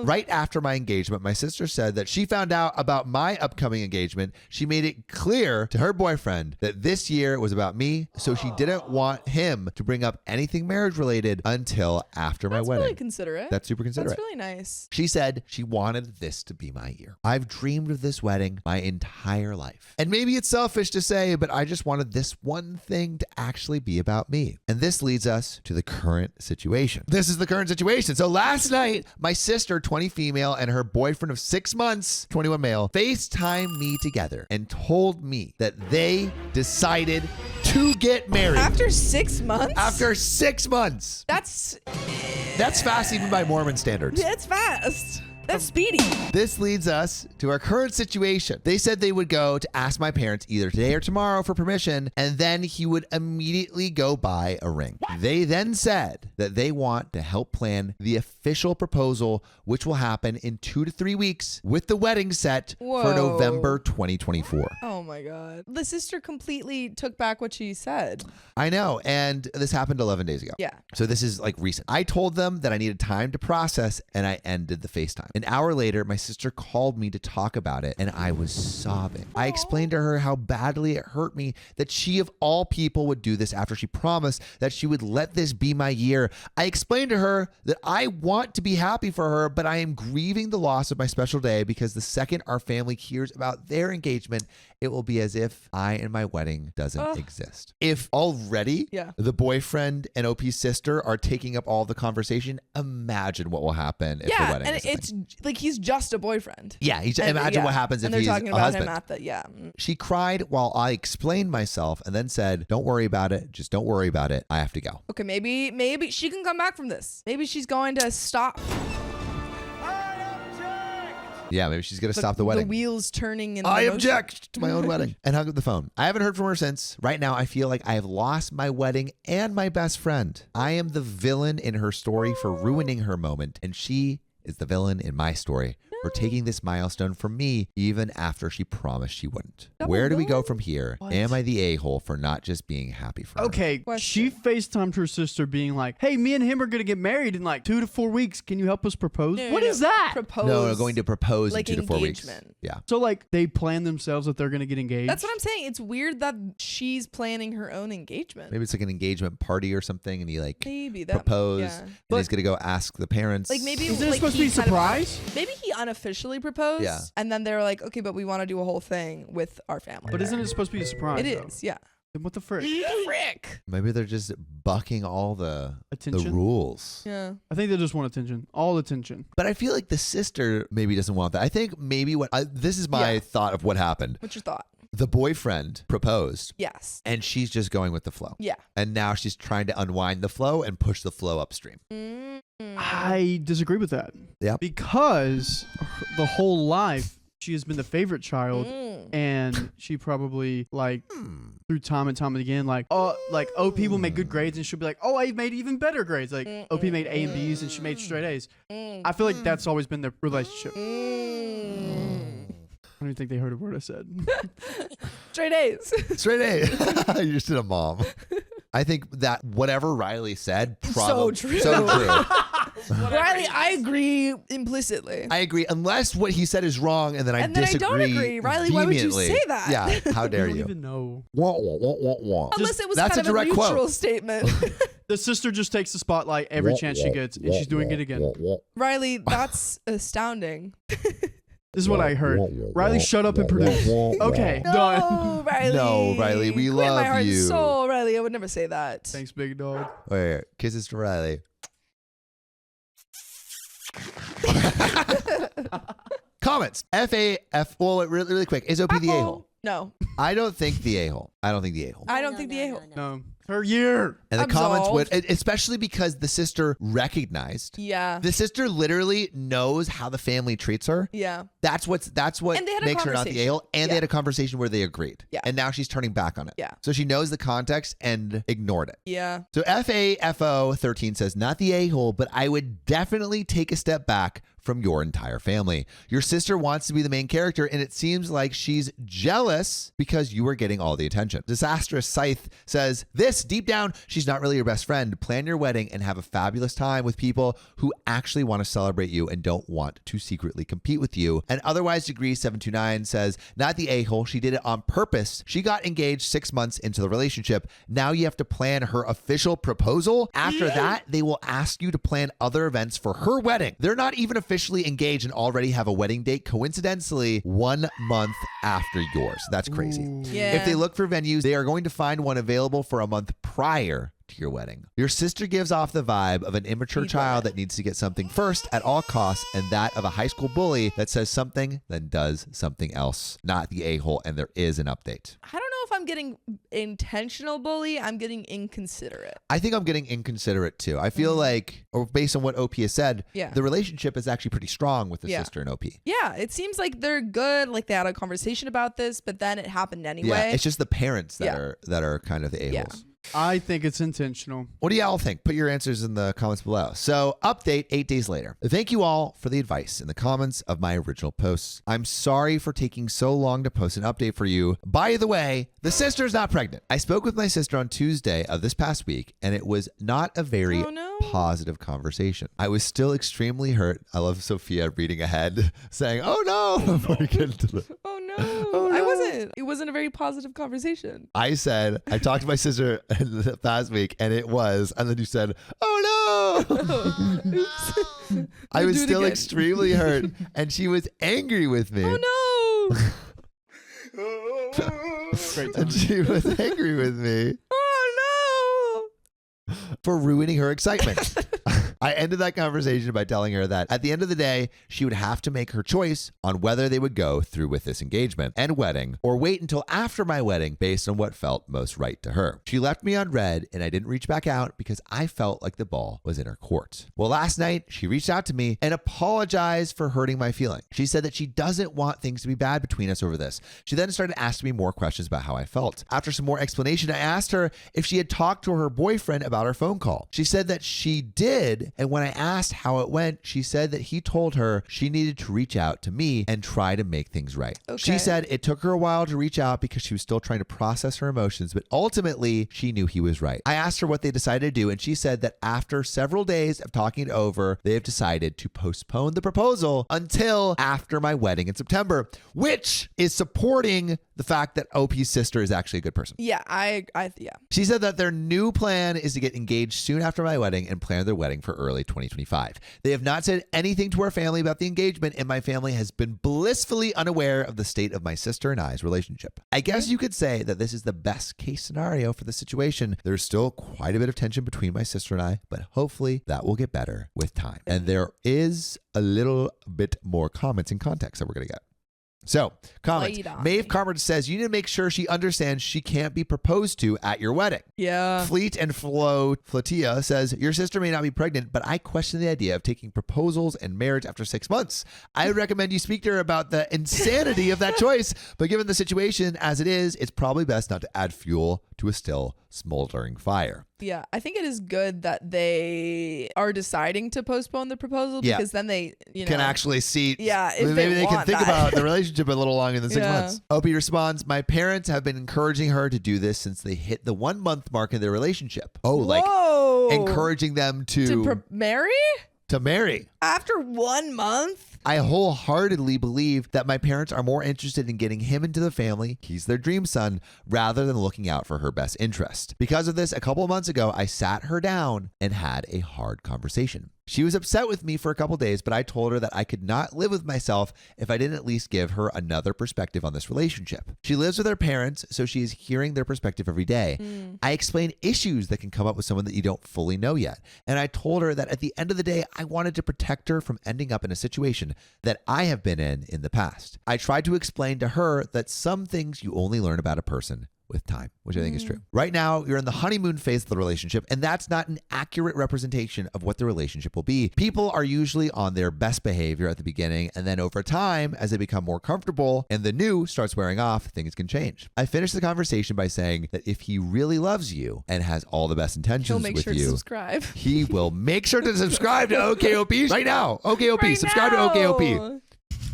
Right after my engagement, my sister said that she found out about my upcoming engagement. She made it clear to her boyfriend that this year was about me, so she didn't want him to bring up anything marriage related until after my wedding. That's really considerate. That's super considerate. That's really nice. She said she wanted this to be my year. I've dreamed of this wedding my entire life. And maybe it's selfish to say, but I just wanted this one thing to actually be about me. And this leads us to the current situation. This is the current situation. So last night, my sister, 20 female, and her boyfriend of 6 months, 21 male, FaceTimed me together and told me that they decided to get married. After 6 months? After 6 months. That's fast even by Mormon standards. Yeah, it's fast. That's speedy. This leads us to our current situation. They said they would go to ask my parents either today or tomorrow for permission, and then he would immediately go buy a ring. They then said that they want to help plan the official proposal, which will happen in 2 to 3 weeks, with the wedding set for Whoa. November 2024. Oh my God. The sister completely took back what she said. I know, and this happened 11 days ago. Yeah. So this is like recent. I told them that I needed time to process, and I ended the FaceTime. An hour later, my sister called me to talk about it, and I was sobbing. I explained to her how badly it hurt me that she, of all people, would do this after she promised that she would let this be my year. I explained to her that I want to be happy for her, but I am grieving the loss of my special day because the second our family hears about their engagement, it will be as if I and my wedding doesn't exist. If already the boyfriend and OP's sister are taking up all the conversation, imagine what will happen if the wedding and is a thing. it's like he's just a boyfriend. Yeah, imagine what happens if and they're he's talking a about husband. him at the She cried while I explained myself and then said, "Don't worry about it. Just don't worry about it. I have to go." Okay, maybe she can come back from this. Maybe she's going to stop Yeah, maybe she's going to stop the wedding. The wheels turning in I the motion. object to my own wedding. And hung up the phone. I haven't heard from her since. Right now, I feel like I have lost my wedding and my best friend. I am the villain in her story for ruining her moment, and she is the villain in my story for taking this milestone from me even after she promised she wouldn't. Where do we go from here? What? Am I the a-hole for not just being happy for her? Okay, Question. she FaceTimed her sister being like, hey, me and him are going to get married in like 2 to 4 weeks. Can you help us propose? No, What no, is that? Propose. No, going to propose like in 2 to 4 weeks. engagement. Yeah. So like they plan themselves that they're going to get engaged? That's what I'm saying. It's weird that she's planning her own engagement. Maybe it's like an engagement party or something, and he like Maybe that propose, yeah. and he's going to go ask the parents. Like maybe Is it like supposed to be a he kind of- surprise? maybe he unofficially proposed. Yeah. And then they're like, okay, but we want to do a whole thing with our family. But isn't it supposed to be a surprise? It though? is, yeah. Then what the frick? Frick. Maybe they're just bucking all the Attention? rules. Yeah. I think they just want attention. All attention. But I feel like the sister maybe doesn't want that. I think maybe this is my Yeah. thought of what happened. What's your thought? The boyfriend proposed, Yes. and she's just going with the flow. Yeah. And now she's trying to unwind the flow and push the flow upstream. Mm. I disagree with that. Yep. Because the whole life she has been the favorite child, Mm. and she probably like through time and time again like OP will make good grades and she'll be like, oh, I made even better grades. Like OP made A and B's and she made straight A's. I feel like that's always been their relationship. Mm. I don't even think they heard a word I said. Straight A's. Straight A. You just did a mom. I think that whatever Riley said, So true. So true. Riley, I agree implicitly. I agree, unless what he said is wrong, and then I disagree. don't agree. Riley, why would you vehemently. say that? Yeah, how I dare don't you? even know. Wah, wah, wah, wah, wah. Unless it was That's kind a of a direct neutral quote. statement. The sister just takes the spotlight every chance she gets, and she's doing it again. Riley, that's astounding. This is what I heard. Riley, shut up and produce. Okay, done. No, Riley. No, Riley, we Quit love my heart you. and soul, Riley. I would never say that. Thanks, big dog. Wait, kisses to Riley. Comments. FAF. Well, really quick. Is OP the a-hole? No. I don't think the a-hole. I don't think the a-hole. I don't think the a-hole. No. Her year. And the comments would, Absolved. especially because the sister recognized. Yeah. The sister literally knows how the family treats her. Yeah. That's what And they had a makes her not the conversation. a-hole. And Yeah. they had a conversation where they agreed. Yeah. And now she's turning back on it. Yeah. So she knows the context and ignored it. Yeah. So FAFO 13 says, not the a-hole, but I would definitely take a step back from your entire family. Your sister wants to be the main character, and it seems like she's jealous because you are getting all the attention. Disastrous Scythe says, this, deep down, she's not really your best friend. Plan your wedding and have a fabulous time with people who actually want to celebrate you and don't want to secretly compete with you. And otherwise, Degree 729 says, not the a-hole. She did it on purpose. She got engaged 6 months into the relationship. Now you have to plan her official proposal. After that, they will ask you to plan other events for her wedding. They're not even officially engaged and already have a wedding date, coincidentally 1 month after yours. That's crazy. Yeah. If they look for venues, they are going to find one available for a month prior to your wedding. Your sister gives off the vibe of an immature child that needs to get something first at all costs, and that of a high school bully that says something then does something else. Not the a-hole, and there is an update. I don't know if I'm getting intentional bully. I'm getting inconsiderate. I think I'm getting inconsiderate too. I feel like, or based on what OP has said, Yeah. the relationship is actually pretty strong with the Yeah. sister and OP. Yeah, it seems like they're good. Like they had a conversation about this, but then it happened anyway. Yeah, it's just the parents that Yeah. are kind of the a-holes. I think it's intentional. What do y'all think? Put your answers in the comments below. So, update 8 days later. Thank you all for the advice in the comments of my original posts. I'm sorry for taking so long to post an update for you. By the way, the sister's not pregnant. I spoke with my sister on Tuesday of this past week, and it was not a very Oh, no. positive conversation. I was still extremely hurt. I love Sophia reading ahead, saying, "Oh no!" before you get into the. Oh no. Oh, I no. wasn't. It wasn't a very positive conversation. I said, I talked to my sister the past week, and it was, and then you said, "Oh no!" I was Do it still again. extremely hurt, and she was angry with me. Oh no. Great And time. she was angry with me Oh for ruining her excitement. I ended that conversation by telling her that at the end of the day, she would have to make her choice on whether they would go through with this engagement and wedding or wait until after my wedding based on what felt most right to her. She left me on red, and I didn't reach back out because I felt like the ball was in her court. Well, last night, she reached out to me and apologized for hurting my feeling. She said that she doesn't want things to be bad between us over this. She then started asking me more questions about how I felt. After some more explanation, I asked her if she had talked to her boyfriend about our phone call. She said that she did, and when I asked how it went, she said that he told her she needed to reach out to me and try to make things right. She Okay. said it took her a while to reach out because she was still trying to process her emotions, but ultimately she knew he was right. I asked her what they decided to do, and she said that after several days of talking it over, they have decided to postpone the proposal until after my wedding in September, which is supporting the fact that OP's sister is actually a good person. Yeah, yeah. She said that their new plan is to get engaged soon after my wedding and plan their wedding for early 2025. They have not said anything to our family about the engagement, and my family has been blissfully unaware of the state of my sister and I's relationship. I guess you could say that this is the best case scenario for the situation. There's still quite a bit of tension between my sister and I, but hopefully that will get better with time. And there is a little bit more comments and context that we're going to get. So, comments. Light on Maeve me. Carmody says, you need to make sure she understands she can't be proposed to at your wedding. Yeah. Fleet and Flotia says, your sister may not be pregnant, but I question the idea of taking proposals and marriage after 6 months. I would recommend you speak to her about the insanity of that choice, but given the situation as it is, it's probably best not to add fuel to a still smoldering fire. Yeah, I think it is good that they are deciding to postpone the proposal Yeah. because then they, Can actually see. Yeah, if maybe they they can want think that. about the relationship a little longer than 6 Yeah. months. Opie responds, my parents have been encouraging her to do this since they hit the 1 month mark in their relationship. Oh, like Whoa. encouraging them to marry? to marry. After 1 month? I wholeheartedly believe that my parents are more interested in getting him into the family, he's their dream son, rather than looking out for her best interest. Because of this, a couple of months ago, I sat her down and had a hard conversation. She was upset with me for a couple days, but I told her that I could not live with myself if I didn't at least give her another perspective on this relationship. She lives with her parents, so she is hearing their perspective every day. I explained issues that can come up with someone that you don't fully know yet. And I told her that at the end of the day, I wanted to protect her from ending up in a situation that I have been in the past. I tried to explain to her that some things you only learn about a person with time, which I think is true. Right now, you're in the honeymoon phase of the relationship, and that's not an accurate representation of what the relationship will be. People are usually on their best behavior at the beginning, and then over time, as they become more comfortable and the new starts wearing off, things can change. I finished the conversation by saying that if he really loves you and has all the best intentions He'll make with sure you, to subscribe. he will make sure to subscribe to OKOP right now. OKOP, Right subscribe now. to OKOP.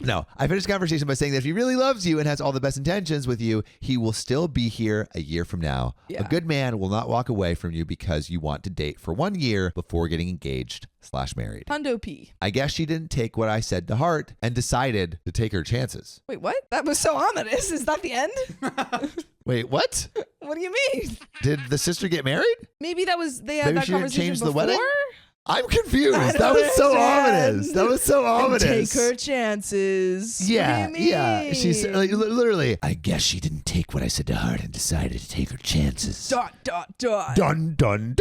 No, I finished the conversation by saying that if he really loves you and has all the best intentions with you, he will still be here a year from now. Yeah. A good man will not walk away from you because you want to date for 1 year before getting engaged/married. Hundo P. I guess she didn't take what I said to heart and decided to take her chances. Wait, what? That was so ominous. Is that the end? Wait, what? What do you mean? Did the sister get married? Maybe that was they had Maybe that she didn't conversation change the before? wedding? I'm confused. I That don't was so understand. ominous. That was so And ominous. take her chances. Yeah, What do you yeah. She's mean? like, literally, I guess she didn't take what I said to heart and decided to take her chances. Dot. Dun, dun, dun.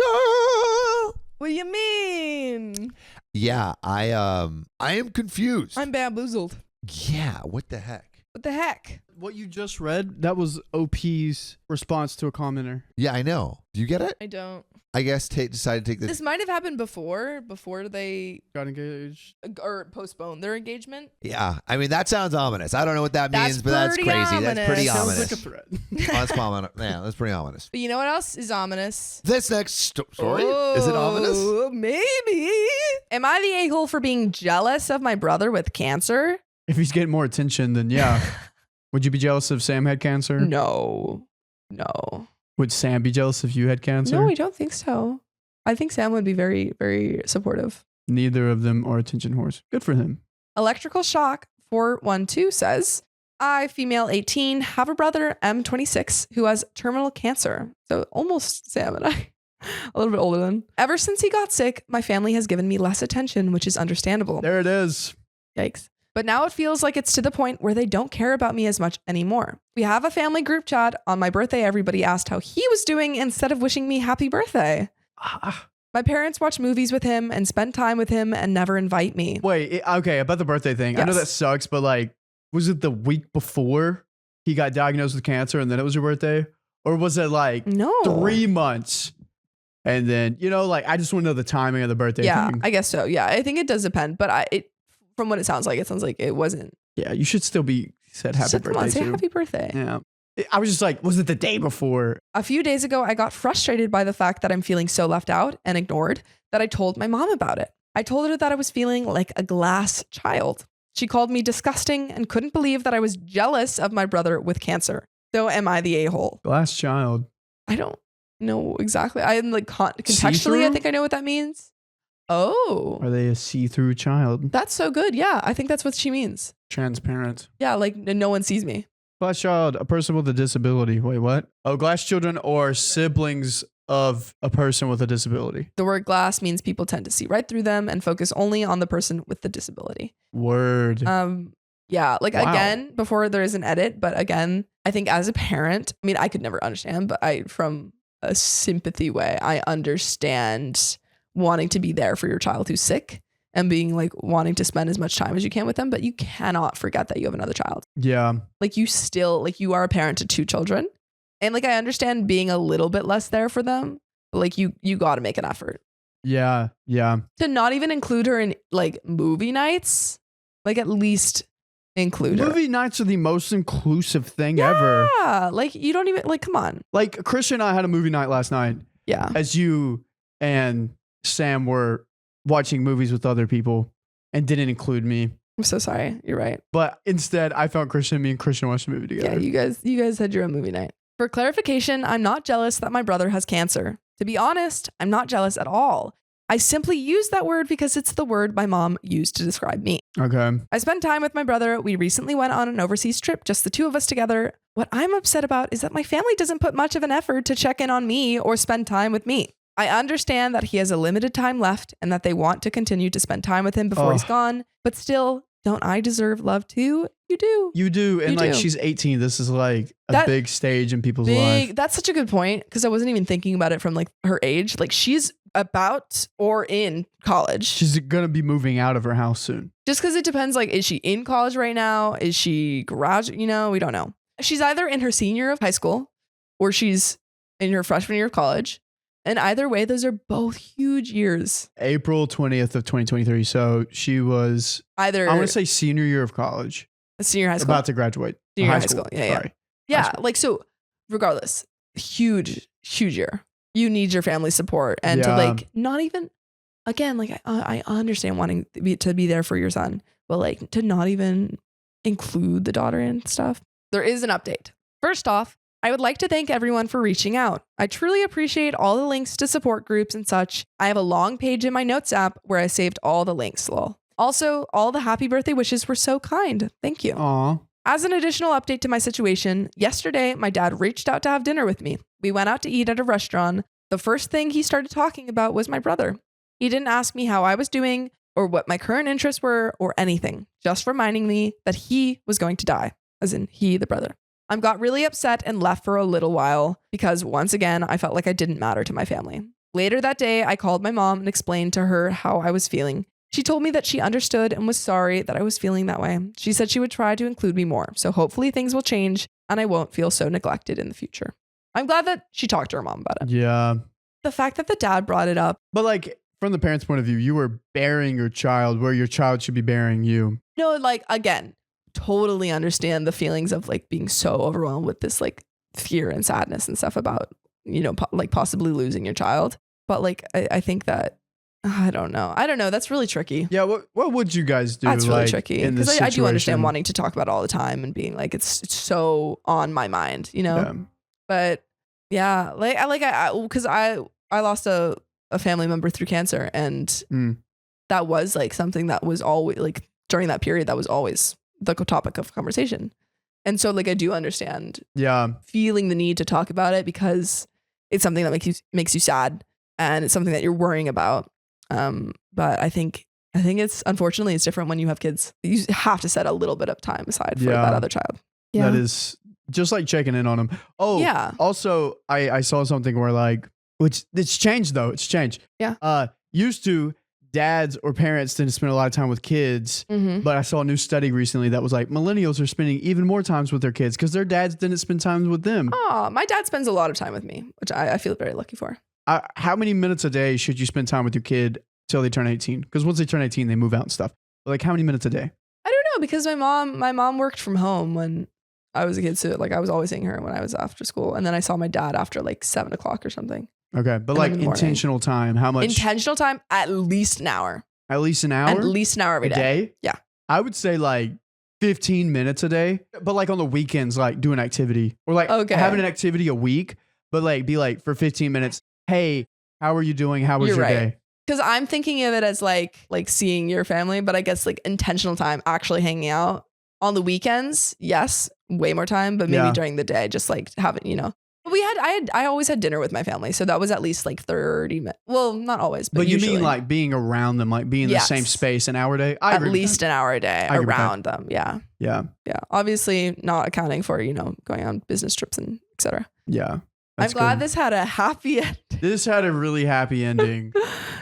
What do you mean? Yeah, I am confused. I'm bamboozled. Yeah, what the heck? What the heck? What you just read, that was OP's response to a commenter. Yeah, I know. Do you get it? I don't. I guess Tate decided to take this. This might have happened before they Got engaged. or postponed their engagement. Yeah, I mean, that sounds ominous. I don't know what that That's means, but that's pretty crazy. That's pretty ominous. Sounds ominous. like a threat. Oh, that's ominous. Yeah, that's pretty ominous. But you know what else is ominous? This next story, is it ominous? Oh, maybe. Am I the a-hole for being jealous of my brother with cancer? If he's getting more attention, then yeah. Would you be jealous if Sam had cancer? No. Would Sam be jealous if you had cancer? No, I don't think so. I think Sam would be very, very supportive. Neither of them are attention whores. Good for him. Electrical Shock 412 says, I, female 18, have a brother, M26, who has terminal cancer. So almost Sam and I. A little bit older than. Ever since he got sick, my family has given me less attention, which is understandable. There it is. Yikes. But now it feels like it's to the point where they don't care about me as much anymore. We have a family group chat. On my birthday, everybody asked how he was doing instead of wishing me happy birthday. My parents watch movies with him and spend time with him and never invite me. Wait, okay, about the birthday thing. I know Yes. that sucks, but like, was it the week before he got diagnosed with cancer and then it was your birthday? Or was it like No. 3 months? And then, like, I just want to know the timing of the birthday Yeah, thing. I guess so. Yeah, I think it does depend. But from what it sounds like it wasn't. Yeah, you should still be said happy Just, come birthday on, say too. happy birthday. Yeah. I was just like, was it the day before? A few days ago, I got frustrated by the fact that I'm feeling so left out and ignored that I told my mom about it. I told her that I was feeling like a glass child. She called me disgusting and couldn't believe that I was jealous of my brother with cancer. So am I the a-hole? Glass child. I don't know exactly. I'm like contextually, See-through? I think I know what that means. Oh, Are they a see-through child? that's so good. Yeah, I think that's what she means. Transparent. Yeah, like no one sees me. Glass child, a person with a disability. Wait, what? Oh, glass children or siblings of a person with a disability. The word glass means people tend to see right through them and focus only on the person with the disability. Word. Yeah, like Wow. again, before there is an edit, but again, I think as a parent, I mean, I could never understand, but from a sympathy way, I understand wanting to be there for your child who's sick and being like wanting to spend as much time as you can with them, but you cannot forget that you have another child. Yeah. Like you are a parent to 2 children. And like I understand being a little bit less there for them, but like you got to make an effort. Yeah. Yeah. To not even include her in like movie nights, like at least include her. Movie nights are the most inclusive thing ever. Yeah, like you don't even like come on. Like Christian and I had a movie night last night Yeah. as you and Sam were watching movies with other people and didn't include me. I'm so sorry. You're right. But instead, I found Christian, me and Christian watched a movie together. Yeah, you guys had your own movie night. For clarification, I'm not jealous that my brother has cancer. To be honest, I'm not jealous at all. I simply use that word because it's the word my mom used to describe me. Okay. I spend time with my brother. We recently went on an overseas trip, just the two of us together. What I'm upset about is that my family doesn't put much of an effort to check in on me or spend time with me. I understand that he has a limited time left and that they want to continue to spend time with him before he's gone, but still, don't I deserve love too? You do. You do. And You like do. she's 18. This is like a big stage in people's life. That's such a good point because I wasn't even thinking about it from like her age. Like she's about or in college. She's going to be moving out of her house soon. Just because it depends, like, is she in college right now? Is she graduate? You know, we don't know. She's either in her senior year of high school or she's in her freshman year of college. And either way, those are both huge years. April 20th of 2023. So she was Either I want to say senior year of college. a senior high school. About to graduate. Senior high high school. Yeah, yeah. Yeah, like so regardless, huge year. You need your family support and to like not even again, like I understand wanting to be there for your son, but like to not even include the daughter and stuff. There is an update. First off, I would like to thank everyone for reaching out. I truly appreciate all the links to support groups and such. I have a long page in my notes app where I saved all the links, lol. Also, all the happy birthday wishes were so kind. Thank you. Aw. As an additional update to my situation, yesterday my dad reached out to have dinner with me. We went out to eat at a restaurant. The first thing he started talking about was my brother. He didn't ask me how I was doing or what my current interests were or anything, just reminding me that he was going to die, as in he, the brother. I got really upset and left for a little while because once again, I felt like I didn't matter to my family. Later that day, I called my mom and explained to her how I was feeling. She told me that she understood and was sorry that I was feeling that way. She said she would try to include me more, so hopefully things will change and I won't feel so neglected in the future. I'm glad that she talked to her mom about it. Yeah. The fact that the dad brought it up. But like from the parents' point of view, you were bearing your child where your child should be bearing you. No, like again, totally understand the feelings of like being so overwhelmed with this like fear and sadness and stuff about, you know, like possibly losing your child. But like, I think that, I don't know. That's really tricky. Yeah. What would you guys do? That's really like, tricky in this because I do understand situation? wanting to talk about it all the time and being like, it's so on my mind, you know? Yeah. But yeah, because I lost a family member through cancer and that was like something that was always like during that period, that was always the topic of conversation. And so like, I do understand feeling the need to talk about it because it's something that makes you sad and it's something that you're worrying about. But I think it's unfortunately it's different when you have kids. You have to set a little bit of time aside for that other child. Yeah. That is just like checking in on them. Oh, yeah. Also, I saw something where like, which it's changed though. It's changed. Yeah. Used to dads or parents didn't spend a lot of time with kids, but I saw a new study recently that was like millennials are spending even more times with their kids because their dads didn't spend time with them. Oh, my dad spends a lot of time with me, which I feel very lucky for. How many minutes a day should you spend time with your kid till they turn 18? Because once they turn 18, they move out and stuff. But like how many minutes a day? I don't know because my mom worked from home when I was a kid. So like I was always seeing her when I was after school. And then I saw my dad after like 7 o'clock or something. Okay. But like intentional time, how much? Intentional time, at least an hour. At least an hour? At least an hour every day. Yeah. I would say like 15 minutes a day, but like on the weekends, like do an activity or like having an activity a week, but like be like for 15 minutes. Hey, how are you doing? How was your day? Because I'm thinking of it as like seeing your family, but I guess like intentional time, actually hanging out on the weekends. Yes, way more time, but maybe during the day, just like having, you know. I always had dinner with my family, so that was at least like 30 minutes. Well, not always, but you usually. mean like being around them, like being in the same space an hour a day? At least an hour a day around them. Yeah. Yeah. Yeah. Obviously, not accounting for, you know, going on business trips and etc. Yeah. I'm glad this had a happy end. This had a really happy ending.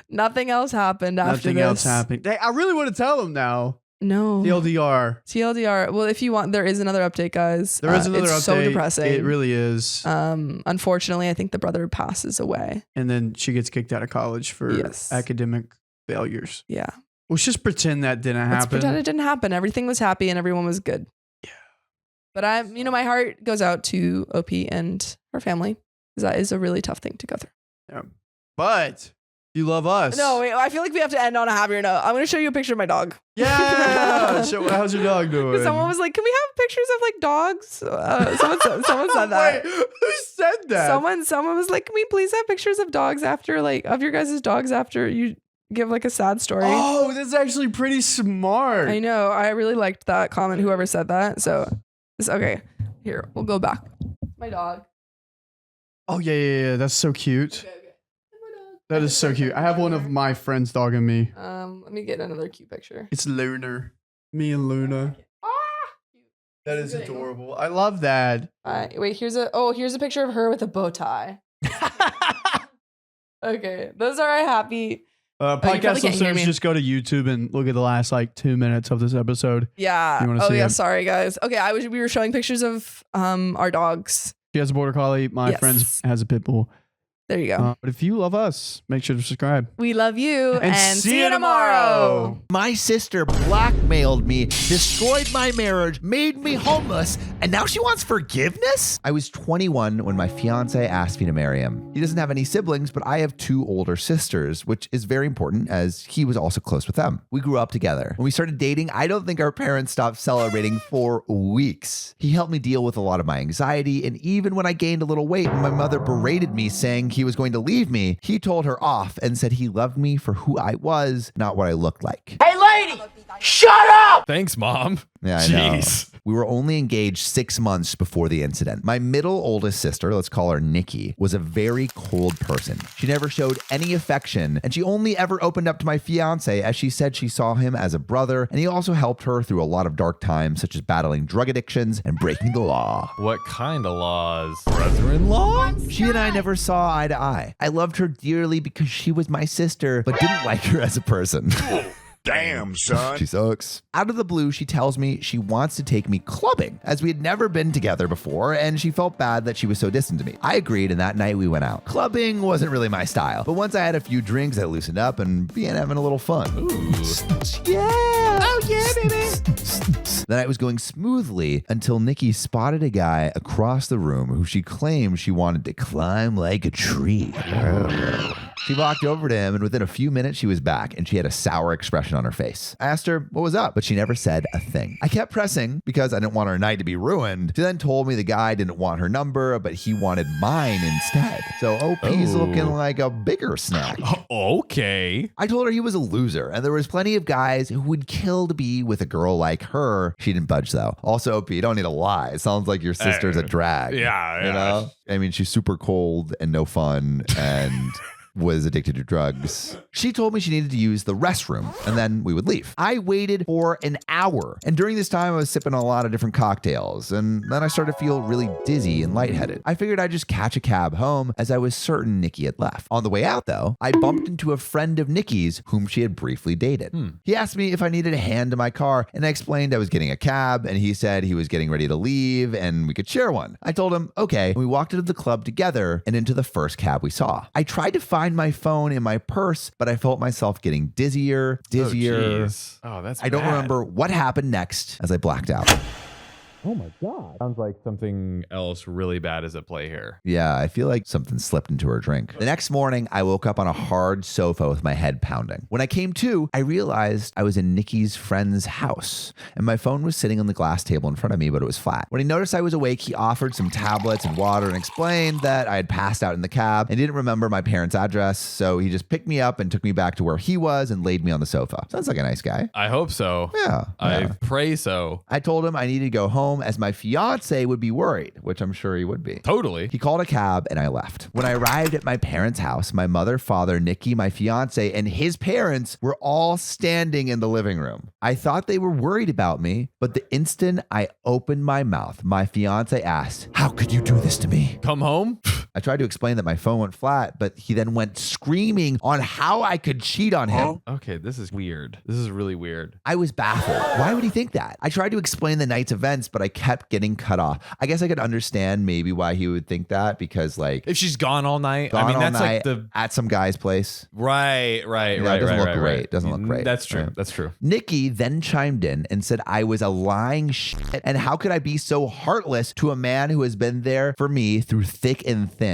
Nothing else happened after this. Nothing else happened. Hey, I really want to tell them now. No. TLDR. Well, if you want, there is another update, guys. There is another update. It's so depressing. It really is. Unfortunately, I think the brother passes away. And then she gets kicked out of college for academic failures. Yeah. Let's just pretend that didn't happen. Let's pretend it didn't happen. Everything was happy and everyone was good. Yeah. But my heart goes out to OP and her family. Because that is a really tough thing to go through. Yeah. But you love us. No, wait, I feel like we have to end on a happier note. I'm going to show you a picture of my dog. Yeah. So how's your dog doing? Someone was like, can we have pictures of like dogs? Someone said that. Wait, who said that? Someone was like, can we please have pictures of dogs after like of your guys' dogs after you give like a sad story? Oh, that's actually pretty smart. I know. I really liked that comment. Whoever said that. So it's okay. Here, we'll go back. My dog. Oh yeah. That's so cute. Okay. That is so cute. I have one of my friend's dog and me. Let me get another cute picture. It's Lunar. Me and Luna. That is adorable. I love that. Wait, here's a picture of her with a bow tie. Okay, those are happy. Podcast can't hear listeners, me. just go to YouTube and look at the last like 2 minutes of this episode. Yeah. You wanna Oh see yeah. it? Sorry guys. Okay, we were showing pictures of our dogs. She has a border collie. My Yes. friend has a pit bull. There you go. But if you love us, make sure to subscribe. We love you And see you tomorrow. My sister blackmailed me, destroyed my marriage, made me homeless, and now she wants forgiveness? I was 21 when my fiance asked me to marry him. He doesn't have any siblings, but I have 2 older sisters, which is very important as he was also close with them. We grew up together. When we started dating, I don't think our parents stopped celebrating for weeks. He helped me deal with a lot of my anxiety, and even when I gained a little weight and my mother berated me saying he was going to leave me, he told her off and said he loved me for who I was, not what I looked like. Thanks, Mom. Yeah, I know. Jeez. We were only engaged 6 months before the incident. My middle oldest sister, let's call her Nikki, was a very cold person. She never showed any affection, and she only ever opened up to my fiance as she said she saw him as a brother, and he also helped her through a lot of dark times, such as battling drug addictions and breaking the law. What kind of laws? Brother-in-law? She and I never saw eye to eye. I loved her dearly because she was my sister, but didn't like her as a person. Damn, son. She sucks. Out of the blue, she tells me she wants to take me clubbing, as we had never been together before, and she felt bad that she was so distant to me. I agreed, and that night we went out. Clubbing wasn't really my style, but once I had a few drinks, I loosened up and began having a little fun. Yeah! Oh yeah, baby! The night was going smoothly until Nikki spotted a guy across the room who she claimed she wanted to climb like a tree. She walked over to him, and within a few minutes, she was back, and she had a sour expression on her face. I asked her what was up, but she never said a thing. I kept pressing because I didn't want her night to be ruined. She then told me the guy didn't want her number, but he wanted mine instead. So OP's looking like a bigger snack. Okay. I told her he was a loser, and there was plenty of guys who would kill to be with a girl like her. She didn't budge, though. Also, OP, you don't need to lie. It sounds like your sister's a drag. Yeah. You know? I mean, she's super cold and no fun, and was addicted to drugs. She told me she needed to use the restroom, and then we would leave. I waited for an hour, and during this time I was sipping a lot of different cocktails, and then I started to feel really dizzy and lightheaded. I figured I'd just catch a cab home, as I was certain Nikki had left. On the way out, though, I bumped into a friend of Nikki's whom she had briefly dated. He asked me if I needed a hand to my car, and I explained I was getting a cab, and he said he was getting ready to leave and we could share one. I told him, okay. We walked into the club together and into the first cab we saw. I tried to find my phone in my purse, but I felt myself getting dizzier. Oh, that's I don't bad. remember what happened next as I blacked out. Oh my God. Sounds like something else really bad is at play here. Yeah, I feel like something slipped into her drink. The next morning, I woke up on a hard sofa with my head pounding. When I came to, I realized I was in Nikki's friend's house, and my phone was sitting on the glass table in front of me, but it was flat. When he noticed I was awake, he offered some tablets and water and explained that I had passed out in the cab and didn't remember my parents' address, so he just picked me up and took me back to where he was and laid me on the sofa. Sounds like a nice guy. I hope so. Yeah. I pray so. I told him I needed to go home as my fiance would be worried, which I'm sure he would be. Totally. He called a cab and I left. When I arrived at my parents' house, my mother, father, Nikki, my fiance, and his parents were all standing in the living room. I thought they were worried about me, but the instant I opened my mouth, my fiance asked, "How could you do this to me?" Come home? I tried to explain that my phone went flat, but he then went screaming on how I could cheat on him. Okay, this is weird. This is really weird. I was baffled. Why would he think that? I tried to explain the night's events, but I kept getting cut off. I guess I could understand maybe why he would think that, because like If she's gone all night, gone I mean, all that's night like the at some guy's place. right. It doesn't look great. Right. Doesn't look great. That's true. Right. That's true. Nikki then chimed in and said I was a lying shit, and how could I be so heartless to a man who has been there for me through thick and thin?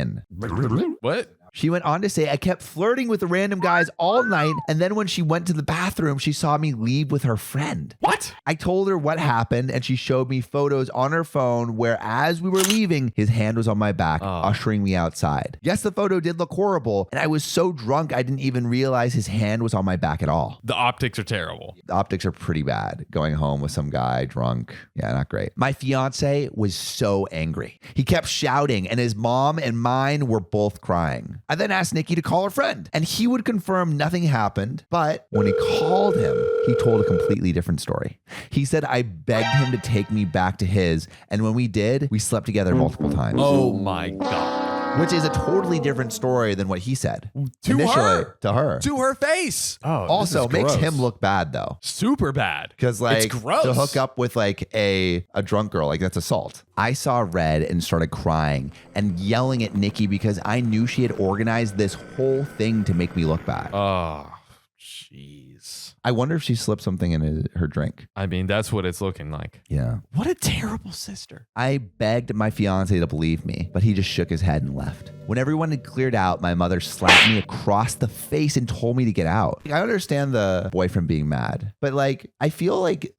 What? She went on to say, I kept flirting with the random guys all night. And then when she went to the bathroom, she saw me leave with her friend. What? I told her what happened and she showed me photos on her phone where as we were leaving, his hand was on my back, ushering me outside. Yes, the photo did look horrible. And I was so drunk, I didn't even realize his hand was on my back at all. The optics are terrible. The optics are pretty bad. Going home with some guy drunk. Yeah, not great. My fiance was so angry. He kept shouting and his mom and mine were both crying. I then asked Nikki to call her friend and he would confirm nothing happened. But when he called him, he told a completely different story. He said I begged him to take me back to his. And when we did, we slept together multiple times. Oh my God. Which is a totally different story than what he said. To her. To her. To her face. Oh, also makes him look bad though. Super bad. Because like it's gross. to hook up with like a drunk girl, like that's assault. I saw red and started crying and yelling at Nikki because I knew she had organized this whole thing to make me look bad. Oh, jeez. I wonder if she slipped something in her drink. I mean, that's what it's looking like. Yeah. What a terrible sister. I begged my fiance to believe me, but he just shook his head and left. When everyone had cleared out, my mother slapped me across the face and told me to get out. I understand the boyfriend being mad, but like, I feel like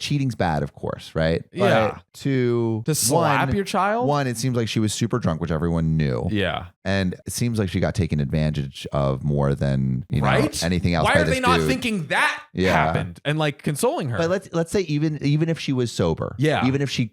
cheating's bad, of course, right? Yeah. But to slap your child? One, it seems like she was super drunk, which everyone knew. Yeah. And it seems like she got taken advantage of more than right? anything else. Why by are this they not dude. thinking that happened and like consoling her? But let's say even if she was sober, even if she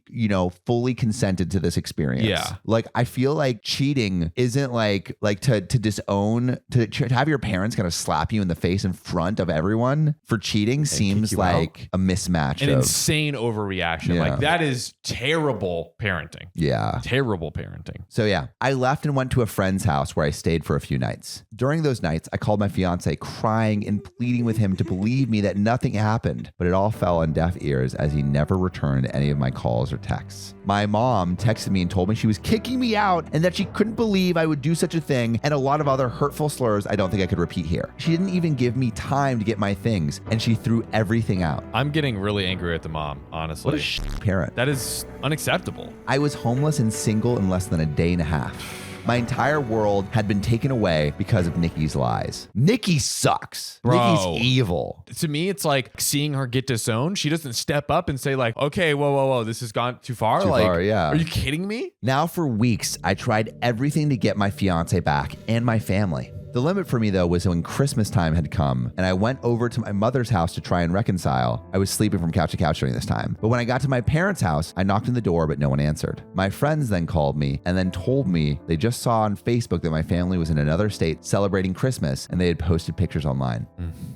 fully consented to this experience, like I feel like cheating isn't like to disown to have your parents kind of slap you in the face in front of everyone for cheating seems like a mismatch. An insane overreaction. Like that is terrible parenting. Yeah, terrible parenting. So yeah, I left and went to a friend's house where I stayed for a few nights. During those nights, I called my fiance crying and pleading with him to believe me that nothing happened, but it all fell on deaf ears as he never returned any of my calls or texts. My mom texted me and told me she was kicking me out and that she couldn't believe I would do such a thing, and a lot of other hurtful slurs I don't think I could repeat here. She didn't even give me time to get my things, and she threw everything out. I'm getting really angry at the mom, honestly. What a parent. That is unacceptable. I was homeless and single in less than a day and a half. My entire world had been taken away because of Nikki's lies. Nikki sucks. Bro. Nikki's evil. To me, it's like seeing her get disowned. She doesn't step up and say like, okay, whoa, this has gone too far. Yeah. Are you kidding me? Now for weeks, I tried everything to get my fiance back and my family. The limit for me, though, was when Christmas time had come and I went over to my mother's house to try and reconcile. I was sleeping from couch to couch during this time. But when I got to my parents' house, I knocked on the door, but no one answered. My friends then called me and then told me they just saw on Facebook that my family was in another state celebrating Christmas and they had posted pictures online.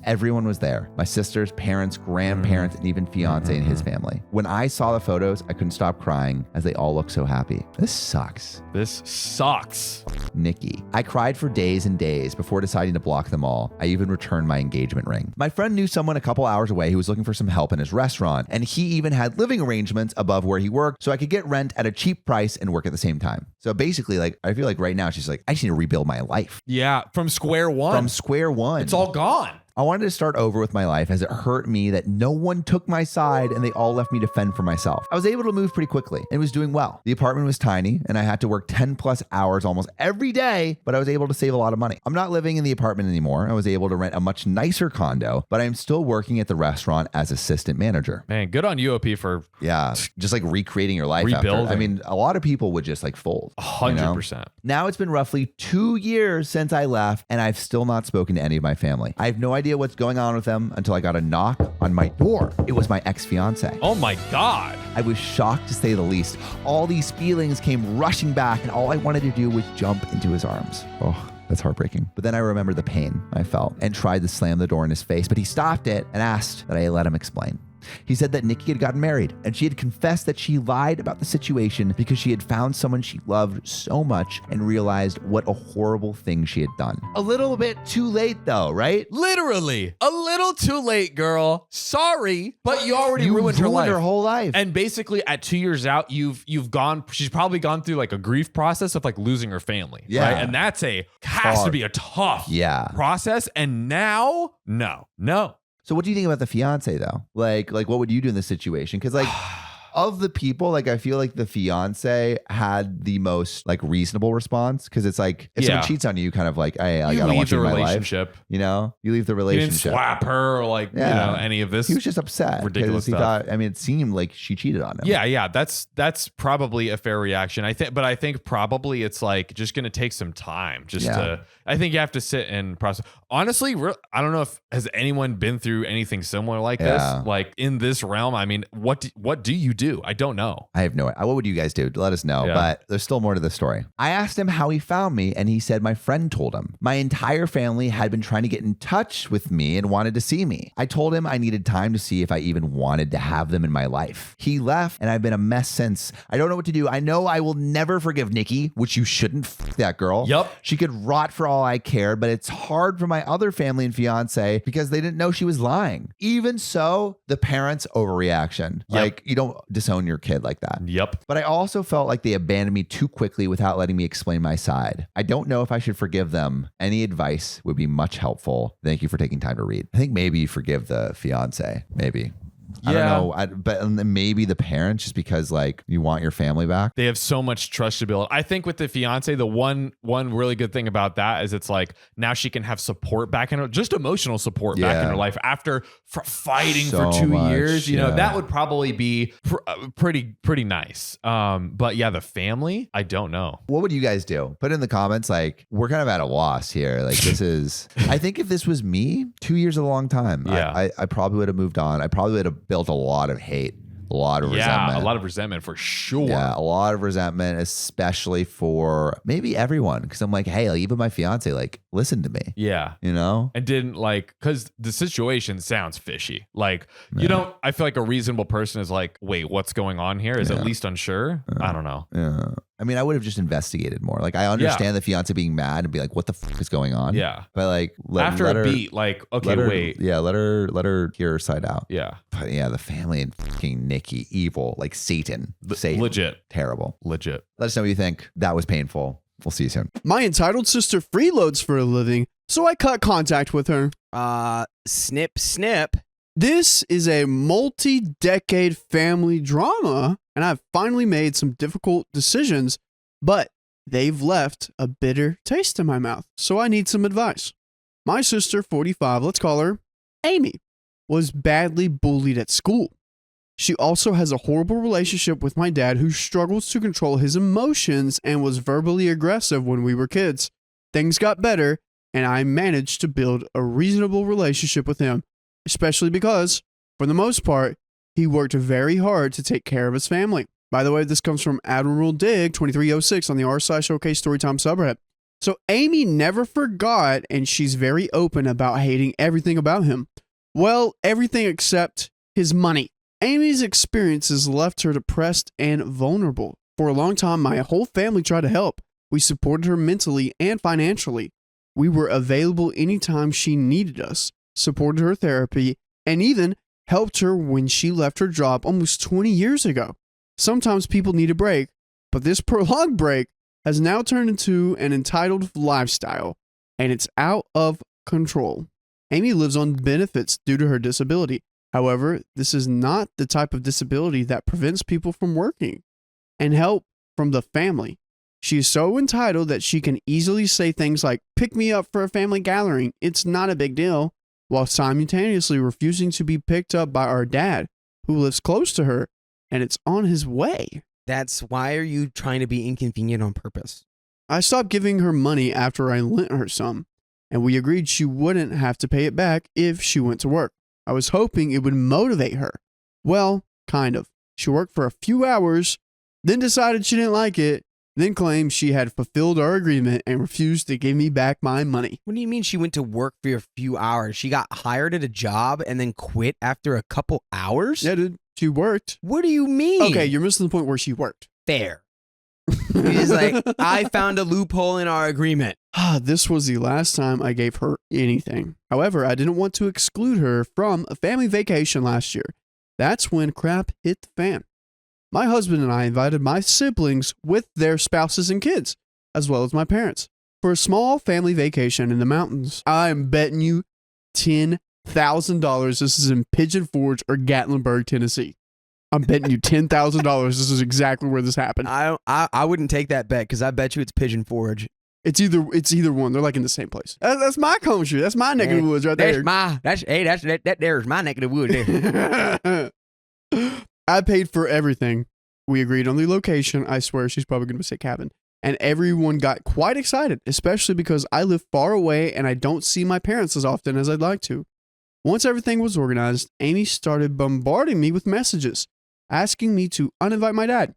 Everyone was there. My sisters, parents, grandparents, and even fiance and his family. When I saw the photos, I couldn't stop crying as they all looked so happy. This sucks. This sucks. Nikki. I cried for days and days before deciding to block them all. I even returned my engagement ring. My friend knew someone a couple hours away who was looking for some help in his restaurant, and he even had living arrangements above where he worked so I could get rent at a cheap price and work at the same time. So basically, like, I feel like right now she's like, I just need to rebuild my life. Yeah, from square one. From square one. It's all gone. I wanted to start over with my life as it hurt me that no one took my side and they all left me to fend for myself. I was able to move pretty quickly and was doing well. The apartment was tiny and I had to work 10 plus hours almost every day, but I was able to save a lot of money. I'm not living in the apartment anymore. I was able to rent a much nicer condo, but I'm still working at the restaurant as assistant manager. Man, good on you, OP, for just like recreating your life. Rebuilding. After. I mean, a lot of people would just like fold. 100%. Now it's been roughly 2 years since I left and I've still not spoken to any of my family. I have no idea what's going on with them until I got a knock on my door. It was my ex-fiance. Oh my God. I was shocked to say the least. All these feelings came rushing back and all I wanted to do was jump into his arms. Oh, that's heartbreaking. But then I remembered the pain I felt and tried to slam the door in his face, but he stopped it and asked that I let him explain. He said that Nikki had gotten married and she had confessed that she lied about the situation because she had found someone she loved so much and realized what a horrible thing she had done. A little bit too late though, right? Literally a little too late, girl. Sorry, but you already ruined her life. Her whole life. And basically at 2 years out, she's probably gone through like a grief process of like losing her family. Yeah. Right? And that's has to be a tough process. And now, no. So what do you think about the fiance though? Like what would you do in this situation? Because like of the people, like I feel like the fiance had the most like reasonable response because it's like if someone cheats on you, kind of like, hey, I You don't leave want the you in my life. relationship. You know, you leave the You didn't relationship. slap her or like you know any of this. He was just upset ridiculous because he stuff. thought. I mean, it seemed like she cheated on him. Yeah, that's probably a fair reaction. I think probably it's like just gonna take some time. I think you have to sit and process. Honestly, I don't know if has anyone been through anything similar like this, like in this realm. I mean, what do you do? I don't know. I have no idea. What would you guys do? Let us know. Yeah. But there's still more to the story. I asked him how he found me, and he said my friend told him. My entire family had been trying to get in touch with me and wanted to see me. I told him I needed time to see if I even wanted to have them in my life. He left, and I've been a mess since. I don't know what to do. I know I will never forgive Nikki, which you shouldn't. That girl. Yep. She could rot for all I cared, but it's hard for my other family and fiance because they didn't know she was lying. Even so, the parents' overreaction. Yep. Like, you don't disown your kid like that. Yep. But I also felt like they abandoned me too quickly without letting me explain my side. I don't know if I should forgive them. Any advice would be much helpful. Thank you for taking time to read. I think maybe you forgive the fiance. Maybe. I don't know. But maybe the parents, just because like you want your family back. They have so much trust to build. I think with the fiance, the one really good thing about that is it's like now she can have support back in her, just emotional support back in her life after fighting So for 2 much, years. You know, yeah. that would probably be pretty nice. But yeah, the family, I don't know. What would you guys do? Put in the comments. Like, we're kind of at a loss here. Like, this is, I think if this was me, 2 years is a long time. Yeah. I probably would have moved on. I probably would have built a lot of hate, a lot of resentment. A lot of resentment for sure. Yeah, a lot of resentment, especially for maybe everyone. Because I'm like, hey, like, even my fiance, like, listen to me. Yeah. You know? And didn't like, because the situation sounds fishy. Like, you don't, I feel like a reasonable person is like, wait, what's going on here? Is at least unsure. I don't know. Yeah. I mean, I would have just investigated more. Like, I understand the fiance being mad and be like, what the fuck is going on? Yeah. But like, After a beat, like, okay, wait. Yeah, let her hear her side out. Yeah. But yeah, the family and fucking Nikki, evil, like Satan. Satan. Legit. Terrible. Legit. Let us know what you think. That was painful. We'll see you soon. My entitled sister freeloads for a living, so I cut contact with her. Snip, snip. This is a multi-decade family drama, and I've finally made some difficult decisions, but they've left a bitter taste in my mouth, so I need some advice. My sister, 45, let's call her Amy, was badly bullied at school. She also has a horrible relationship with my dad who struggles to control his emotions and was verbally aggressive when we were kids. Things got better, and I managed to build a reasonable relationship with him, especially because, for the most part, he worked very hard to take care of his family. By the way, this comes from Admiral Dig 2306 on the r/OK Storytime subreddit. So Amy never forgot, and she's very open about hating everything about him. Well, everything except his money. Amy's experiences left her depressed and vulnerable. For a long time, my whole family tried to help. We supported her mentally and financially. We were available anytime she needed us, supported her therapy, and even helped her when she left her job almost 20 years ago. Sometimes people need a break, but this prolonged break has now turned into an entitled lifestyle, and it's out of control. Amy lives on benefits due to her disability. However, this is not the type of disability that prevents people from working and help from the family. She is so entitled that she can easily say things like, pick me up for a family gathering, it's not a big deal, while simultaneously refusing to be picked up by our dad, who lives close to her, and it's on his way. That's why are you trying to be inconvenient on purpose? I stopped giving her money after I lent her some, and we agreed she wouldn't have to pay it back if she went to work. I was hoping it would motivate her. Well, kind of. She worked for a few hours, then decided she didn't like it, then claimed she had fulfilled our agreement and refused to give me back my money. What do you mean she went to work for a few hours? She got hired at a job and then quit after a couple hours? Yeah, dude. She worked. What do you mean? Okay, you're missing the point where she worked. Fair. He's like, I found a loophole in our agreement. This was the last time I gave her anything. However, I didn't want to exclude her from a family vacation last year. That's when crap hit the fan. My husband and I invited my siblings with their spouses and kids, as well as my parents, for a small family vacation in the mountains. I'm betting you $10,000 this is in Pigeon Forge or Gatlinburg, Tennessee. I'm betting you $10,000 this is exactly where this happened. I wouldn't take that bet because I bet you it's Pigeon Forge. It's either one. They're like in the same place. That's my country. That's my neck of the woods right there. There's my neck of the woods there. I paid for everything. We agreed on the location. I swear she's probably going to say cabin. And everyone got quite excited, especially because I live far away and I don't see my parents as often as I'd like to. Once everything was organized, Amy started bombarding me with messages, asking me to uninvite my dad.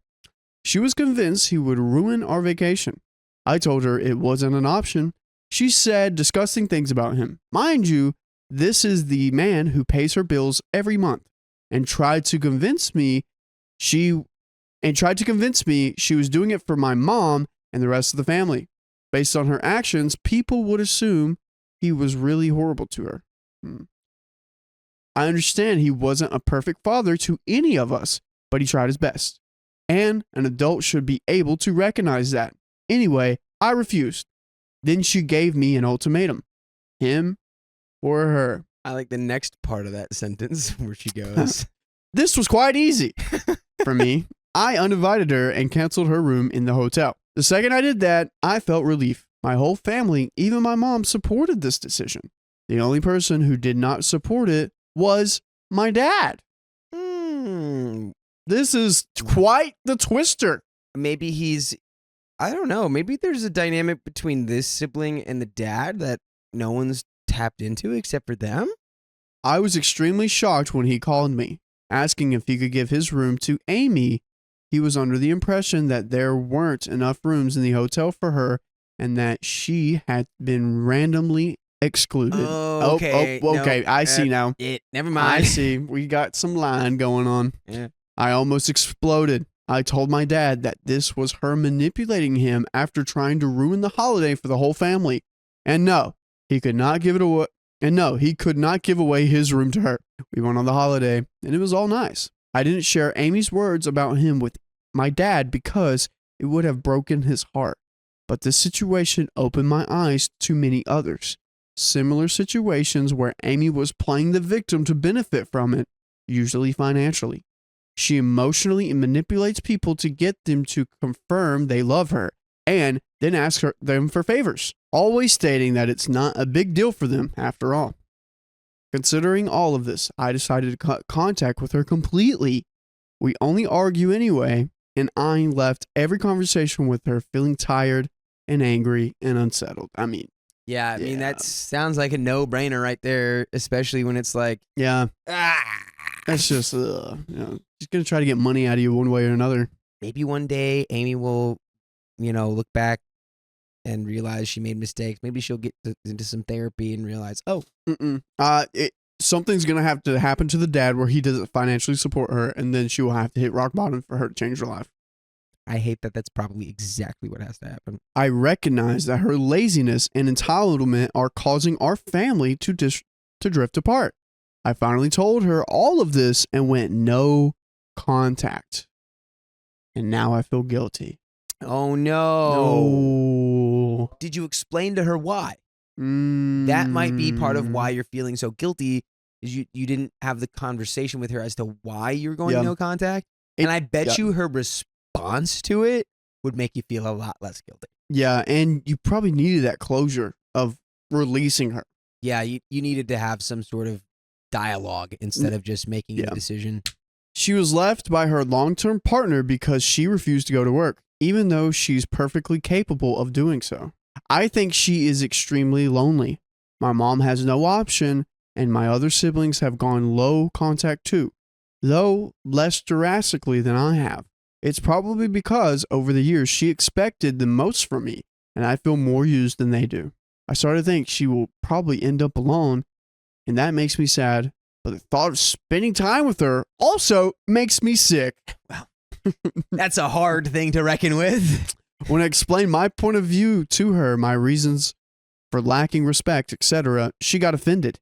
She was convinced he would ruin our vacation. I told her it wasn't an option. She said disgusting things about him. Mind you, this is the man who pays her bills every month, and tried to convince me she was doing it for my mom and the rest of the family. Based on her actions, people would assume he was really horrible to her. I understand he wasn't a perfect father to any of us, but he tried his best. And an adult should be able to recognize that. Anyway, I refused. Then she gave me an ultimatum. Him or her. I like the next part of that sentence where she goes, This was quite easy for me. I uninvited her and canceled her room in the hotel. The second I did that, I felt relief. My whole family, even my mom, supported this decision. The only person who did not support it was my dad. This is quite the twister. Maybe I don't know. Maybe there's a dynamic between this sibling and the dad that no one's tapped into except for them. I was extremely shocked when he called me, asking if he could give his room to Amy. He was under the impression that there weren't enough rooms in the hotel for her and that she had been randomly excluded. Okay. Okay. I see now. Never mind. I see. We got some line going on. Yeah. I almost exploded. I told my dad that this was her manipulating him after trying to ruin the holiday for the whole family. And no, he could not give it away. And no, he could not give away his room to her. We went on the holiday and it was all nice. I didn't share Amy's words about him with my dad because it would have broken his heart. But this situation opened my eyes to many others. Similar situations where Amy was playing the victim to benefit from it, usually financially. She emotionally manipulates people to get them to confirm they love her and then ask them for favors, always stating that it's not a big deal for them after all. Considering all of this, I decided to cut contact with her completely. We only argue anyway, and I left every conversation with her feeling tired and angry and unsettled. Yeah, that sounds like a no-brainer right there, especially when it's like, that's just, she's going to try to get money out of you one way or another. Maybe one day Amy will, look back and realize she made mistakes. Maybe she'll get into some therapy and realize, something's going to have to happen to the dad where he doesn't financially support her, and then she will have to hit rock bottom for her to change her life. I hate that that's probably exactly what has to happen. I recognize that her laziness and entitlement are causing our family to drift apart. I finally told her all of this and went no contact. And now I feel guilty. Oh, no. Did you explain to her why? That might be part of why you're feeling so guilty, is you didn't have the conversation with her as to why you're going no contact. And I bet you her response to it would make you feel a lot less guilty. Yeah, and you probably needed that closure of releasing her. Yeah, you needed to have some sort of dialogue instead of just making a decision. She was left by her long-term partner because she refused to go to work, even though she's perfectly capable of doing so. I think she is extremely lonely. My mom has no option, and my other siblings have gone low contact too, though less drastically than I have. It's probably because over the years she expected the most from me, and I feel more used than they do. I start to think she will probably end up alone, and that makes me sad. But the thought of spending time with her also makes me sick. Well, that's a hard thing to reckon with. When I explained my point of view to her, my reasons for lacking respect, etc., she got offended.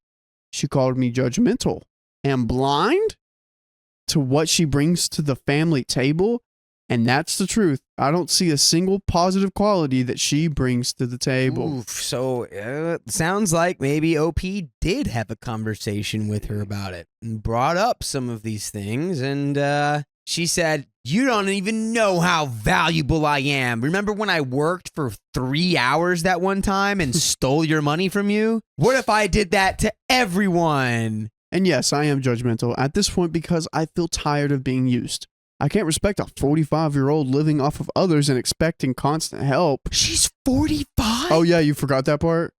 She called me judgmental and blind to what she brings to the family table. And that's the truth. I don't see a single positive quality that she brings to the table. Oof, so sounds like maybe OP did have a conversation with her about it and brought up some of these things. And she said, "You don't even know how valuable I am. Remember when I worked for 3 hours that one time and stole your money from you? What if I did that to everyone?" And yes, I am judgmental at this point because I feel tired of being used. I can't respect a 45-year-old living off of others and expecting constant help. She's 45? Oh, yeah, you forgot that part?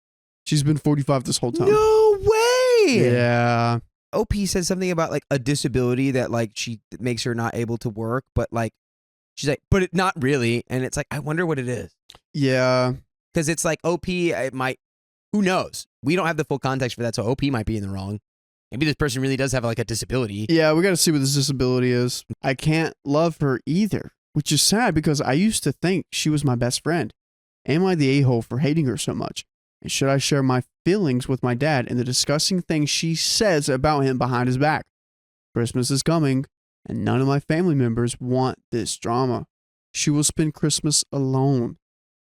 She's been 45 this whole time. No way! Yeah. OP said something about like a disability that like she makes her not able to work, but like she's like, but it not really. And it's like, I wonder what it is. Yeah. Because it's like OP, it might, who knows? We don't have the full context for that, so OP might be in the wrong. Maybe this person really does have like a disability. Yeah, we got to see what this disability is. I can't love her either, which is sad because I used to think she was my best friend. Am I the a-hole for hating her so much? And should I share my feelings with my dad and the disgusting things she says about him behind his back? Christmas is coming, and none of my family members want this drama. She will spend Christmas alone,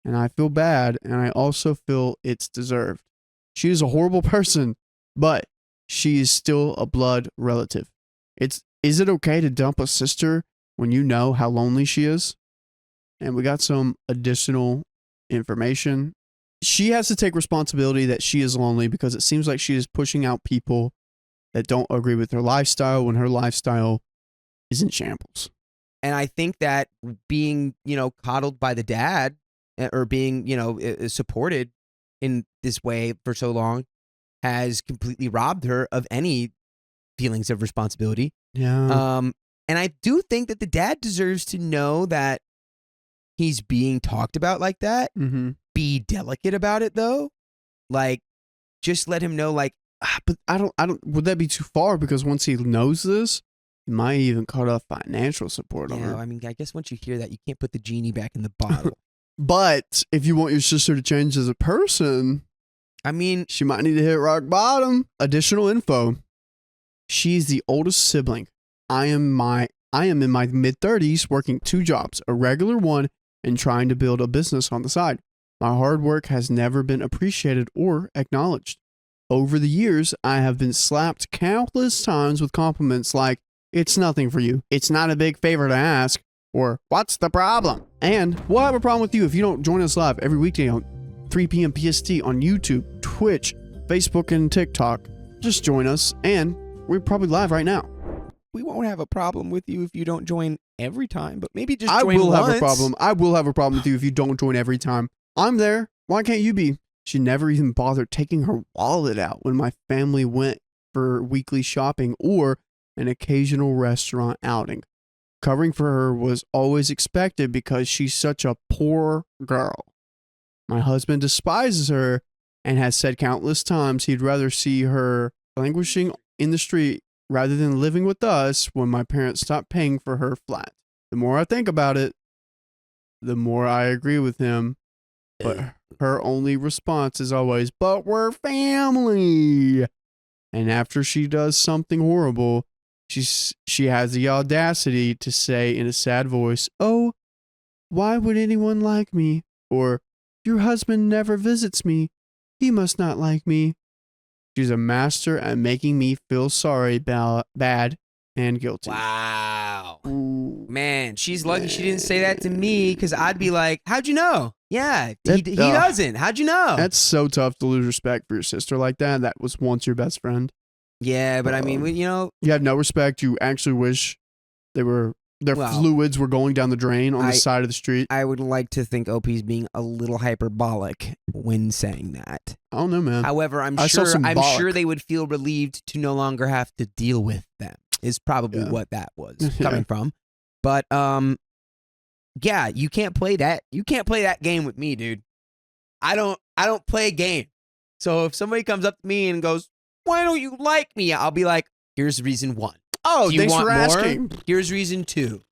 and I feel bad, and I also feel it's deserved. She is a horrible person, but she is still a blood relative. Is it okay to dump a sister when you know how lonely she is? And we got some additional information. She has to take responsibility that she is lonely because it seems like she is pushing out people that don't agree with her lifestyle when her lifestyle is in shambles. And I think that being, coddled by the dad or being, supported in this way for so long has completely robbed her of any feelings of responsibility. Yeah. And I do think that the dad deserves to know that he's being talked about like that. Mm-hmm. Be delicate about it though. Like, just let him know, like, but I don't, would that be too far? Because once he knows this, he might even cut off financial support on her. I mean, I guess once you hear that, you can't put the genie back in the bottle. But if you want your sister to change as a person, I mean, she might need to hit rock bottom. Additional info. She's the oldest sibling. I am in my mid-30s working 2 jobs, a regular one and trying to build a business on the side. My hard work has never been appreciated or acknowledged. Over the years, I have been slapped countless times with compliments like, "It's nothing for you. It's not a big favor to ask," or "What's the problem?" And we'll have a problem with you if you don't join us live every weekday on 3 p.m. PST on YouTube, Twitch, Facebook, and TikTok. Just join us, and we're probably live right now. We won't have a problem with you if you don't join every time, but maybe just I join will once. have a problem. I will have a problem with you if you don't join every time. I'm there. Why can't you be? She never even bothered taking her wallet out when my family went for weekly shopping or an occasional restaurant outing. Covering for her was always expected because she's such a poor girl. My husband despises her and has said countless times he'd rather see her languishing in the street rather than living with us when my parents stopped paying for her flat. The more I think about it, the more I agree with him. But her only response is always, "But we're family." And after she does something horrible, she has the audacity to say in a sad voice, "Oh, why would anyone like me?" Or, "Your husband never visits me. He must not like me." She's a master at making me feel sorry, bad, and guilty. Wow. Ooh, Man, she's lucky she didn't say that to me because I'd be like, "How'd you know?" Yeah, he That- doesn't. How'd you know? That's so tough to lose respect for your sister like that. That was once your best friend. Yeah, but I mean, You have no respect. You actually wish their Well, fluids were going down the drain on the side of the street. I would like to think OP's being a little hyperbolic when saying that. I don't know, man. However, I'm I saw sure symbolic. they would feel relieved to no longer have to deal with them. Is probably Yeah. what that was Yeah. coming from. But yeah, you can't play that. You can't play that game with me, dude. I don't play a game. So if somebody comes up to me and goes, "Why don't you like me?" I'll be like, "Here's reason 1. Oh, Do you thanks want for more? asking. Here's reason 2.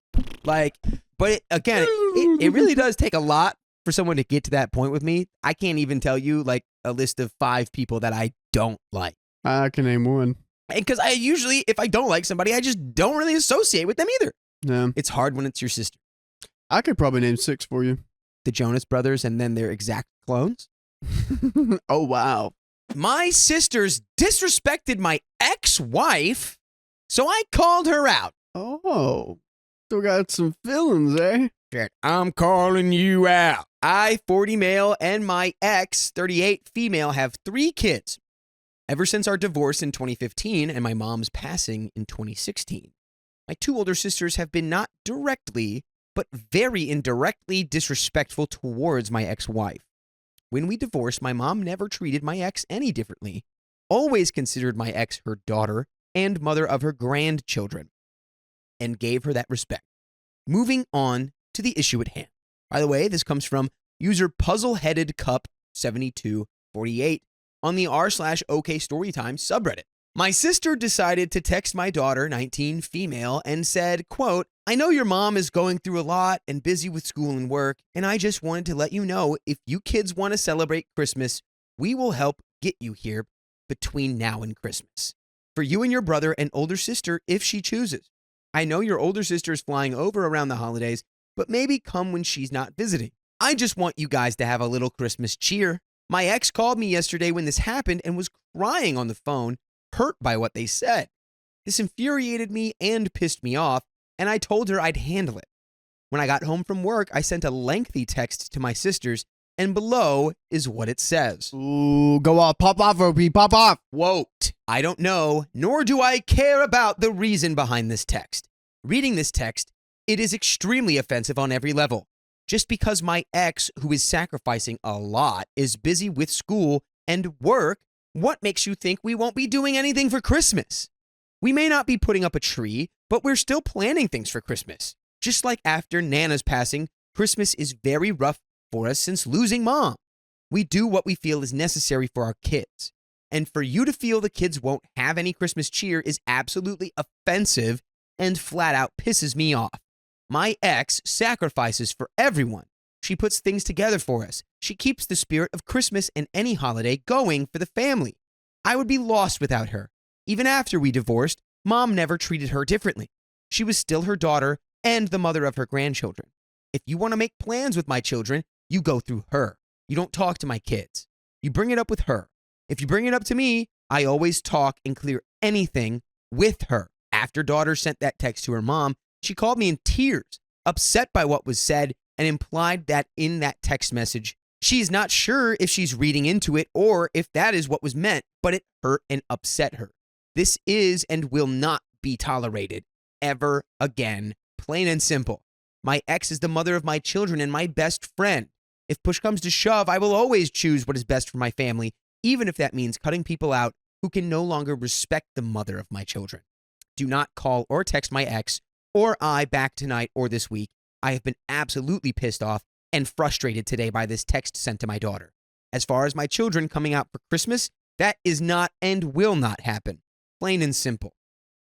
Like, but it really does take a lot for someone to get to that point with me. I can't even tell you like a list of 5 people that I don't like. I can name one. Because I usually, if I don't like somebody, I just don't really associate with them either. Yeah. It's hard when it's your sister. I could probably name 6 for you. The Jonas Brothers and then their exact clones. Oh, wow. My sisters disrespected my ex-wife, so I called her out. Oh, still got some feelings, eh? Shit, I'm calling you out. I, 40 male, and my ex, 38 female, have 3 kids. Ever since our divorce in 2015 and my mom's passing in 2016, my 2 older sisters have been not directly, but very indirectly disrespectful towards my ex-wife. When we divorced, my mom never treated my ex any differently, always considered my ex her daughter and mother of her grandchildren, and gave her that respect. Moving on to the issue at hand. By the way, this comes from user puzzleheadedcup7248 on the r/OK Storytime subreddit. My sister decided to text my daughter, 19 female, and said, quote, I know your mom is going through a lot and busy with school and work, and I just wanted to let you know if you kids want to celebrate Christmas, we will help get you here between now and Christmas. For you and your brother and older sister if she chooses. I know your older sister is flying over around the holidays, but maybe come when she's not visiting. I just want you guys to have a little Christmas cheer. My ex called me yesterday when this happened and was crying on the phone, hurt by what they said. This infuriated me and pissed me off, and I told her I'd handle it. When I got home from work, I sent a lengthy text to my sisters, and below is what it says. Ooh, go off. Pop off, OP. Pop off. Quote, I don't know, nor do I care about the reason behind this text. Reading this text, it is extremely offensive on every level. Just because my ex, who is sacrificing a lot, is busy with school and work, what makes you think we won't be doing anything for Christmas? We may not be putting up a tree, but we're still planning things for Christmas. Just like after Nana's passing, Christmas is very rough for us since losing Mom. We do what we feel is necessary for our kids. And for you to feel the kids won't have any Christmas cheer is absolutely offensive and flat out pisses me off. My ex sacrifices for everyone. She puts things together for us. She keeps the spirit of Christmas and any holiday going for the family. I would be lost without her. Even after we divorced, Mom never treated her differently. She was still her daughter and the mother of her grandchildren. If you want to make plans with my children, you go through her. You don't talk to my kids. You bring it up with her. If you bring it up to me, I always talk and clear anything with her. After daughter sent that text to her mom, she called me in tears, upset by what was said, and implied that in that text message, she's not sure if she's reading into it or if that is what was meant, but it hurt and upset her. This is and will not be tolerated ever again, plain and simple. My ex is the mother of my children and my best friend. If push comes to shove, I will always choose what is best for my family, even if that means cutting people out who can no longer respect the mother of my children. Do not call or text my ex or I back tonight or this week. I have been absolutely pissed off and frustrated today by this text sent to my daughter. As far as my children coming out for Christmas, that is not and will not happen. Plain and simple.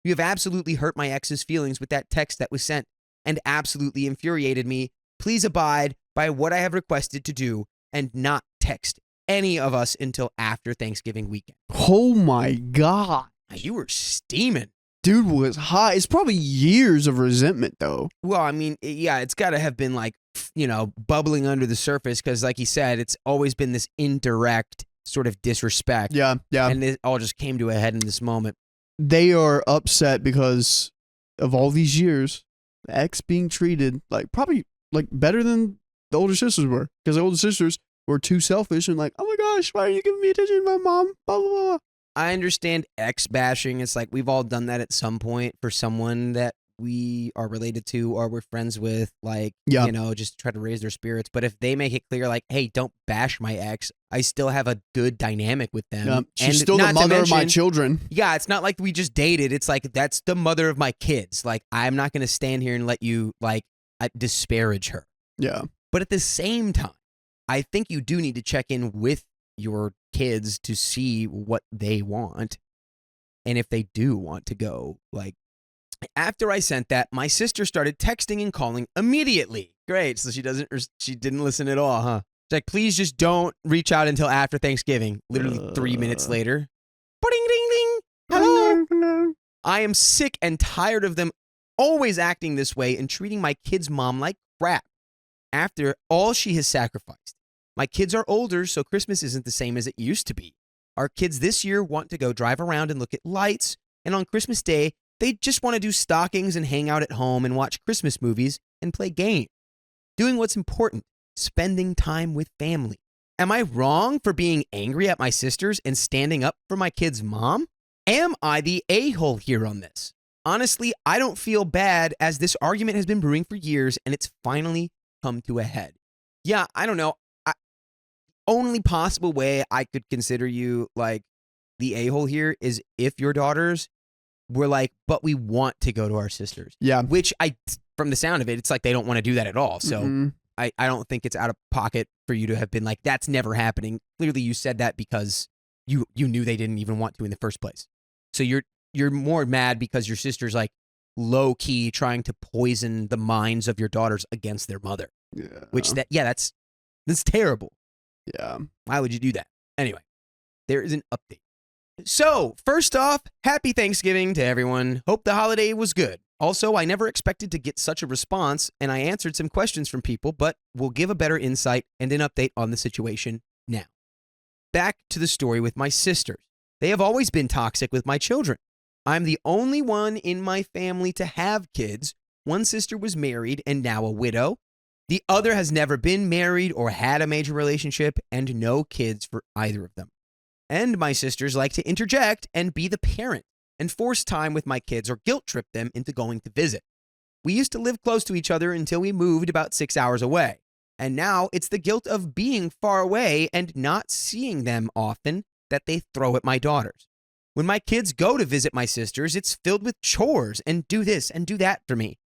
You have absolutely hurt my ex's feelings with that text that was sent and absolutely infuriated me. Please abide by what I have requested to do and not text any of us until after Thanksgiving weekend. Oh my God. You were steaming. Dude was hot. It's probably years of resentment, though. Well, I mean, yeah, it's got to have been like, bubbling under the surface because, like he said, it's always been this indirect sort of disrespect. Yeah. And it all just came to a head in this moment. They are upset because of all these years, the ex being treated probably better than the older sisters were. Because the older sisters were too selfish and like, oh my gosh, why are you giving me attention, my mom? Blah, blah, blah. I understand ex bashing. It's like we've all done that at some point for someone that we are related to or we're friends with, just try to raise their spirits. But if they make it clear, like, hey, don't bash my ex, I still have a good dynamic with them. Yeah, she's and still the mother of my children. Yeah, it's not like we just dated. It's like, that's the mother of my kids. Like, I'm not going to stand here and let you, disparage her. Yeah. But at the same time, I think you do need to check in with your kids to see what they want. And if they do want to go, after I sent that, my sister started texting and calling immediately. Great. So she didn't listen at all, huh? She's like, please just don't reach out until after Thanksgiving. Literally 3 minutes later. Ding, ding, ding. Hello. I am sick and tired of them always acting this way and treating my kid's mom like crap. after all she has sacrificed. My kids are older, so Christmas isn't the same as it used to be. Our kids this year want to go drive around and look at lights, and on Christmas Day, they just want to do stockings and hang out at home and watch Christmas movies and play games. Doing what's important, spending time with family. Am I wrong for being angry at my sisters and standing up for my kid's mom? Am I the a-hole here on this? Honestly, I don't feel bad as this argument has been brewing for years and it's finally come to a head. Yeah, I don't know. Only possible way I could consider you like the a-hole here is if your daughters were like, but we want to go to our sisters. Yeah. Which from the sound of it, it's like they don't want to do that at all. So I don't think it's out of pocket for you to have been like, that's never happening. Clearly you said that because you knew they didn't even want to in the first place. So you're more mad because your sister's like low key trying to poison the minds of your daughters against their mother. Yeah. That's terrible. Yeah. Why would you do that? Anyway, there is an update. So, first off, happy Thanksgiving to everyone. Hope the holiday was good. Also, I never expected to get such a response, and I answered some questions from people, but we'll give a better insight and an update on the situation now. Back to the story with my sisters. They have always been toxic with my children. I'm the only one in my family to have kids. One sister was married and now a widow. The other has never been married or had a major relationship and no kids for either of them. And my sisters like to interject and be the parent and force time with my kids or guilt trip them into going to visit. We used to live close to each other until we moved about 6 hours away. And now it's the guilt of being far away and not seeing them often that they throw at my daughters. When my kids go to visit my sisters, it's filled with chores and do this and do that for me.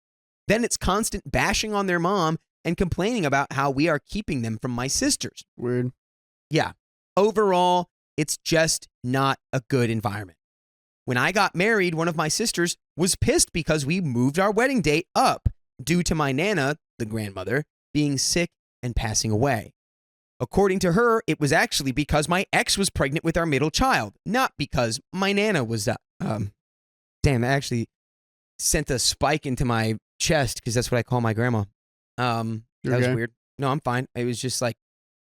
Then it's constant bashing on their mom and complaining about how we are keeping them from my sisters. Weird. Yeah. Overall, it's just not a good environment. When I got married, one of my sisters was pissed because we moved our wedding date up due to my Nana, the grandmother, being sick and passing away. According to her, it was actually because my ex was pregnant with our middle child, not because my Nana was damn, that actually sent a spike into my chest because that's what I call my grandma. That was weird. No, I'm fine. It was just like,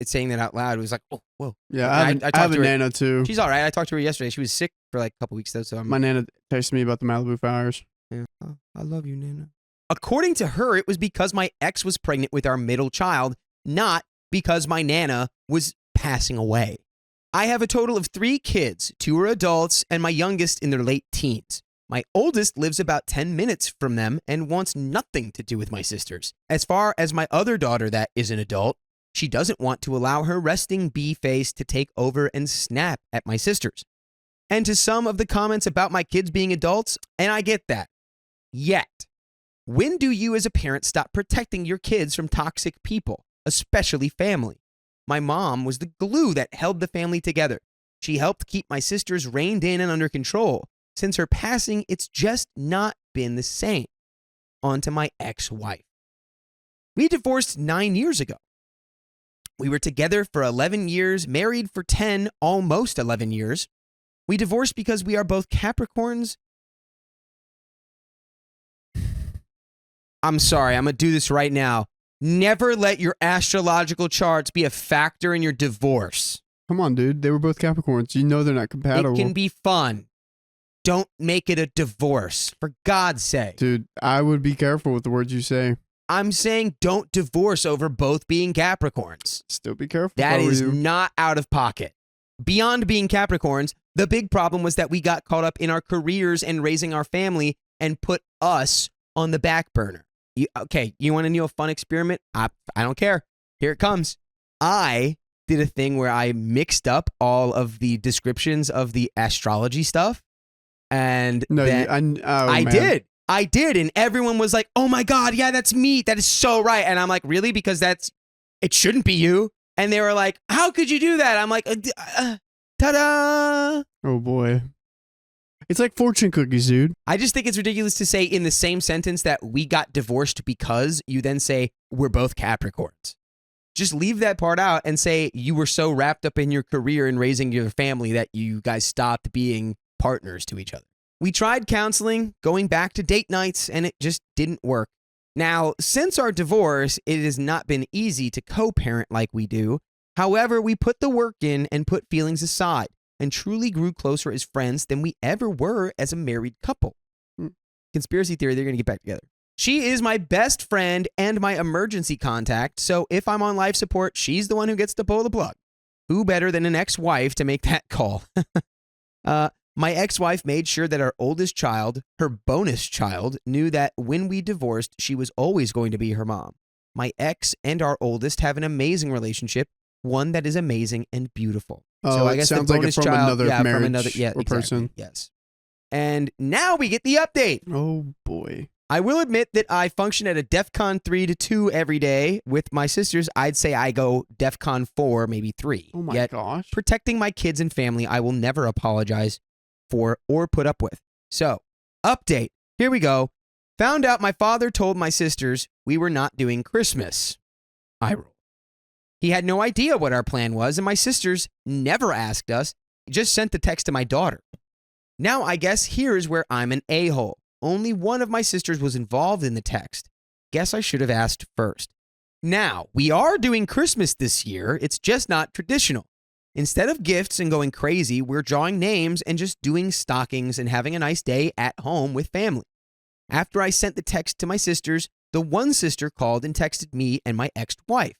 it's saying that out loud. It was like, oh, whoa. Yeah, I have a Nana too. She's all right. I talked to her yesterday. She was sick for like a couple weeks though. So my Nana texted me about the Malibu fires. Yeah. Oh, I love you, Nana. According to her, it was because my ex was pregnant with our middle child, not because my Nana was passing away. I have a total of 3 kids. 2 are adults and my youngest in their late teens. My oldest lives about 10 minutes from them and wants nothing to do with my sisters. As far as my other daughter that is an adult, she doesn't want to allow her resting bee face to take over and snap at my sisters. And to some of the comments about my kids being adults, and I get that. Yet, when do you as a parent stop protecting your kids from toxic people, especially family? My mom was the glue that held the family together. She helped keep my sisters reined in and under control. Since her passing, it's just not been the same. On to my ex-wife. We divorced 9 years ago. We were together for 11 years, married for 10, almost 11 years. We divorced because we are both Capricorns. I'm sorry, I'm going to do this right now. Never let your astrological charts be a factor in your divorce. Come on, dude. They were both Capricorns. You know they're not compatible. It can be fun. Don't make it a divorce, for God's sake. Dude, I would be careful with the words you say. I'm saying don't divorce over both being Capricorns. Still be careful. That is not out of pocket. Beyond being Capricorns, the big problem was that we got caught up in our careers and raising our family and put us on the back burner. You want to know a fun experiment? I don't care. Here it comes. I did a thing where I mixed up all of the descriptions of the astrology stuff. And I did. And everyone was like, oh my God, yeah, that's me. That is so right. And I'm like, really? Because it shouldn't be you. And they were like, how could you do that? I'm like, ta-da. Oh boy. It's like fortune cookies, dude. I just think it's ridiculous to say in the same sentence that we got divorced because you then say we're both Capricorns. Just leave that part out and say you were so wrapped up in your career and raising your family that you guys stopped being partners to each other. We tried counseling, going back to date nights, and it just didn't work. Now, since our divorce, it has not been easy to co-parent like we do. However, we put the work in and put feelings aside and truly grew closer as friends than we ever were as a married couple. Conspiracy theory, they're going to get back together. She is my best friend and my emergency contact, so if I'm on life support, she's the one who gets to pull the plug. Who better than an ex-wife to make that call? My ex-wife made sure that our oldest child, her bonus child, knew that when we divorced, she was always going to be her mom. My ex and our oldest have an amazing relationship, one that is amazing and beautiful. Oh, so I it guess sounds the like bonus it's from child, another yeah, marriage from another, yeah, or exactly, person. yes. And now we get the update. Oh boy. I will admit that I function at a DEFCON 3 to 2 every day. With my sisters, I'd say I go DEFCON 4, maybe 3. Oh my Yet, gosh. protecting my kids and family, I will never apologize for or put up with. So, update. Here we go. Found out my father told my sisters we were not doing Christmas. I roll. He had no idea what our plan was, and my sisters never asked us. He just sent the text to my daughter. Now, I guess here's where I'm an a-hole. Only one of my sisters was involved in the text. Guess I should have asked first. Now, we are doing Christmas this year. It's just not traditional. Instead of gifts and going crazy, we're drawing names and just doing stockings and having a nice day at home with family. After I sent the text to my sisters, the one sister called and texted me and my ex-wife.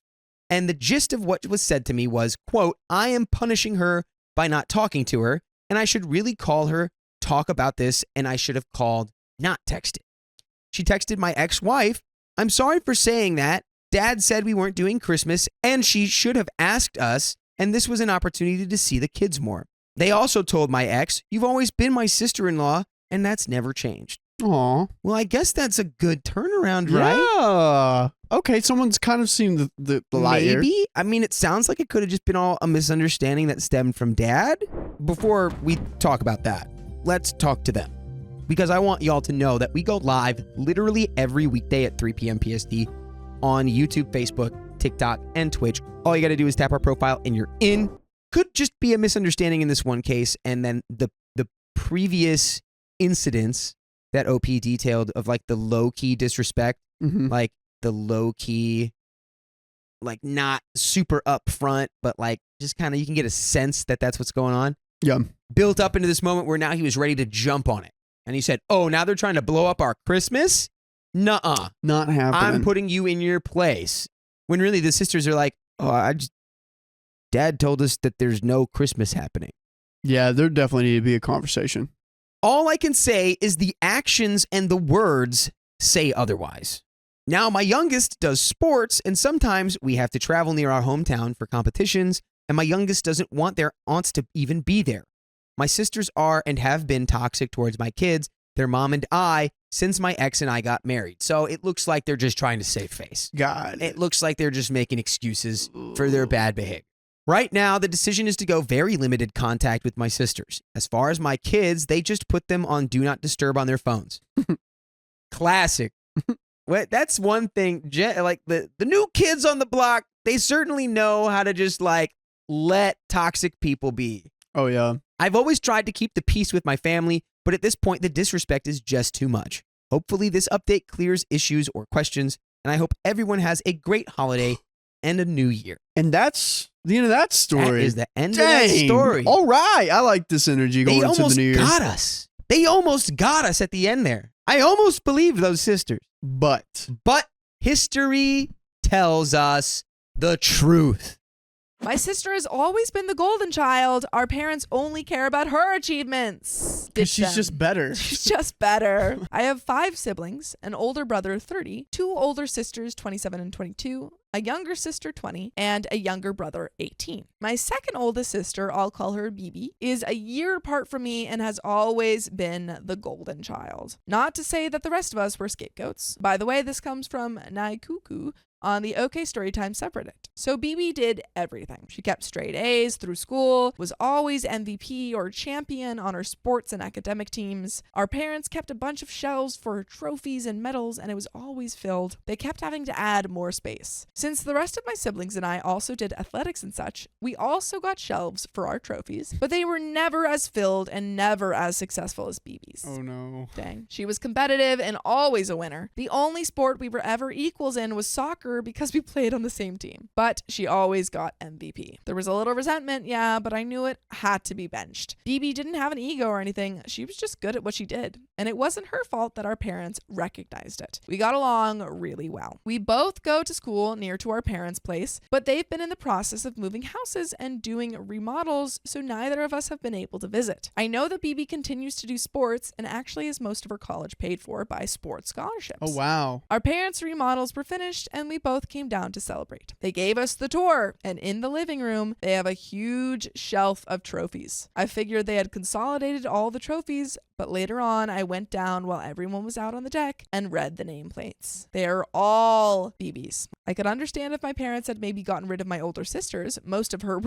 And the gist of what was said to me was, quote, I am punishing her by not talking to her, and I should really call her, talk about this, and I should have called, not texted. She texted my ex-wife, I'm sorry for saying that. Dad said we weren't doing Christmas, and she should have asked us, and this was an opportunity to see the kids more. They also told my ex, you've always been my sister-in-law, and that's never changed. Aw. Well, I guess that's a good turnaround, right? Yeah. Okay, someone's kind of seen the light here. Maybe. I mean, it sounds like it could have just been all a misunderstanding that stemmed from Dad. Before we talk about that, let's talk to them. Because I want y'all to know that we go live literally every weekday at 3 p.m. PST on YouTube, Facebook, TikTok, and Twitch. All you got to do is tap our profile and you're in. Could just be a misunderstanding in this one case. And then the previous incidents that OP detailed of like the low-key disrespect, like the low-key, like not super upfront, but like just kind of you can get a sense that that's what's going on. Yeah. Built up into this moment where now he was ready to jump on it. And he said, oh, now they're trying to blow up our Christmas? Nuh-uh. Not happening. I'm putting you in your place. When really the sisters are like, oh, Dad told us that there's no Christmas happening. Yeah, there definitely need to be a conversation. All I can say is the actions and the words say otherwise. Now, my youngest does sports, and sometimes we have to travel near our hometown for competitions, and my youngest doesn't want their aunts to even be there. My sisters are and have been toxic towards my kids, their mom and I, since my ex and I got married. So it looks like they're just trying to save face. God. It looks like they're just making excuses for their bad behavior. Right now, the decision is to go very limited contact with my sisters. As far as my kids, they just put them on Do Not Disturb on their phones. Classic. That's one thing. Like the new kids on the block, they certainly know how to just like let toxic people be. Oh, yeah. I've always tried to keep the peace with my family, but at this point, the disrespect is just too much. Hopefully, this update clears issues or questions, and I hope everyone has a great holiday and a new year. And that's the end of that story. That is the end of that story. All right. I like this energy going into the new year. They almost got us. They almost got us at the end there. I almost believed those sisters. But history tells us the truth. My sister has always been the golden child. Our parents only care about her achievements. because she's just better. She's just better. I have 5 siblings, an older brother, 30, 2 older sisters, 27 and 22, a younger sister, 20, and a younger brother, 18. My second oldest sister, I'll call her BB, is a year apart from me and has always been the golden child. Not to say that the rest of us were scapegoats. By the way, this comes from Naikuku on the OK Storytime subreddit. So BB did everything. She kept straight A's through school, was always MVP or champion on her sports and academic teams. Our parents kept a bunch of shelves for her trophies and medals, and it was always filled. They kept having to add more space. Since the rest of my siblings and I also did athletics and such, we also got shelves for our trophies, but they were never as filled and never as successful as BB's. Oh no. Dang. She was competitive and always a winner. The only sport we were ever equals in was soccer because we played on the same team. But she always got MVP. There was a little resentment, yeah, but I knew it had to be benched. BB didn't have an ego or anything. She was just good at what she did. And it wasn't her fault that our parents recognized it. We got along really well. We both go to school near to our parents' place, but they've been in the process of moving houses and doing remodels, so neither of us have been able to visit. I know that BB continues to do sports and actually has most of her college paid for by sports scholarships. Oh wow. Our parents' remodels were finished and we both came down to celebrate. They gave us the tour, and in the living room, they have a huge shelf of trophies. I figured they had consolidated all the trophies, but later on, I went down while everyone was out on the deck and read the nameplates. They are all BB's. I could understand if my parents had maybe gotten rid of my older sisters. Most of her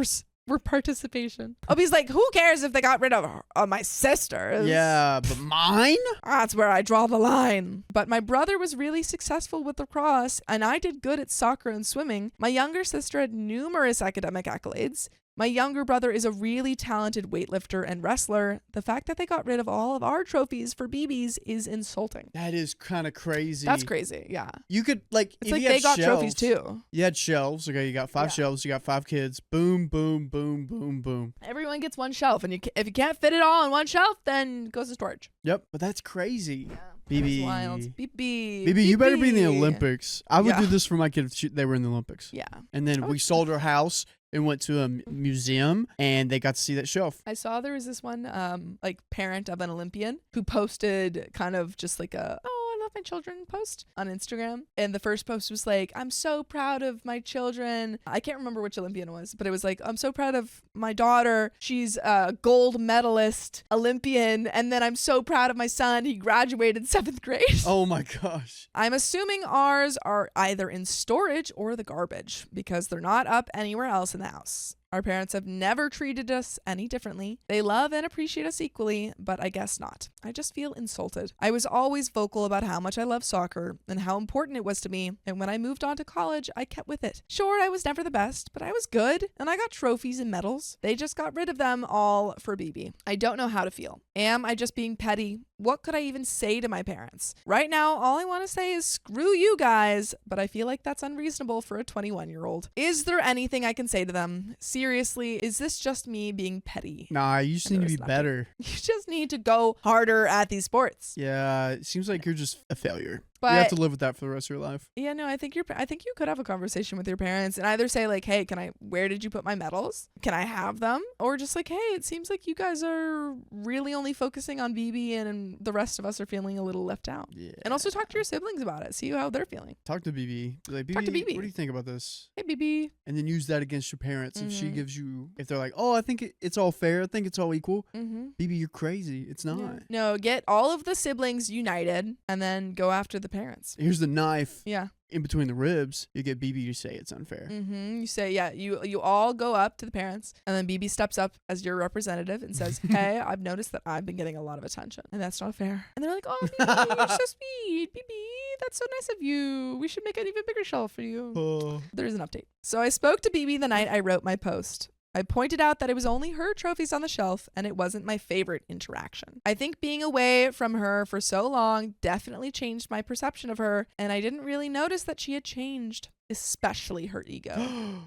were participation. Obie's like, who cares if they got rid of my sisters? Yeah, but mine? That's where I draw the line. But my brother was really successful with lacrosse, and I did good at soccer and swimming. My younger sister had numerous academic accolades. My younger brother is a really talented weightlifter and wrestler. The fact that they got rid of all of our trophies for BB's is insulting. That is kind of crazy. That's crazy, yeah. You could like It's if like you had they got shelves, trophies too. You had shelves. Okay, you got 5 shelves. You got 5 kids. Boom, boom, boom, boom, boom. Everyone gets one shelf, and if you can't fit it all on one shelf, then it goes to storage. Yep, but that's crazy. Yeah. BB. That's wild. BB. BB, you better be in the BB. Olympics. I would Yeah. do this for my kids if they were in the Olympics. Yeah. And then we sold our house and went to a museum, and they got to see that shelf. I saw there was this one like parent of an Olympian who posted kind of just like a, oh, I love my children post on Instagram. And the first post was like, I'm so proud of my children. I can't remember which Olympian it was, but it was like, I'm so proud of my daughter. She's a gold medalist Olympian. And then I'm so proud of my son. He graduated 7th grade. Oh my gosh. I'm assuming ours are either in storage or the garbage because they're not up anywhere else in the house. Our parents have never treated us any differently. They love and appreciate us equally, but I guess not. I just feel insulted. I was always vocal about how much I love soccer and how important it was to me, and when I moved on to college, I kept with it. Sure, I was never the best, but I was good, and I got trophies and medals. They just got rid of them all for BB. I don't know how to feel. Am I just being petty? What could I even say to my parents? Right now, all I want to say is screw you guys, but I feel like that's unreasonable for a 21-year-old. Is there anything I can say to them? Seriously, is this just me being petty? Nah, you just need to be better. You just need to go harder at these sports. Yeah, it seems like you're just a failure. But you have to live with that for the rest of your life. Yeah, no, I think you could have a conversation with your parents and either say like, hey, where did you put my medals? Can I have them? Or just like, hey, it seems like you guys are really only focusing on BB and the rest of us are feeling a little left out. Yeah. And also talk to your siblings about it. See how they're feeling. Talk to BB. Be like, BB, Talk to BB. What do you think about this? Hey, BB. And then use that against your parents. If she Mhm. gives you, if they're like, oh, I think it's all fair. I think it's all equal. Mm-hmm. BB, you're crazy. It's not. No, get all of the siblings united and then go after the parents. Here's the knife. Yeah. In between the ribs, you get BB to say it's unfair. Mm-hmm. You say, yeah, you all go up to the parents, and then BB steps up as your representative and says, hey, I've noticed that I've been getting a lot of attention, and that's not fair. And they're like, oh, BB, you're so sweet. BB, that's so nice of you. We should make an even bigger shelf for you. Oh. There's an update. So I spoke to BB the night I wrote my post. I pointed out that it was only her trophies on the shelf and it wasn't my favorite interaction. I think being away from her for so long definitely changed my perception of her, and I didn't really notice that she had changed, especially her ego.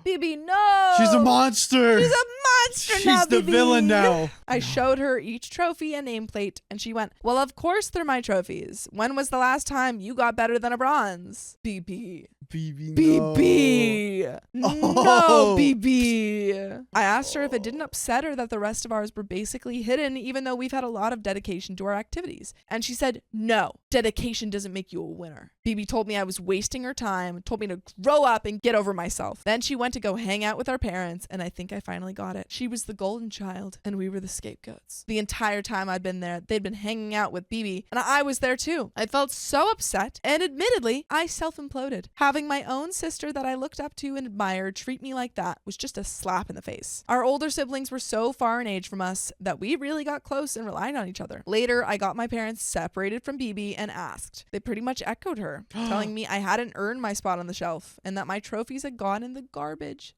BB, no! She's a monster! She's a monster She's now, the BB. villain now. I showed her each trophy and nameplate, and she went, well, of course they're my trophies. When was the last time you got better than a bronze? BB. BB, BB. No. No, BB. I asked her if it didn't upset her that the rest of ours were basically hidden, even though we've had a lot of dedication to our activities. And she said, no, dedication doesn't make you a winner. BB told me I was wasting her time, told me to grow up and get over myself. Then she went to go hang out with our parents, and I think I finally got it. She was the golden child, and we were the scapegoats. The entire time I'd been there, they'd been hanging out with BB, and I was there too. I felt so upset, and admittedly, I self-imploded. Having my own sister that I looked up to and admired treat me like that was just a slap in the face. Our older siblings were so far in age from us that we really got close and relied on each other. Later, I got my parents separated from BB and asked. They pretty much echoed her, telling me I hadn't earned my spot on the shelf. myself and that my trophies had gone in the garbage.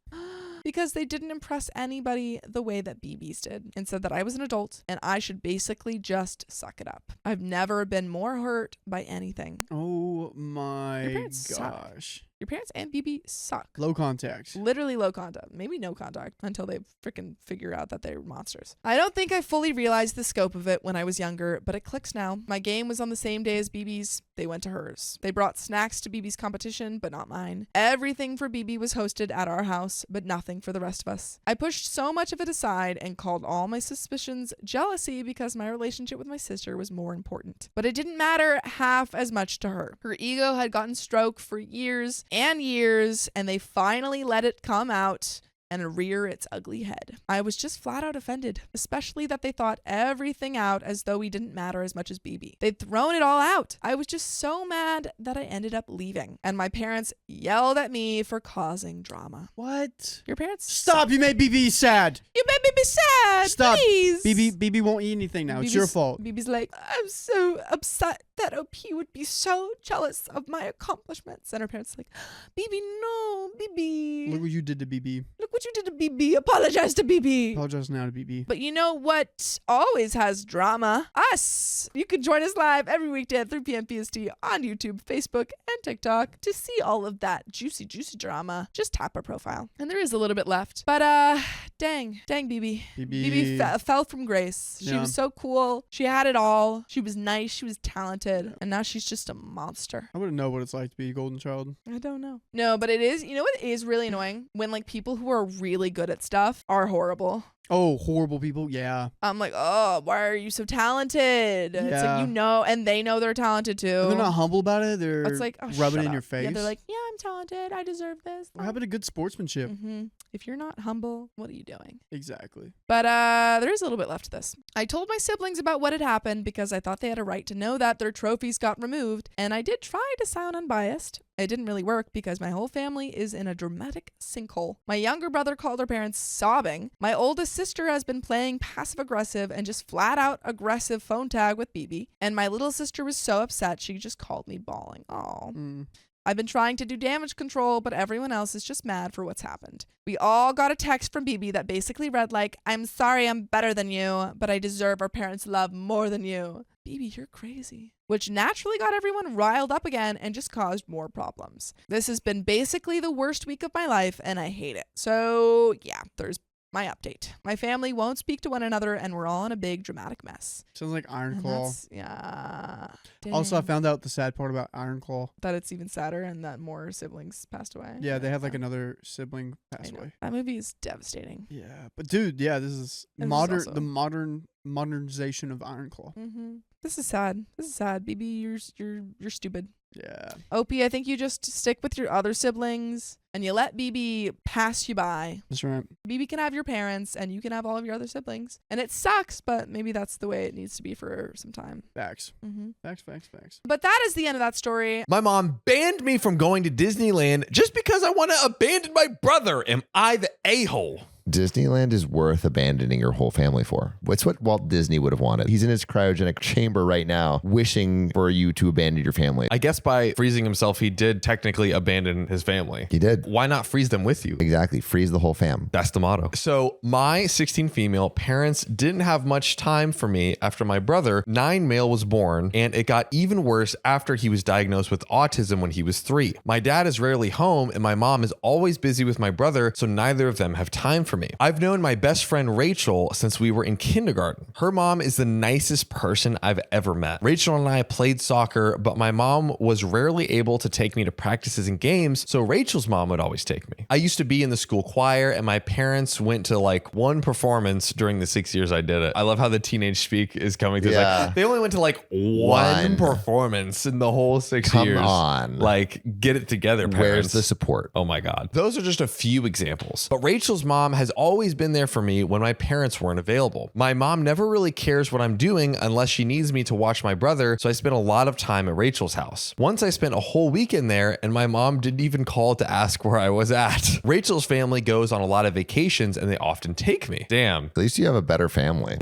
Because they didn't impress anybody the way that BB's did, and said that I was an adult and I should basically just suck it up. I've never been more hurt by anything. Oh my Your parents suck. gosh. Your parents and BB suck. Low contact. Literally low contact. Maybe no contact until they freaking figure out that they're monsters. I don't think I fully realized the scope of it when I was younger, but it clicks now. My game was on the same day as BB's. They went to hers. They brought snacks to BB's competition, but not mine. Everything for BB was hosted at our house, but nothing for the rest of us. I pushed so much of it aside and called all my suspicions jealousy because my relationship with my sister was more important. But it didn't matter half as much to her. Her ego had gotten stroke for years and years, and they finally let it come out and rear its ugly head. I was just flat out offended, especially that they thought everything out as though we didn't matter as much as BB. They'd thrown it all out. I was just so mad that I ended up leaving, and my parents yelled at me for causing drama. What? Your parents Stop! suck. You made BB sad. You made me be sad. Stop. Please. BB won't eat anything now. It's your fault. BB's like, I'm so upset that OP would be so jealous of my accomplishments. And her parents like, BB, no, BB. Look what you did to BB. Look what you did to BB. Apologize to BB. Apologize now to BB. But you know what always has drama? Us. You can join us live every weekday at 3 p.m. PST on YouTube, Facebook, and TikTok to see all of that juicy, juicy drama. Just tap our profile. And there is a little bit left. But dang BB. BB fell from grace. She was so cool. She had it all. She was nice. She was talented. And now she's just a monster. I wouldn't know what it's like to be a golden child. I don't know. No, but it is, you know what is really annoying? When like people who are really good at stuff are horrible. Oh, horrible people. Yeah. I'm like, oh, why are you so talented? It's Yeah. like, you know, and they know they're talented too. And they're not humble about it. They're It's like, oh, rubbing shut it in up. your face. Yeah, they're like, yeah, I'm talented. I deserve this. Or having a good sportsmanship. Mm-hmm. If you're not humble, what are you doing? Exactly. But there is a little bit left to this. I told my siblings about what had happened because I thought they had a right to know that their trophies got removed, and I did try to sound unbiased. It didn't really work because my whole family is in a dramatic sinkhole. My younger brother called her parents sobbing. My oldest sister has been playing passive aggressive and just flat out aggressive phone tag with BB. And my little sister was so upset she just called me bawling. Oh. I've been trying to do damage control, but everyone else is just mad for what's happened. We all got a text from BB that basically read like, I'm sorry I'm better than you, but I deserve our parents' love more than you. BB, you're crazy. Which naturally got everyone riled up again and just caused more problems. This has been basically the worst week of my life, and I hate it. So yeah, there's my update. My family won't speak to one another, and we're all in a big dramatic mess. Sounds like Iron And Claw. Yeah. Also, I Dang. found out the sad part about Iron Claw. That it's even sadder and that more siblings passed away. Yeah, they have like another sibling pass I know. away. That movie is devastating. Yeah, but dude, yeah, this is This is also- the modernization of Iron Claw. Mm-hmm. This is sad. This is sad. BB, you're stupid. Yeah. OP, I think you just stick with your other siblings and you let BB pass you by. That's right. BB can have your parents and you can have all of your other siblings. And it sucks, but maybe that's the way it needs to be for some time. Facts. Mm-hmm. Facts. But that is the end of that story. My mom banned me from going to Disneyland just because I want to abandon my brother. Am I the a-hole? Disneyland is worth abandoning your whole family for. It's what Walt Disney would have wanted. He's in his cryogenic chamber right now, wishing for you to abandon your family. I guess by freezing himself, he did technically abandon his family. He did. Why not freeze them with you? Exactly. Freeze the whole fam. That's the motto. So my 16 female parents didn't have much time for me after my brother, 9 male, was born, and it got even worse after he was diagnosed with autism when he was 3. My dad is rarely home, and my mom is always busy with my brother, so neither of them have time for me. I've known my best friend Rachel since we were in kindergarten. Her mom is the nicest person I've ever met. Rachel and I played soccer, but my mom was rarely able to take me to practices and games, so Rachel's mom would always take me. I used to be in the school choir, and my parents went to like one performance during the 6 years I did it. I love how the teenage speak is coming through. Yeah. Like, they only went to like one performance in the whole 6 years. Come on. Like, get it together, parents. Where's the support? Oh my God. Those are just a few examples. But Rachel's mom has always been there for me when my parents weren't available. My mom never really cares what I'm doing unless she needs me to watch my brother, so I spent a lot of time at Rachel's house. Once I spent a whole weekend there, and my mom didn't even call to ask where I was at. Rachel's family goes on a lot of vacations, and they often take me. Damn. At least you have a better family.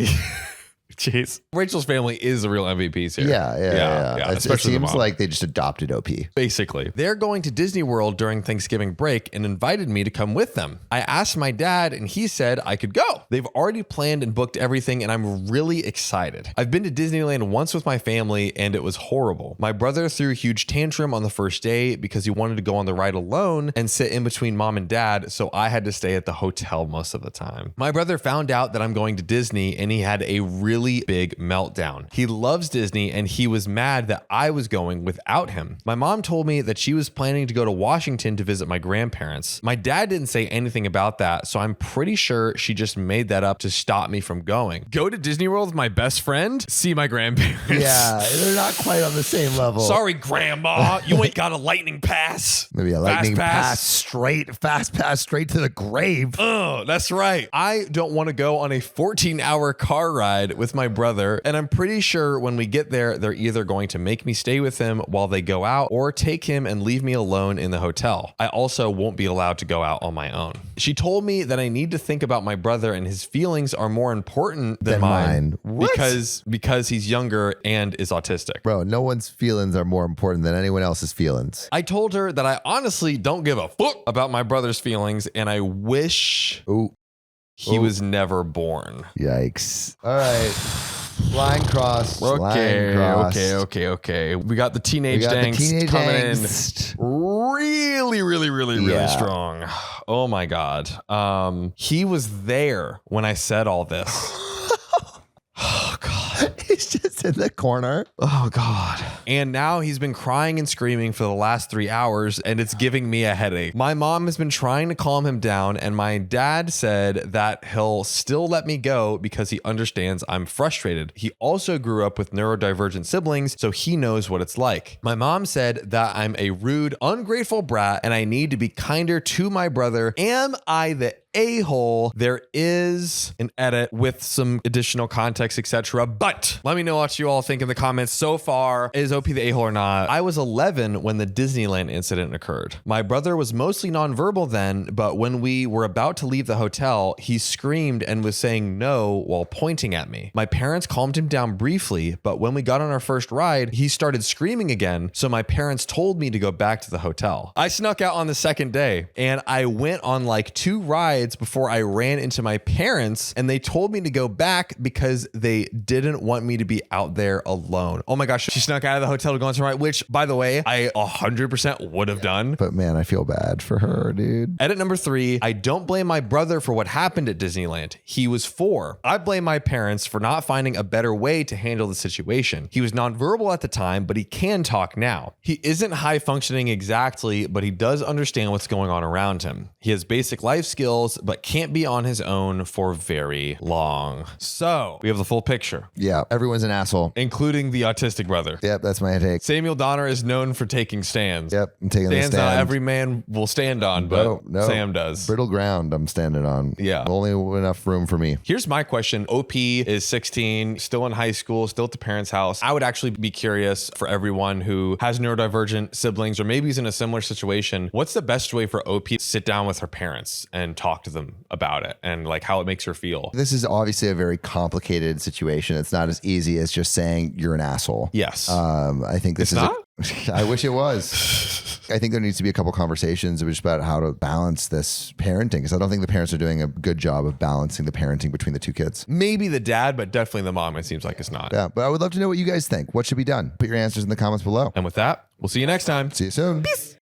Jeez. Rachel's family is the real MVPs here. Yeah. It Especially the seems mom. like they just adopted OP. Basically, they're going to Disney World during Thanksgiving break and invited me to come with them. I asked my dad and he said I could go. They've already planned and booked everything and I'm really excited. I've been to Disneyland once with my family and it was horrible. My brother threw a huge tantrum on the first day because he wanted to go on the ride alone and sit in between mom and dad, so I had to stay at the hotel most of the time. My brother found out that I'm going to Disney and he had a really big meltdown. He loves Disney and he was mad that I was going without him. My mom told me that she was planning to go to Washington to visit my grandparents. My dad didn't say anything about that, so I'm pretty sure she just made that up to stop me from going. Go to Disney World with my best friend, see my grandparents. Yeah, they're not quite on the same level. Sorry, Grandma, you ain't got a lightning pass. Maybe a lightning pass fast pass straight to the grave. Oh, that's right. I don't want to go on a 14-hour car ride with my brother, and I'm pretty sure when we get there, they're either going to make me stay with him while they go out or take him and leave me alone in the hotel. I also won't be allowed to go out on my own. She told me that I need to think about my brother and his feelings are more important than mine. What? Because he's younger and is autistic. Bro, no one's feelings are more important than anyone else's feelings. I told her that I honestly don't give a fuck about my brother's feelings and I wish he was never born. Yikes. All right. Line cross. Okay, line cross. okay. We got the teenage angst coming in really strong. Oh my God. He was there when I said all this. Oh God. He's just in the corner. Oh God. And now he's been crying and screaming for the last 3 hours and it's giving me a headache. My mom has been trying to calm him down and my dad said that he'll still let me go because he understands I'm frustrated. He also grew up with neurodivergent siblings, so he knows what it's like. My mom said that I'm a rude, ungrateful brat and I need to be kinder to my brother. Am I the a-hole? There is an edit with some additional context, etc. But let me know what you all think in the comments so far. Is OP the a-hole or not? I was 11 when the Disneyland incident occurred. My brother was mostly nonverbal then, but when we were about to leave the hotel, he screamed and was saying no while pointing at me. My parents calmed him down briefly, but when we got on our first ride, he started screaming again, so my parents told me to go back to the hotel. I snuck out on the second day, and I went on like 2 rides before I ran into my parents and they told me to go back because they didn't want me to be out there alone. Oh my gosh, she snuck out of the hotel to go on some ride, which by the way, I 100% would have done. But man, I feel bad for her, dude. Edit number 3, I don't blame my brother for what happened at Disneyland. He was 4. I blame my parents for not finding a better way to handle the situation. He was nonverbal at the time, but he can talk now. He isn't high functioning exactly, but he does understand what's going on around him. He has basic life skills, but can't be on his own for very long. So we have the full picture. Yeah, everyone's an asshole. Including the autistic brother. Yep, that's my take. Samuel Donner is known for taking stands. Yep, I'm taking the stands stand. not every man will stand on, but No. Sam does. Brittle ground I'm standing on. Yeah. Only enough room for me. Here's my question. OP is 16, still in high school, still at the parents' house. I would actually be curious for everyone who has neurodivergent siblings or maybe is in a similar situation. What's the best way for OP to sit down with her parents and talk to them about it and like how it makes her feel? This is obviously a very complicated situation. It's not as easy as just saying you're an asshole. Yes. I think this It's is not? I wish it was. I think there needs to be a couple conversations just about how to balance this parenting because I don't think the parents are doing a good job of balancing the parenting between the two kids. Maybe the dad, but definitely the mom. It seems like it's not. Yeah, but I would love to know what you guys think. What should be done? Put your answers in the comments below. And with that, we'll see you next time. See you soon. Peace.